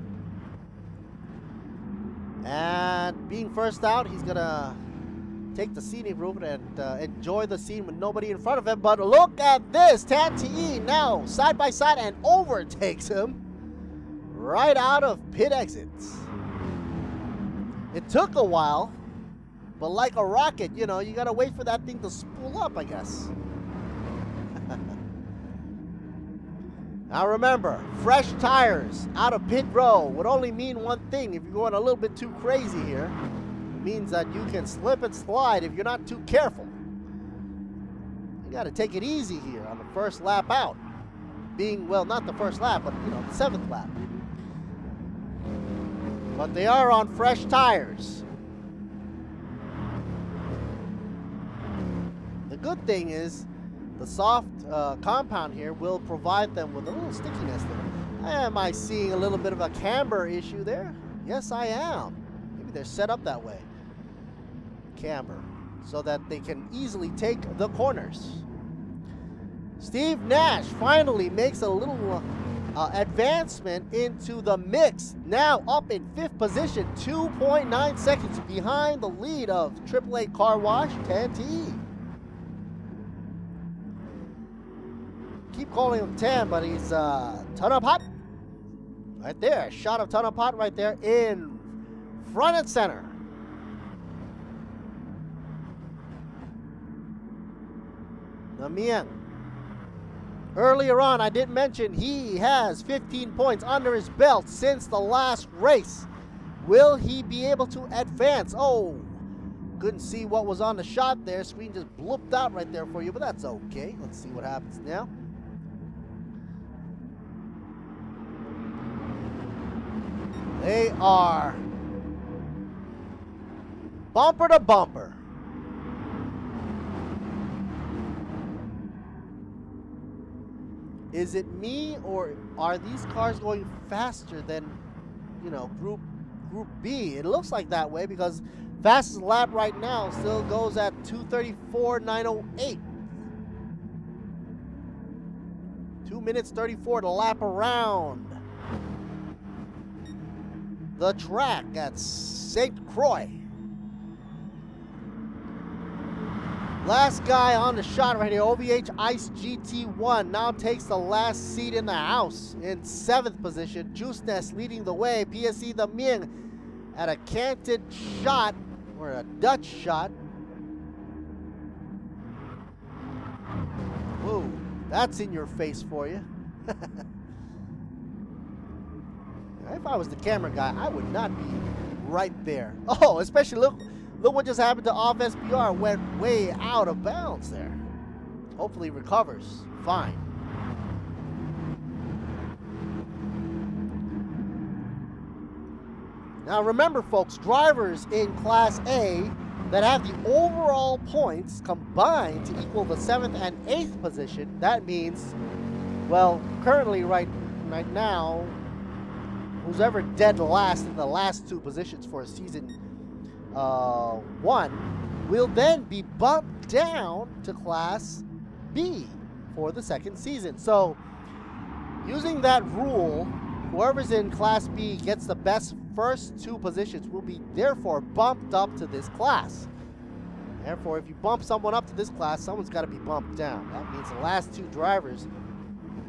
And being first out, he's gonna take the scenic route and enjoy the scene with nobody in front of him. But look at this, Tanti now side by side and overtakes him right out of pit exits. It took a while, but like a rocket, you know, you gotta wait for that thing to spool up, I guess. Now remember, fresh tires out of pit row would only mean one thing. If you're going a little bit too crazy here, it means that you can slip and slide if you're not too careful. You got to take it easy here on the first lap out. Being, well, not the first lap, but, you know, the 7th lap. But they are on fresh tires. The good thing is, the soft compound here will provide them with a little stickiness there. Am I seeing a little bit of a camber issue there? Yes, I am. Maybe they're set up that way. Camber. So that they can easily take the corners. Steve Nash finally makes a little advancement into the mix. Now up in 5th position, 2.9 seconds behind the lead of AAA Car Wash, 10T. Keep calling him 10, but he's Thanapat. Right there, shot of Thanapat right there in front and center. Namiang. Earlier on, I did mention he has 15 points under his belt since the last race. Will he be able to advance? Oh, couldn't see what was on the shot there. Screen just blooped out right there for you, but that's okay. Let's see what happens now. They are bumper to bumper. Is it me, or are these cars going faster than, you know, Group B? It looks like that way because Fastest lap right now still goes at 2:34.908. 2 minutes 34 to lap around the track at St. Croix. Last guy on the shot right here, OVH Ice GT1 now takes the last seat in the house in 7th position. Juice Nest leading the way. PSC the Ming at a canted shot, or a Dutch shot. Whoa, that's in your face for you. If I was the camera guy, I would not be right there. Oh, especially look what just happened to off SPR. Went way out of bounds there. Hopefully recovers fine. Now remember folks, drivers in Class A that have the overall points combined to equal the 7th and 8th position, that means, well, currently right now, who's ever dead last in the last 2 positions for season 1 will then be bumped down to Class B for the 2nd season. So using that rule, whoever's in Class B gets the best first 2 positions will be therefore bumped up to this class. Therefore, if you bump someone up to this class, someone's got to be bumped down. That means the last 2 drivers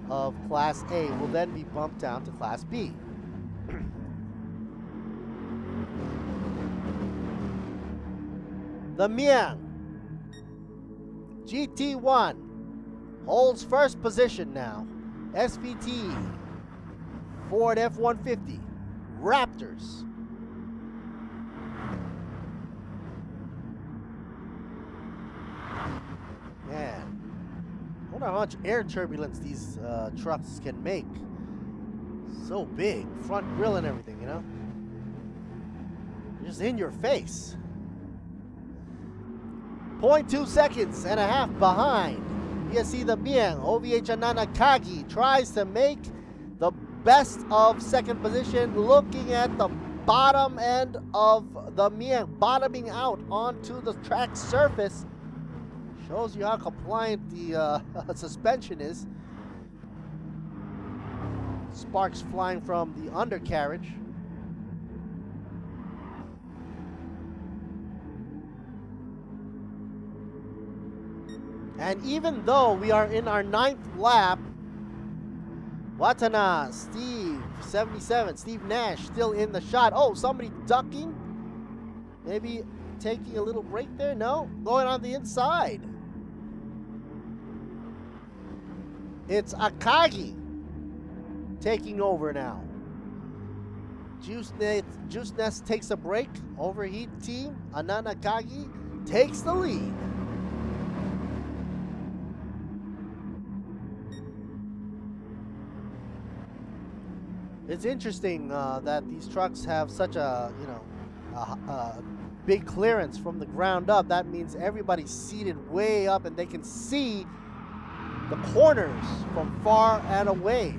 of Class A will then be bumped down to Class B. The Miang GT1 holds first position now. SVT, Ford F-150, Raptors. Man, I wonder how much air turbulence these trucks can make. So big, front grille and everything, you know? Just in your face. 0.2 seconds and a half behind. You see the Miang, OVH Ananakagi tries to make the best of 2nd position, looking at the bottom end of the Miang, bottoming out onto the track surface. Shows you how compliant the suspension is. Sparks flying from the undercarriage. And even though we are in our 9th lap, Watana, Steve, 77, Steve Nash still in the shot. Oh, somebody ducking? Maybe taking a little break there? No, going on the inside. It's Akagi taking over now. Juice Nest takes a break. Overheat team, Ananakagi takes the lead. It's interesting that these trucks have such a, big clearance from the ground up. That means everybody's seated way up and they can see the corners from far and away.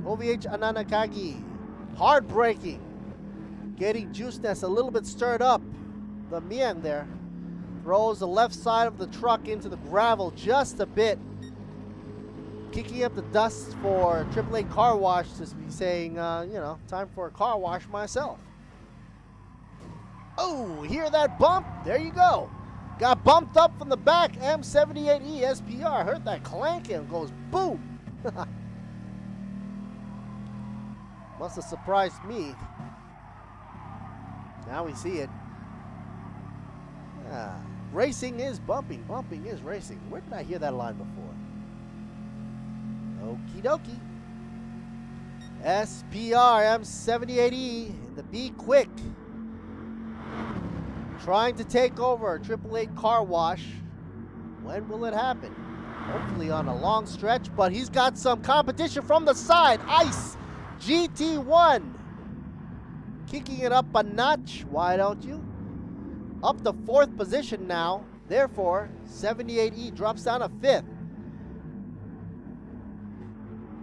OVH Ananakagi, hard braking, getting Juice Nest a little bit stirred up. The Mian there throws the left side of the truck into the gravel just a bit, kicking up the dust for AAA Car Wash to be saying, time for a car wash myself. Oh, hear that bump? There you go. Got bumped up from the back. M78E SPR. Heard that clank and goes boom. Must have surprised me. Now we see it. Racing is bumping. Bumping is racing. Where did I hear that line before? Okie dokie. SPR M78E, the B-Quik, trying to take over AAA Car Wash. When will it happen? Hopefully on a long stretch, but he's got some competition from the side. Ice GT1 kicking it up a notch. Why don't you? Up to 4th position now. Therefore, 78E drops down to 5th.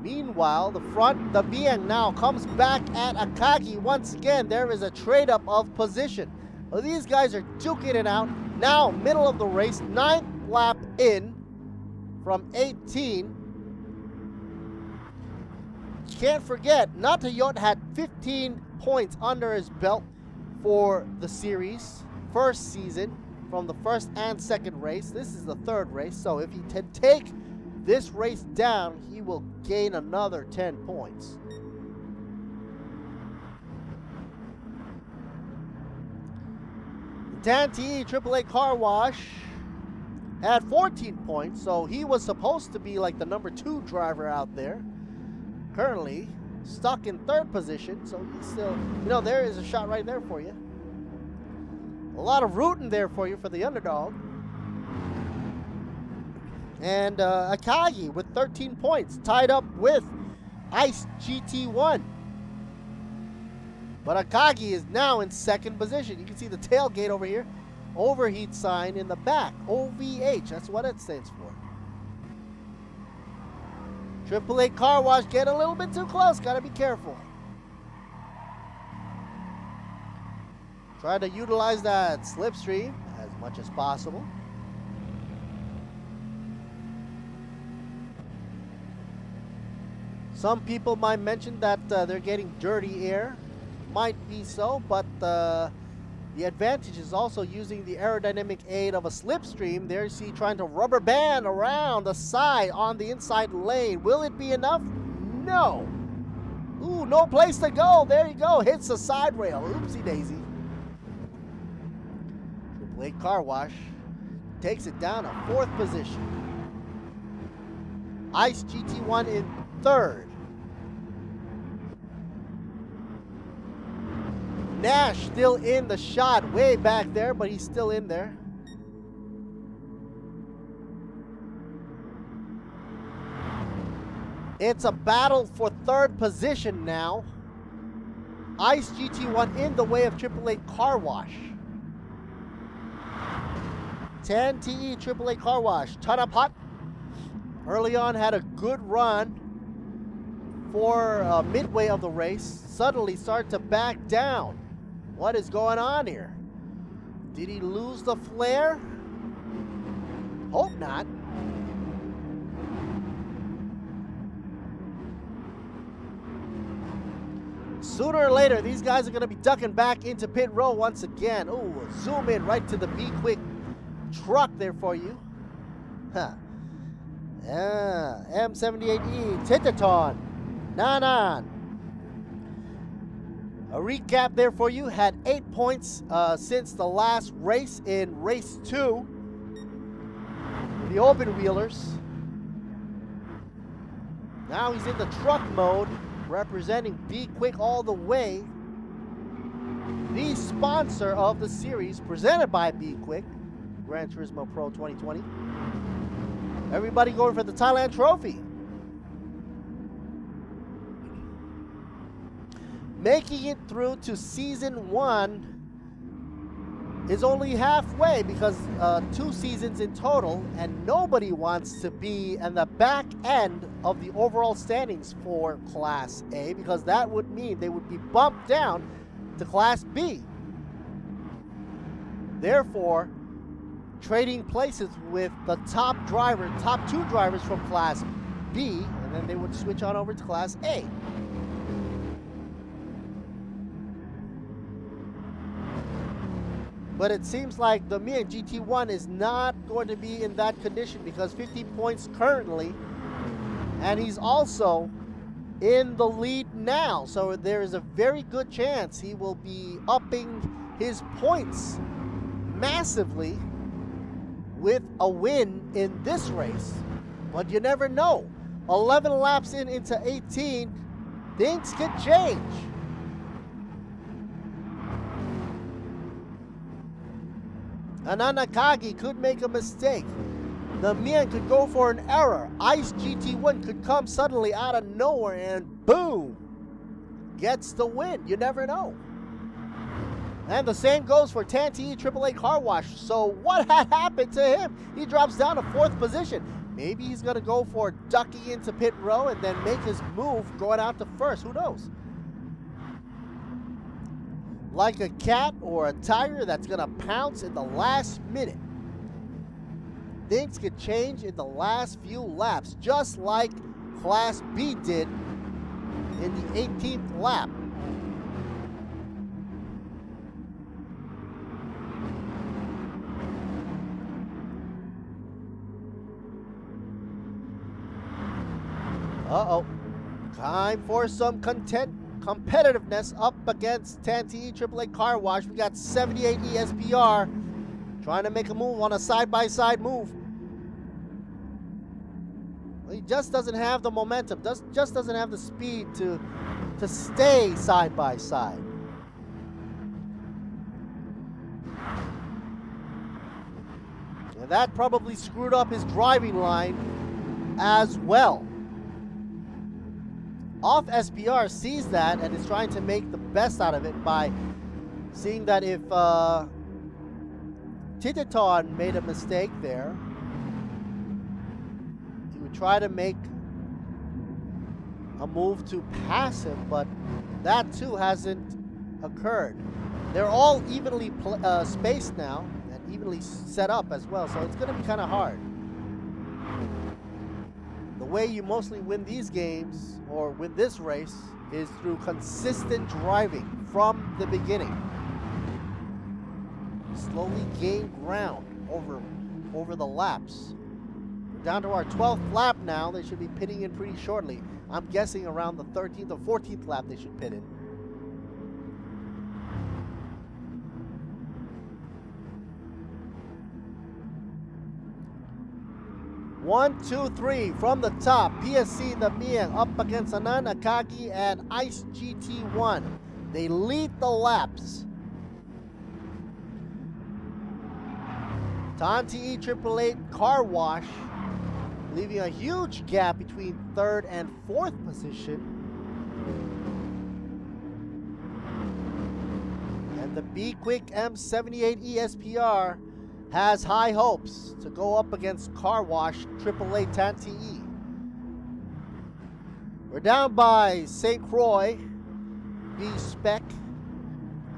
Meanwhile, the front, the Biang now comes back at Akagi. Once again, there is a trade-up of position. Well, these guys are duking it out. Now, middle of the race, 9th lap in from 18. Can't forget, Natayot had 15 points under his belt for the series, first season, from the first and second race. This is the third race, so if he can take this race down, he will gain another 10 points. Tanti AAA Car Wash had 14 points, so he was supposed to be like the number 2 driver out there. Currently stuck in 3rd position, so he's still, there is a shot right there for you. A lot of rooting there for you for the underdog. And Akagi with 13 points, tied up with Ice GT1. But Akagi is now in 2nd position. You can see the tailgate over here. Overheat sign in the back. OVH, that's what it stands for. AAA Car Wash get a little bit too close. Gotta be careful. Try to utilize that slipstream as much as possible. Some people might mention that they're getting dirty air. Might be so, but the advantage is also using the aerodynamic aid of a slipstream. There you see trying to rubber band around the side on the inside lane. Will it be enough? No. Ooh, no place to go. There you go. Hits the side rail. Oopsie daisy. AAA Car Wash takes it down to 4th position. Ice GT1 in 3rd. Nash still in the shot way back there, but he's still in there. It's a battle for 3rd position now. Ice GT1 in the way of AAA Car Wash. 10 TE AAA Car Wash. Tanapat early on had a good run for midway of the race. Suddenly started to back down. What is going on here? Did he lose the flare? Hope not. Sooner or later, these guys are going to be ducking back into pit row once again. Ooh, zoom in right to the B-Quik truck there for you. Huh. Yeah, M78E, Titaton, Nanan. A recap there for you. Had 8 points since the last race in race 2. The open wheelers. Now he's in the truck mode, representing B-Quik all the way. The sponsor of the series, presented by B-Quik, Gran Turismo Pro 2020. Everybody going for the Thailand trophy. Making it through to season 1 is only halfway because 2 seasons in total, and nobody wants to be in the back end of the overall standings for Class A, because that would mean they would be bumped down to Class B. Therefore, trading places with the top 2 drivers from Class B, and then they would switch on over to Class A. But it seems like the Mian GT1 is not going to be in that condition because 50 points currently, and he's also in the lead now. So there is a very good chance he will be upping his points massively with a win in this race. But you never know. 11 laps into 18, things could change. Ananakagi could make a mistake. The Mian could go for an error. Ice GT1 could come suddenly out of nowhere and boom, gets the win. You never know. And the same goes for Tanti AAA Car Wash. So what had happened to him? He drops down to 4th position. Maybe he's going to go for ducking into pit row and then make his move going out to 1st. Who knows? like a cat or a tiger that's gonna pounce in the last minute. Things could change in the last few laps, just like Class B did in the 18th lap. Uh-oh. Time for some competitiveness up against Tanti AAA Car Wash. We got 78 ESPR trying to make a move on a side-by-side move. He just doesn't have the momentum, just doesn't have the speed to stay side-by-side. And that probably screwed up his driving line as well. Off SPR sees that and is trying to make the best out of it by seeing that if Titaton made a mistake there, he would try to make a move to pass him, but that too hasn't occurred. They're all evenly spaced now and evenly set up as well, so it's going to be kind of hard. The way you mostly win these games or win this race is through consistent driving from the beginning. Slowly gain ground over the laps. We're down to our 12th lap now. They should be pitting in pretty shortly. I'm guessing around the 13th or 14th lap they should pit in. One, two, three from the top. PSC the Miang up against Anand Akagi and Ice GT1. They lead the laps. Tanti E888 Car Wash leaving a huge gap between third and fourth position. And the B-Quik M78 ESPR has high hopes to go up against Car Wash AAA Tanti E. We're down by St. Croix B-Spec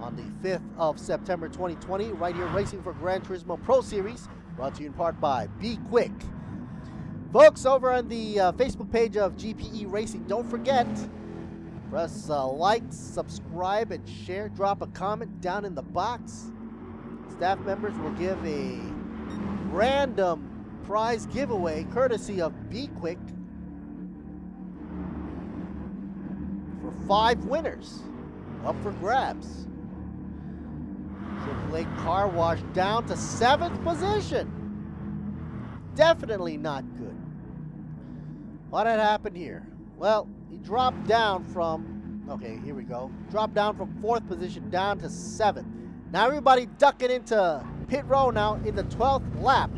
on the 5th of September 2020, right here racing for Gran Turismo Pro Series, brought to you in part by B-Quik. Folks, over on the Facebook page of GPE Racing, don't forget, press like, subscribe, and share. Drop a comment down in the box. Staff members will give a random prize giveaway courtesy of B-Quik for 5 winners up for grabs. AAA Car Wash down to 7th position. Definitely not good. What had happened here? Well, he dropped down from, okay, here we go. Dropped down from 4th position down to 7th. Now everybody ducking into pit row now in the 12th lap.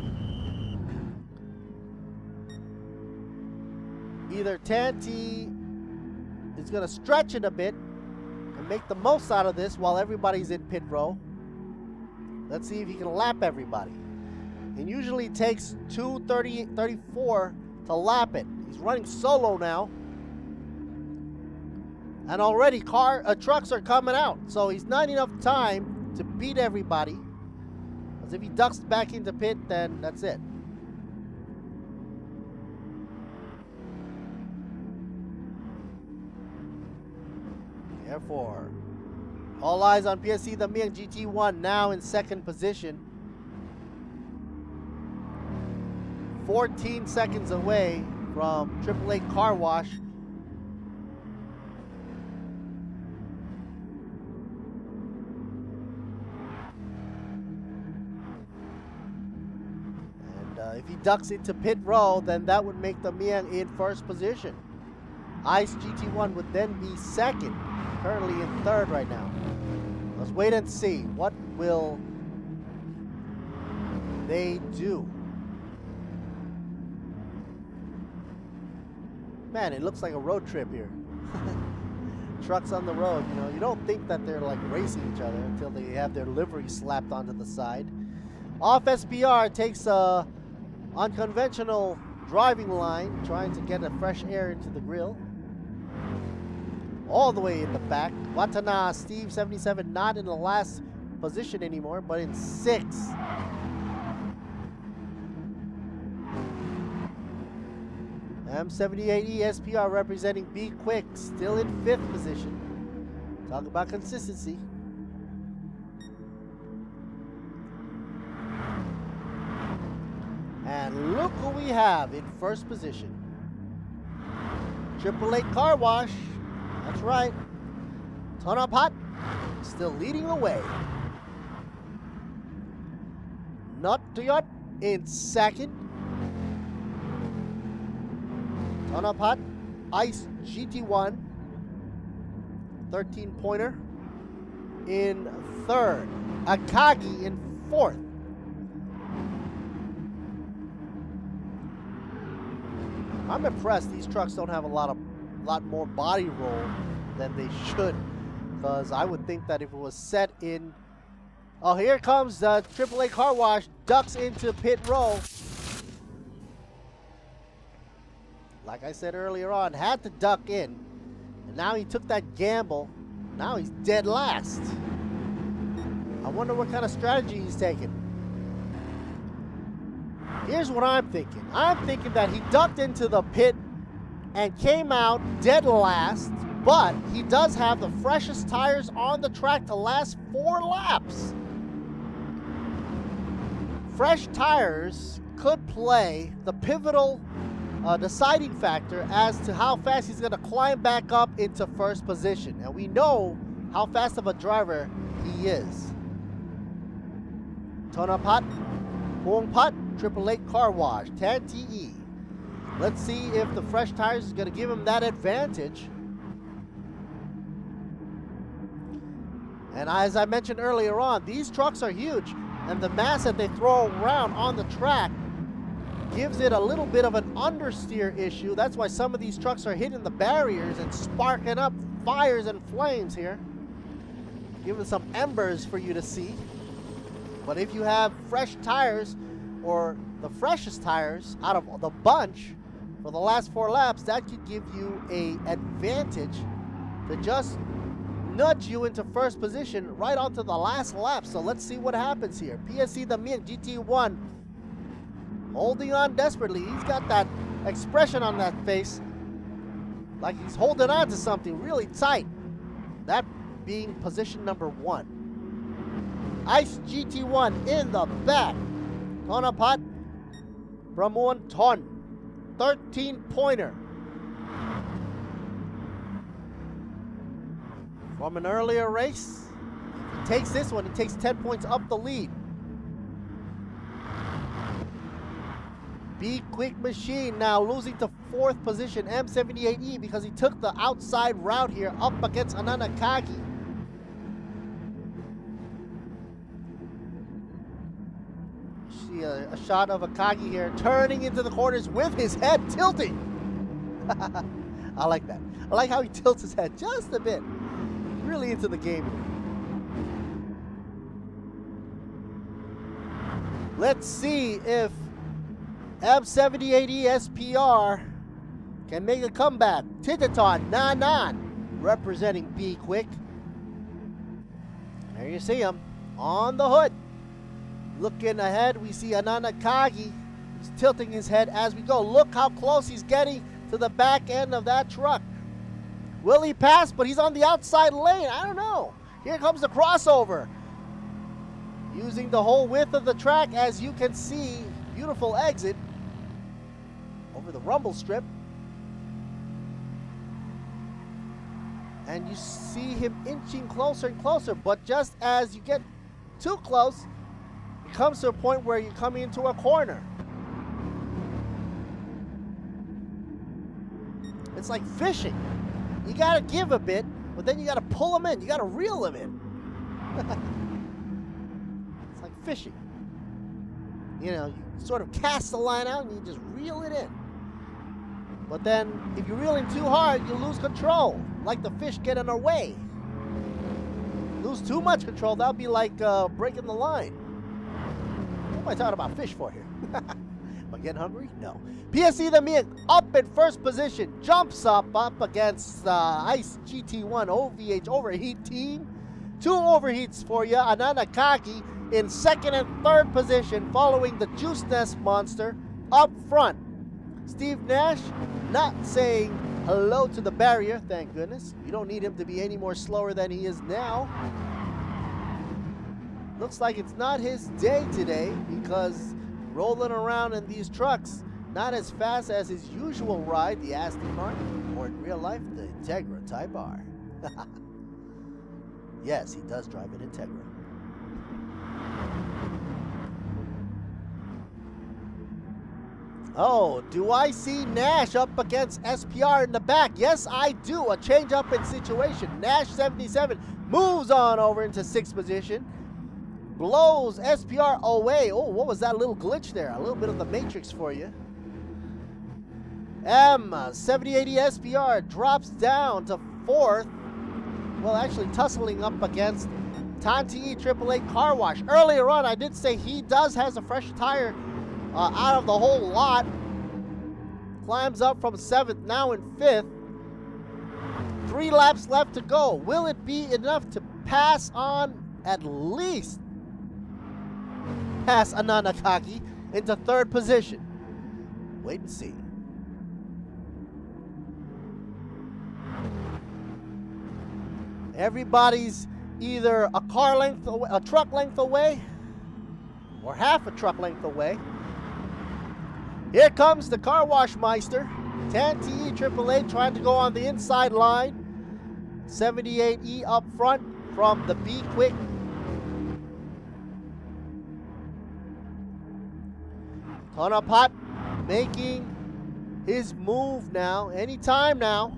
Either Tanti is going to stretch it a bit and make the most out of this while everybody's in pit row. Let's see if he can lap everybody. It usually takes 2:34 to lap it. He's running solo now. And already trucks are coming out. So he's not enough time to beat everybody. Because if he ducks back into pit, then that's it. Therefore, all eyes on PSC the Miang GT1 now in 2nd position. 14 seconds away from AAA Car Wash. If he ducks into pit row, then that would make the Miang in 1st position. Ice GT1 would then be 2nd, currently in 3rd right now. Let's wait and see. What will they do? Man, it looks like a road trip here. Trucks on the road, you know. You don't think that they're like racing each other until they have their livery slapped onto the side. Off SPR takes a unconventional driving line, trying to get a fresh air into the grill. all the way in the back. Watana, Steve 77, not in the last position anymore, but in 6th. M78E SPR representing B-Quik, still in 5th position. Talk about consistency. And look who we have in 1st position. Triple Eight Car Wash. That's right. Tonapat still leading the way. Notuyot in 2nd. Tonapat Ice GT1 13-pointer in 3rd. Akagi in 4th. I'm impressed these trucks don't have a lot more body roll than they should, because I would think that if it was set in... Oh, here comes the AAA Car Wash, ducks into pit row. Like I said earlier on, had to duck in, and now he took that gamble. Now he's dead last. I wonder what kind of strategy he's taking. Here's what I'm thinking. I'm thinking that he ducked into the pit and came out dead last, but he does have the freshest tires on the track to last 4 laps. Fresh tires could play the pivotal deciding factor as to how fast he's going to climb back up into 1st position. And we know how fast of a driver he is. Tonapat, Puongpat, Triple Eight Car Wash, Tan TE. Let's see if the fresh tires is going to give him that advantage. And as I mentioned earlier on, these trucks are huge, and the mass that they throw around on the track gives it a little bit of an understeer issue. That's why some of these trucks are hitting the barriers and sparking up fires and flames here. Giving some embers for you to see. But if you have fresh tires, or the freshest tires out of the bunch for the last 4 laps, that could give you an advantage to just nudge you into 1st position right onto the last lap. So let's see what happens here. PSC the Mian GT1 holding on desperately. He's got that expression on that face like he's holding on to something really tight. That being position number 1. Ice GT1 in the back. Tonapat, Pramon Ton, 13-pointer. From an earlier race, he takes this one, he takes 10 points up the lead. B-Quik Machine now losing to 4th position, M78E, because he took the outside route here up against Ananakagi. See a shot of Akagi here turning into the corners with his head tilting. I like that. I like how he tilts his head just a bit. Really into the game here. Let's see if M78E SPR can make a comeback. Titaton Nanan representing B-Quik. There you see him on the hood. Looking ahead, we see Ananakagi. He's tilting his head as we go. Look how close he's getting to the back end of that truck. Will he pass? But he's on the outside lane. I don't know. Here comes the crossover. Using the whole width of the track, as you can see. Beautiful exit over the rumble strip. And you see him inching closer and closer. But just as you get too close, it comes to a point where you're coming into a corner. It's like fishing. You gotta give a bit, but then you gotta pull them in. You gotta reel them in. It's like fishing. You know, you sort of cast the line out and you just reel it in. But then, if you're reeling too hard, you lose control. Like the fish getting away. Lose too much control, that'll be like breaking the line. What am I talking about fish for here? But getting hungry? No. PSC the Mian up in first position. Jumps up against Ice GT1 OVH overheat team. 2 overheats for you. Ananakaki in second and third position following the Juice Nest Monster up front. Steve Nash not saying hello to the barrier, thank goodness. You don't need him to be any more slower than he is now. Looks like it's not his day today because rolling around in these trucks, not as fast as his usual ride, the Aston Martin, or in real life, the Integra Type R. Yes, he does drive an Integra. Oh, do I see Nash up against SPR in the back? Yes, I do. A change up in situation. Nash 77 moves on over into 6th position. Blows SPR away. Oh, what was that little glitch there? A little bit of the Matrix for you. M7080 SPR drops down to 4th. Well, actually tussling up against Tanti AAA Car Wash. Earlier on, I did say he has a fresh tire out of the whole lot. Climbs up from 7th, now in 5th. 3 laps left to go. Will it be enough to pass on, at least pass Ananakaki into 3rd position? Wait and see. Everybody's either a car length away, a truck length away, or half a truck length away. Here comes the Car Wash Meister. Tanti AAA trying to go on the inside line. 78E up front from the B-Quik. Tonapot making his move now. Anytime now.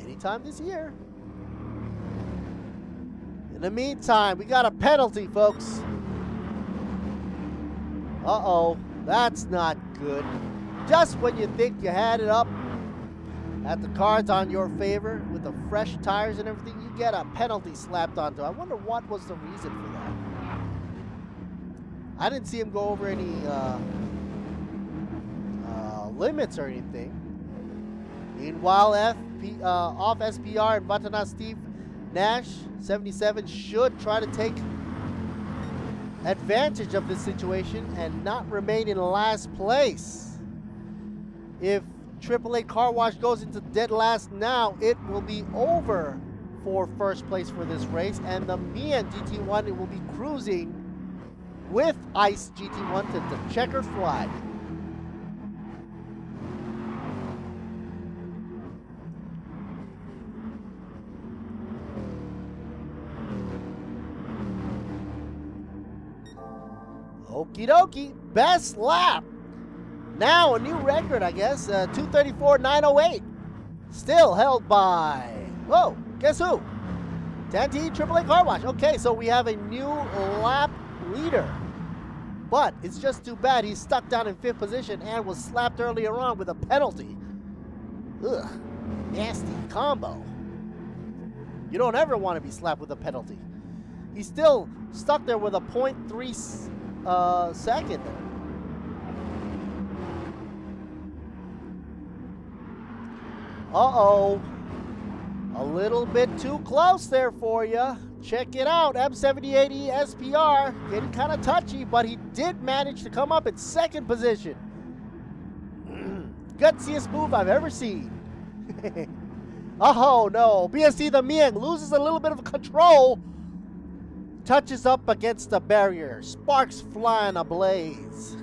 Anytime this year. In the meantime, we got a penalty, folks. Uh-oh. That's not good. Just when you think you had it up, at the cards on your favor with the fresh tires and everything, you get a penalty slapped onto. I wonder what was the reason for that. I didn't see him go over any limits or anything. Meanwhile, off SPR and Vatana Steve Nash 77 should try to take advantage of this situation and not remain in last place. If AAA Car Wash goes into dead last now, it will be over for first place for this race, and the Mian GT1 will be cruising with Ice GT1 to the checkered flag. Okie dokie, best lap. Now a new record, I guess, 2:34.908. Still held by, whoa, guess who? Tanti AAA Car Wash. Okay, so we have a new lap leader. But it's just too bad he's stuck down in 5th position and was slapped earlier on with a penalty. Ugh, nasty combo. You don't ever want to be slapped with a penalty. He's still stuck there with a 0.3 second. Uh-oh. A little bit too close there for you. Check it out. M78E SPR getting kind of touchy, but he did manage to come up in 2nd position. Gutsiest move I've ever seen. Oh no. BSC the Mian loses a little bit of control. Touches up against the barrier. Sparks flying ablaze.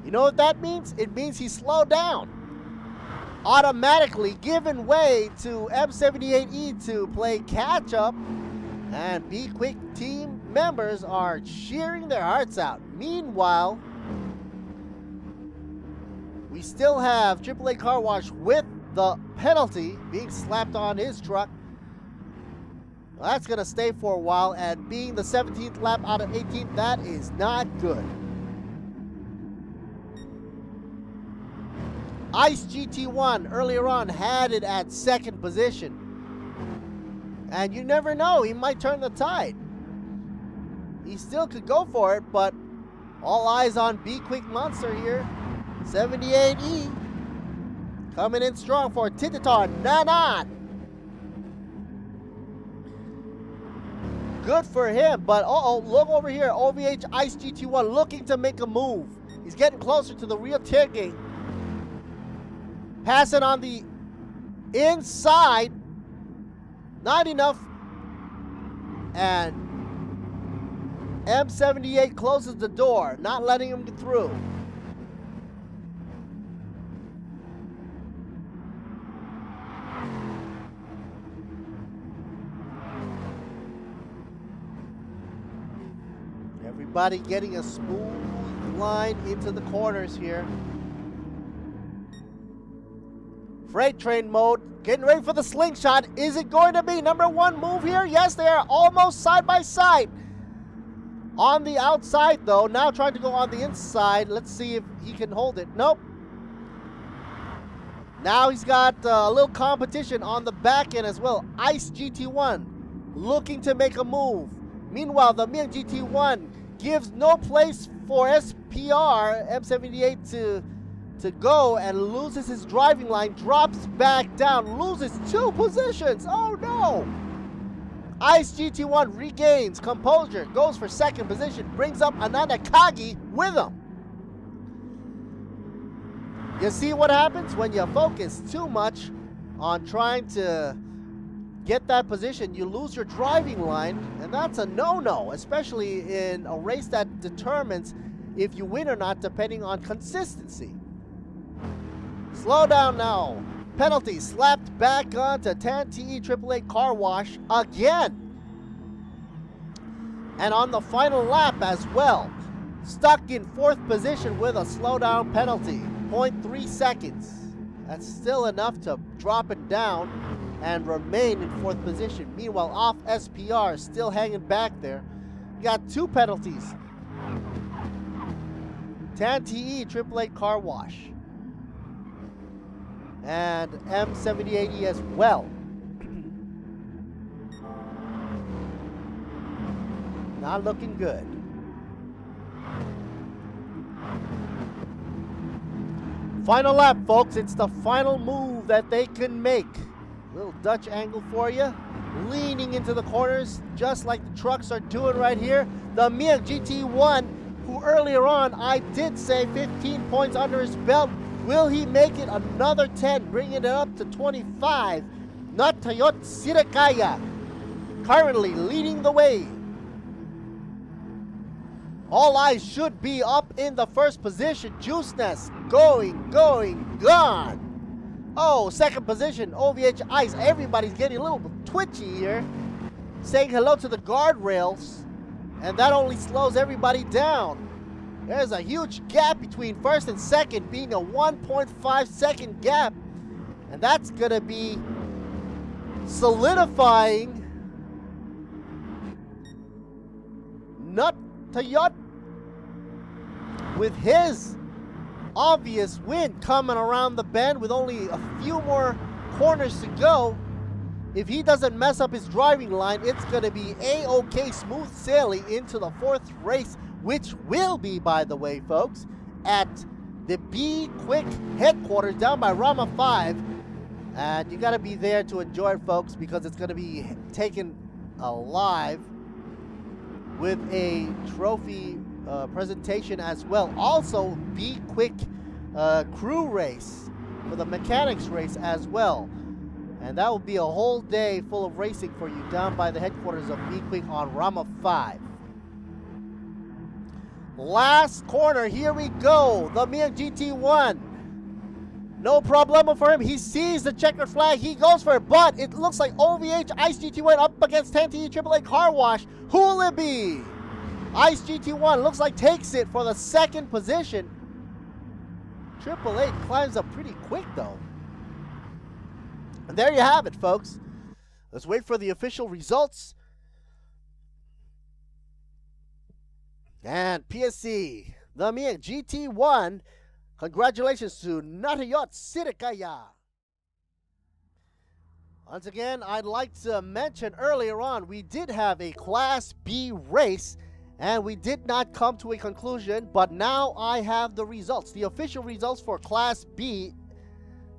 You know what that means? It means he slowed down. Automatically giving way to M78E to play catch up, and B-Quik team members are cheering their hearts out. Meanwhile, we still have AAA Car Wash with the penalty being slapped on his truck. Well, that's going to stay for a while, and being the 17th lap out of 18th, that is not good. Ice GT1 earlier on had it at 2nd position. And you never know, he might turn the tide. He still could go for it, but All eyes on B-Quik Monster here. 78E. Coming in strong for Tititar Nanat. Good for him, but look over here. OVH Ice GT1 looking to make a move. He's getting closer to the rear tailgate. Passing on the inside. Not enough. And M78 closes the door, not letting him get through. Everybody getting a smooth line into the corners here. Freight train mode, getting ready for the slingshot. Is it going to be number one move here? Yes, they are almost side by side. On the outside though, now trying to go on the inside. Let's see if he can hold it. Nope. Now he's got a little competition on the back end as well. Ice GT1 looking to make a move. Meanwhile, the Miang GT1 gives no place for SPR M78 to go and loses his driving line, drops back down, loses 2 positions. Oh no! Ice GT1 regains composure, goes for second position, brings up Ananda Kagi with him. You see what happens when you focus too much on trying to get that position, you lose your driving line, and that's a no-no, especially in a race that determines if you win or not depending on consistency. Slow down now. Penalty slapped back onto Tan TE 888 car wash again. And on the final lap as well, stuck in 4th position with a slowdown penalty, 0.3 seconds. That's still enough to drop it down and remain in 4th position. Meanwhile, off SPR, still hanging back there. You got 2 penalties. Tan TE 888 car wash. And M78E as well. Not looking good. Final lap, folks. It's the final move that they can make. Little Dutch angle for you. Leaning into the corners, just like the trucks are doing right here. The Miang GT1, who earlier on I did say 15 points under his belt. Will he make it another 10, bringing it up to 25? Natayot Sirakaya currently leading the way. All eyes should be up in the 1st position. Juiceness gone. Oh, 2nd position, OVH Ice. Everybody's getting a little bit twitchy here. Saying hello to the guardrails. And that only slows everybody down. There's a huge gap between 1st and 2nd, being a 1.5 second gap. And that's going to be solidifying Natayot with his obvious win coming around the bend with only a few more corners to go. If he doesn't mess up his driving line, it's going to be A-OK smooth sailing into the 4th race, which will be, by the way, folks, at the B-Quik headquarters down by Rama 5. And you got to be there to enjoy it, folks, because it's going to be taken alive with a trophy presentation as well. Also, B-Quik crew race for the mechanics race as well. And that will be a whole day full of racing for you down by the headquarters of B-Quik on Rama 5. Last corner, here we go. The Miang GT1. No problemo for him. He sees the checkered flag. He goes for it, but it looks like OVH Ice GT1 up against Tan TE 888 car wash. Who will it be? Ice GT1 looks like takes it for the 2nd position. 888 climbs up pretty quick though. And there you have it, folks. Let's wait for the official results. And PSC, the Miang GT1, congratulations to Natayot Sirakaya. Once again, I'd like to mention earlier on, we did have a Class B race And we did not come to a conclusion, but now I have the results. The official results for Class B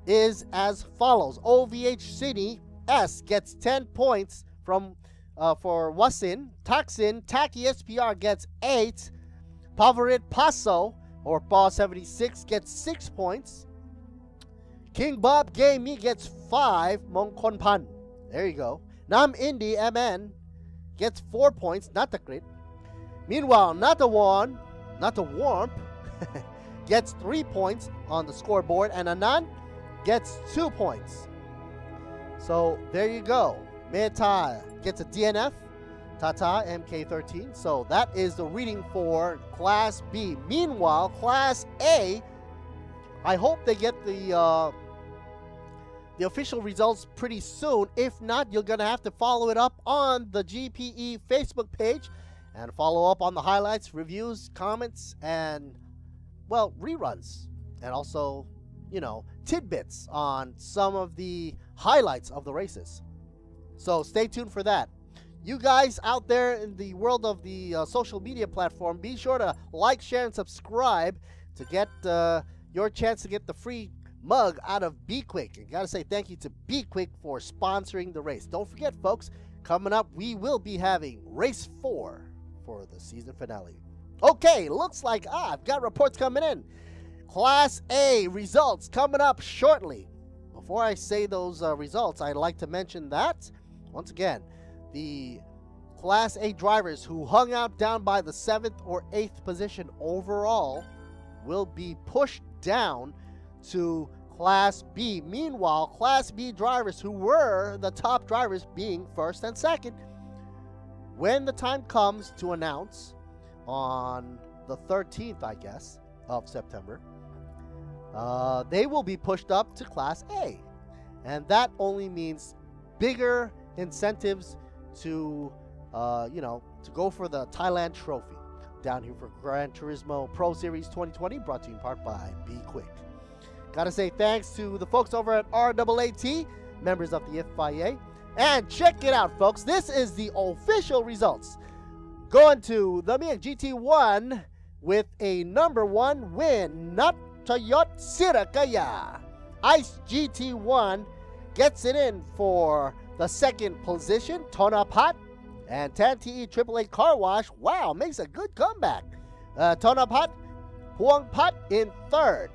is as follows. OVH City S gets 10 points for Wasin. Taksin Taki SPR gets 8. Pavarit Paso or Ball 76 gets 6 points. King Bob Gay Me gets 5. Mongkon Pan. There you go. Nam Indi MN gets 4 points. Not the crit. Meanwhile, not the Warmp gets 3 points on the scoreboard, and Anand gets 2 points. So there you go. Meta gets a DNF. Tata MK13. So that is the reading for Class B. Meanwhile, Class A, I hope they get the official results pretty soon. If not, you're going to have to follow it up on the GPE Facebook page and follow up on the highlights, reviews, comments, and, well, reruns. And also, you know, tidbits on some of the highlights of the races. So stay tuned for that. You guys out there in the world of the social media platform, be sure to like, share, and subscribe to get your chance to get the free mug out of B-Quik. And gotta say thank you to B-Quik for sponsoring the race. Don't forget, folks, coming up, we will be having race 4 for the season finale. Okay, looks like I've got reports coming in. Class A results coming up shortly. Before I say those results, I'd like to mention that, once again, the Class A drivers who hung out down by the 7th or 8th position overall will be pushed down to Class B. Meanwhile, Class B drivers who were the top drivers being 1st and 2nd, when the time comes to announce on the 13th, I guess, of September, they will be pushed up to Class A. And that only means bigger incentives to, to go for the Thailand Trophy down here for Gran Turismo Pro Series 2020, brought to you in part by B-Quik. Gotta say thanks to the folks over at RAAT, members of the FIA. And check it out, folks. This is the official results. Going to the Miak GT1 with a #1 win, Natayot Sirakaya. Ice GT1 gets it in for the 2nd position, Tonapat. And Tanti AAA Car Wash, wow, makes a good comeback. Tonapat, Huang Pat in 3rd.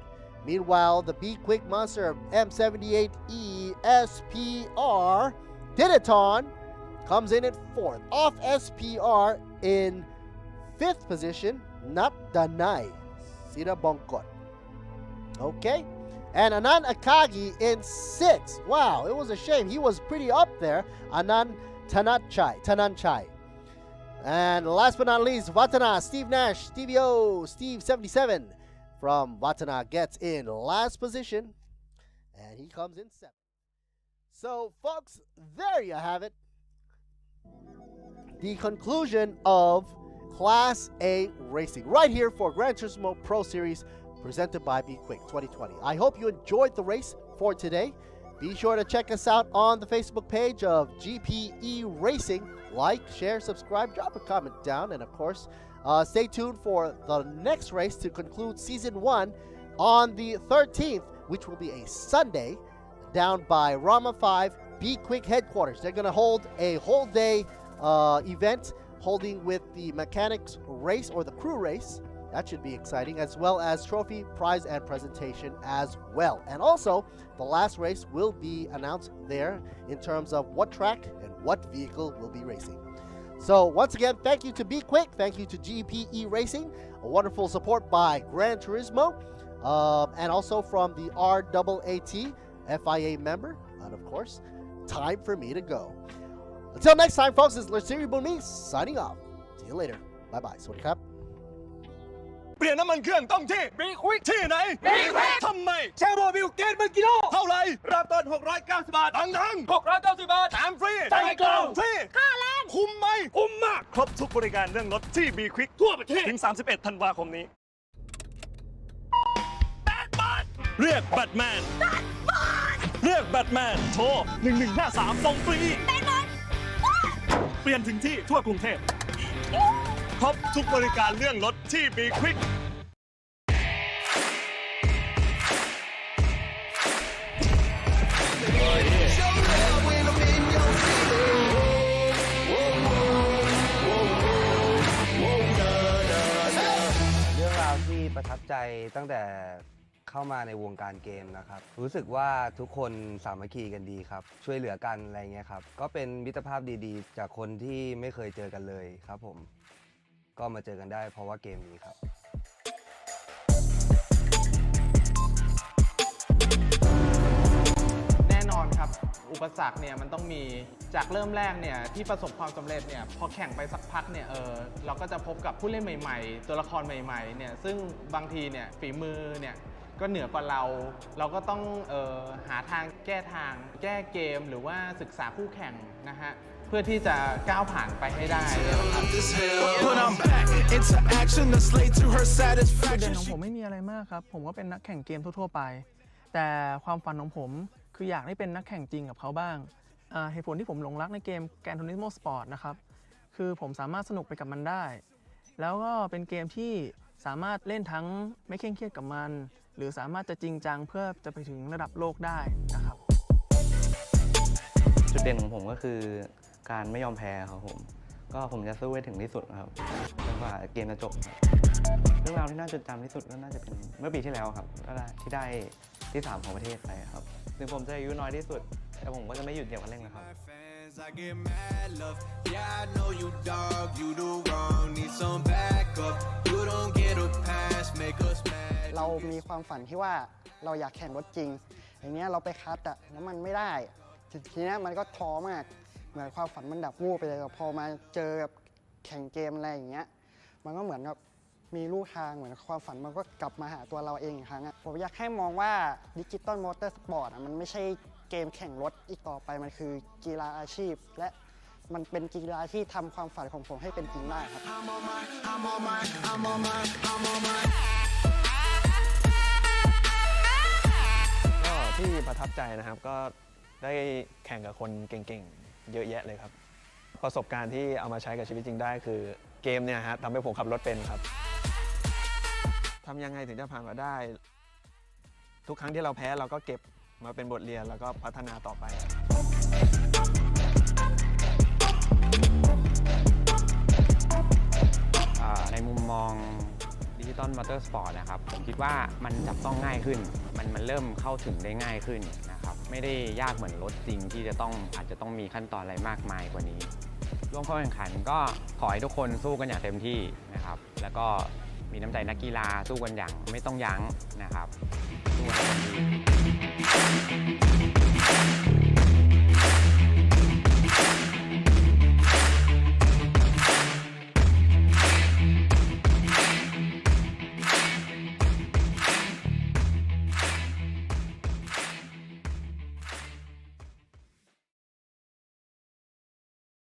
Meanwhile, the B-Quik Monster M78E SPR Diditon comes in at 4th. Off SPR in 5th position, Nat Danai Sira Bongkot. Okay. And Anand Akagi in 6th. Wow, it was a shame. He was pretty up there. Anand Tananchai. And last but not least, Vatana, Steve Nash, Stevie O, Steve 77 from Vatana gets in last position. And he comes in 7th. So, folks, there you have it. The conclusion of Class A racing right here for Gran Turismo Pro Series presented by B-Quik 2020. I hope you enjoyed the race for today. Be sure to check us out on the Facebook page of GPE Racing. Like, share, subscribe, drop a comment down, and of course, stay tuned for the next race to conclude Season 1 on the 13th, which will be a Sunday, down by Rama 5 B-Quik headquarters. They're going to hold a whole day event holding with the mechanics race or the crew race. That should be exciting, as well as trophy, prize, and presentation as well. And also, the last race will be announced there in terms of what track and what vehicle will be racing. So once again, thank you to B-Quik, thank you to GPE Racing, a wonderful support by Gran Turismo, and also from the RAAT FIA member. And of course, time for me to go. Until next time, folks, this is Lertsiri Bunmi signing off. See you later. Bye-bye. Sawasdee krab. เปลี่ยนน้ำมันเครื่องต้องที่ B-Quik ที่ไหน B-Quik ทำไม แชร์โมบิลเกนมันกิโล เท่าไหร่ เริ่มต้น690 บาท ดัง 690 บาท ๆแถมฟรี ใส่กล่อง ฟรี ค่าแรง คุ้มไหม คุ้มมาก ครบทุกบริการเรื่องรถที่ B-Quik ทั่วประเทศ ถึง 31 ธันวาคมนี้เรียกแบทแมนเรียกแบทแมนโทร 1153 ส่งฟรีเปลี่ยนถึงที่ทั่วกรุงเทพ พบทุกบริการเรื่องรถที่ B-Quikเรื่องราวที่ประทับใจตั้งแต่เข้ามาในวงการเกมนะครับรู้สึกว่าทุกคนสามัคคีกันดีครับช่วยเหลือกันอะไรเงี้ยครับก็เป็นมิตรภาพดีๆจากคนที่ไม่เคยเจอกันเลยครับผมก็มาเจอกันได้เพราะว่าเกมนี้ครับแน่นอนครับอุปสรรคเนี่ยมันต้องมีจากเริ่มแรกเนี่ยที่ประสบความสำเร็จเนี่ยพอแข่งไปสักพักเนี่ยเราก็จะพบกับผู้เล่นใหม่ๆตัวละครใหม่ๆเนี่ยซึ่งบางทีเนี่ยฝีมือเนี่ยก็เหนือกว่าเราก็ต้องหาทางแก้เกมหรือว่าศึกษาคู่แข่งนะฮะเพื่อที่จะก้าวผ่านไปให้ได้นะครับ จุดเด่นของผมไม่มีอะไรมากครับผมก็เป็นนักแข่งเกมทั่วๆไปแต่ความฝันของผมคืออยากได้เป็นนักแข่งจริงกับเขาบ้างเหตุผลที่ผมหลงรักในเกม Gran Turismo Sport นะครับคือผมสามารถสนุกไปกับมันได้แล้วก็เป็นเกมที่สามารถเล่นทั้งไม่เคร่งเครียดกับมันหรือสามารถจะจริงจังเพื่อจะไปถึงระดับโลกได้นะครับจุดเด่นของผมก็คือการไม่ยอมแพ้ครับผมจะสู้ให้ถึงที่สุดครับจนกว่าเกมจะจบเรื่องราวที่น่าจดจำที่สุดก็น่าจะเป็นเมื่อปีที่แล้วครับที่ได้ที่ 3ของประเทศไปครับถึงผมจะอายุน้อยที่สุดแต่ผมก็จะไม่หยุดเหยียบคันเร่งนะครับเรามีความฝันที่ว่าเราอยากแข่งรถจริงอย่างเงี้ยเราไปคัดอะแล้วมันไม่ได้ทีนี้มันก็ท้อมากเหมือนความฝันมันดับวูบไปเลยพอมาเจอกับแข่งเกมอะไรอย่างเงี้ยมันก็เหมือนกับมีลู่ทางเหมือนความฝันมันก็กลับมาหาตัวเราเองอีกครั้งอะผมอยากให้มองว่าดิจิตอลมอเตอร์สปอร์ตมันไม่ใช่เกมแข่งรถอีกต่อไปมันคือกีฬาอาชีพและมันเป็นกีฬาที่ทำความฝันของผมให้เป็นจริงได้ครับก็ที่ประทับใจนะครับก็ได้แข่งกับคนเก่งๆเยอะแยะเลยครับประสบการณ์ที่เอามาใช้กับชีวิตจริงได้คือเกมเนี่ยฮะทำให้ผมขับรถเป็นครับทำยังไงถึงจะผ่านมาได้ทุกครั้งที่เราแพ้เราก็เก็บมาเป็นบทเรียนแล้วก็พัฒนาต่อไปในมุมมองดิจิตอลมอเตอร์สปอร์ตนะครับผมคิดว่ามันจับต้องง่ายขึ้นมันเริ่มเข้าถึงได้ง่ายขึ้นนะครับไม่ได้ยากเหมือนรถจริงที่อาจจะต้องมีขั้นตอนอะไรมากมายกว่านี้ร่วมเข้าแข่งขันก็ขอให้ทุกคนสู้กันอย่างเต็มที่นะครับแล้วก็มีน้ำใจนักกีฬาสู้กันอย่างไม่ต้องยั้งนะครับสู้กัน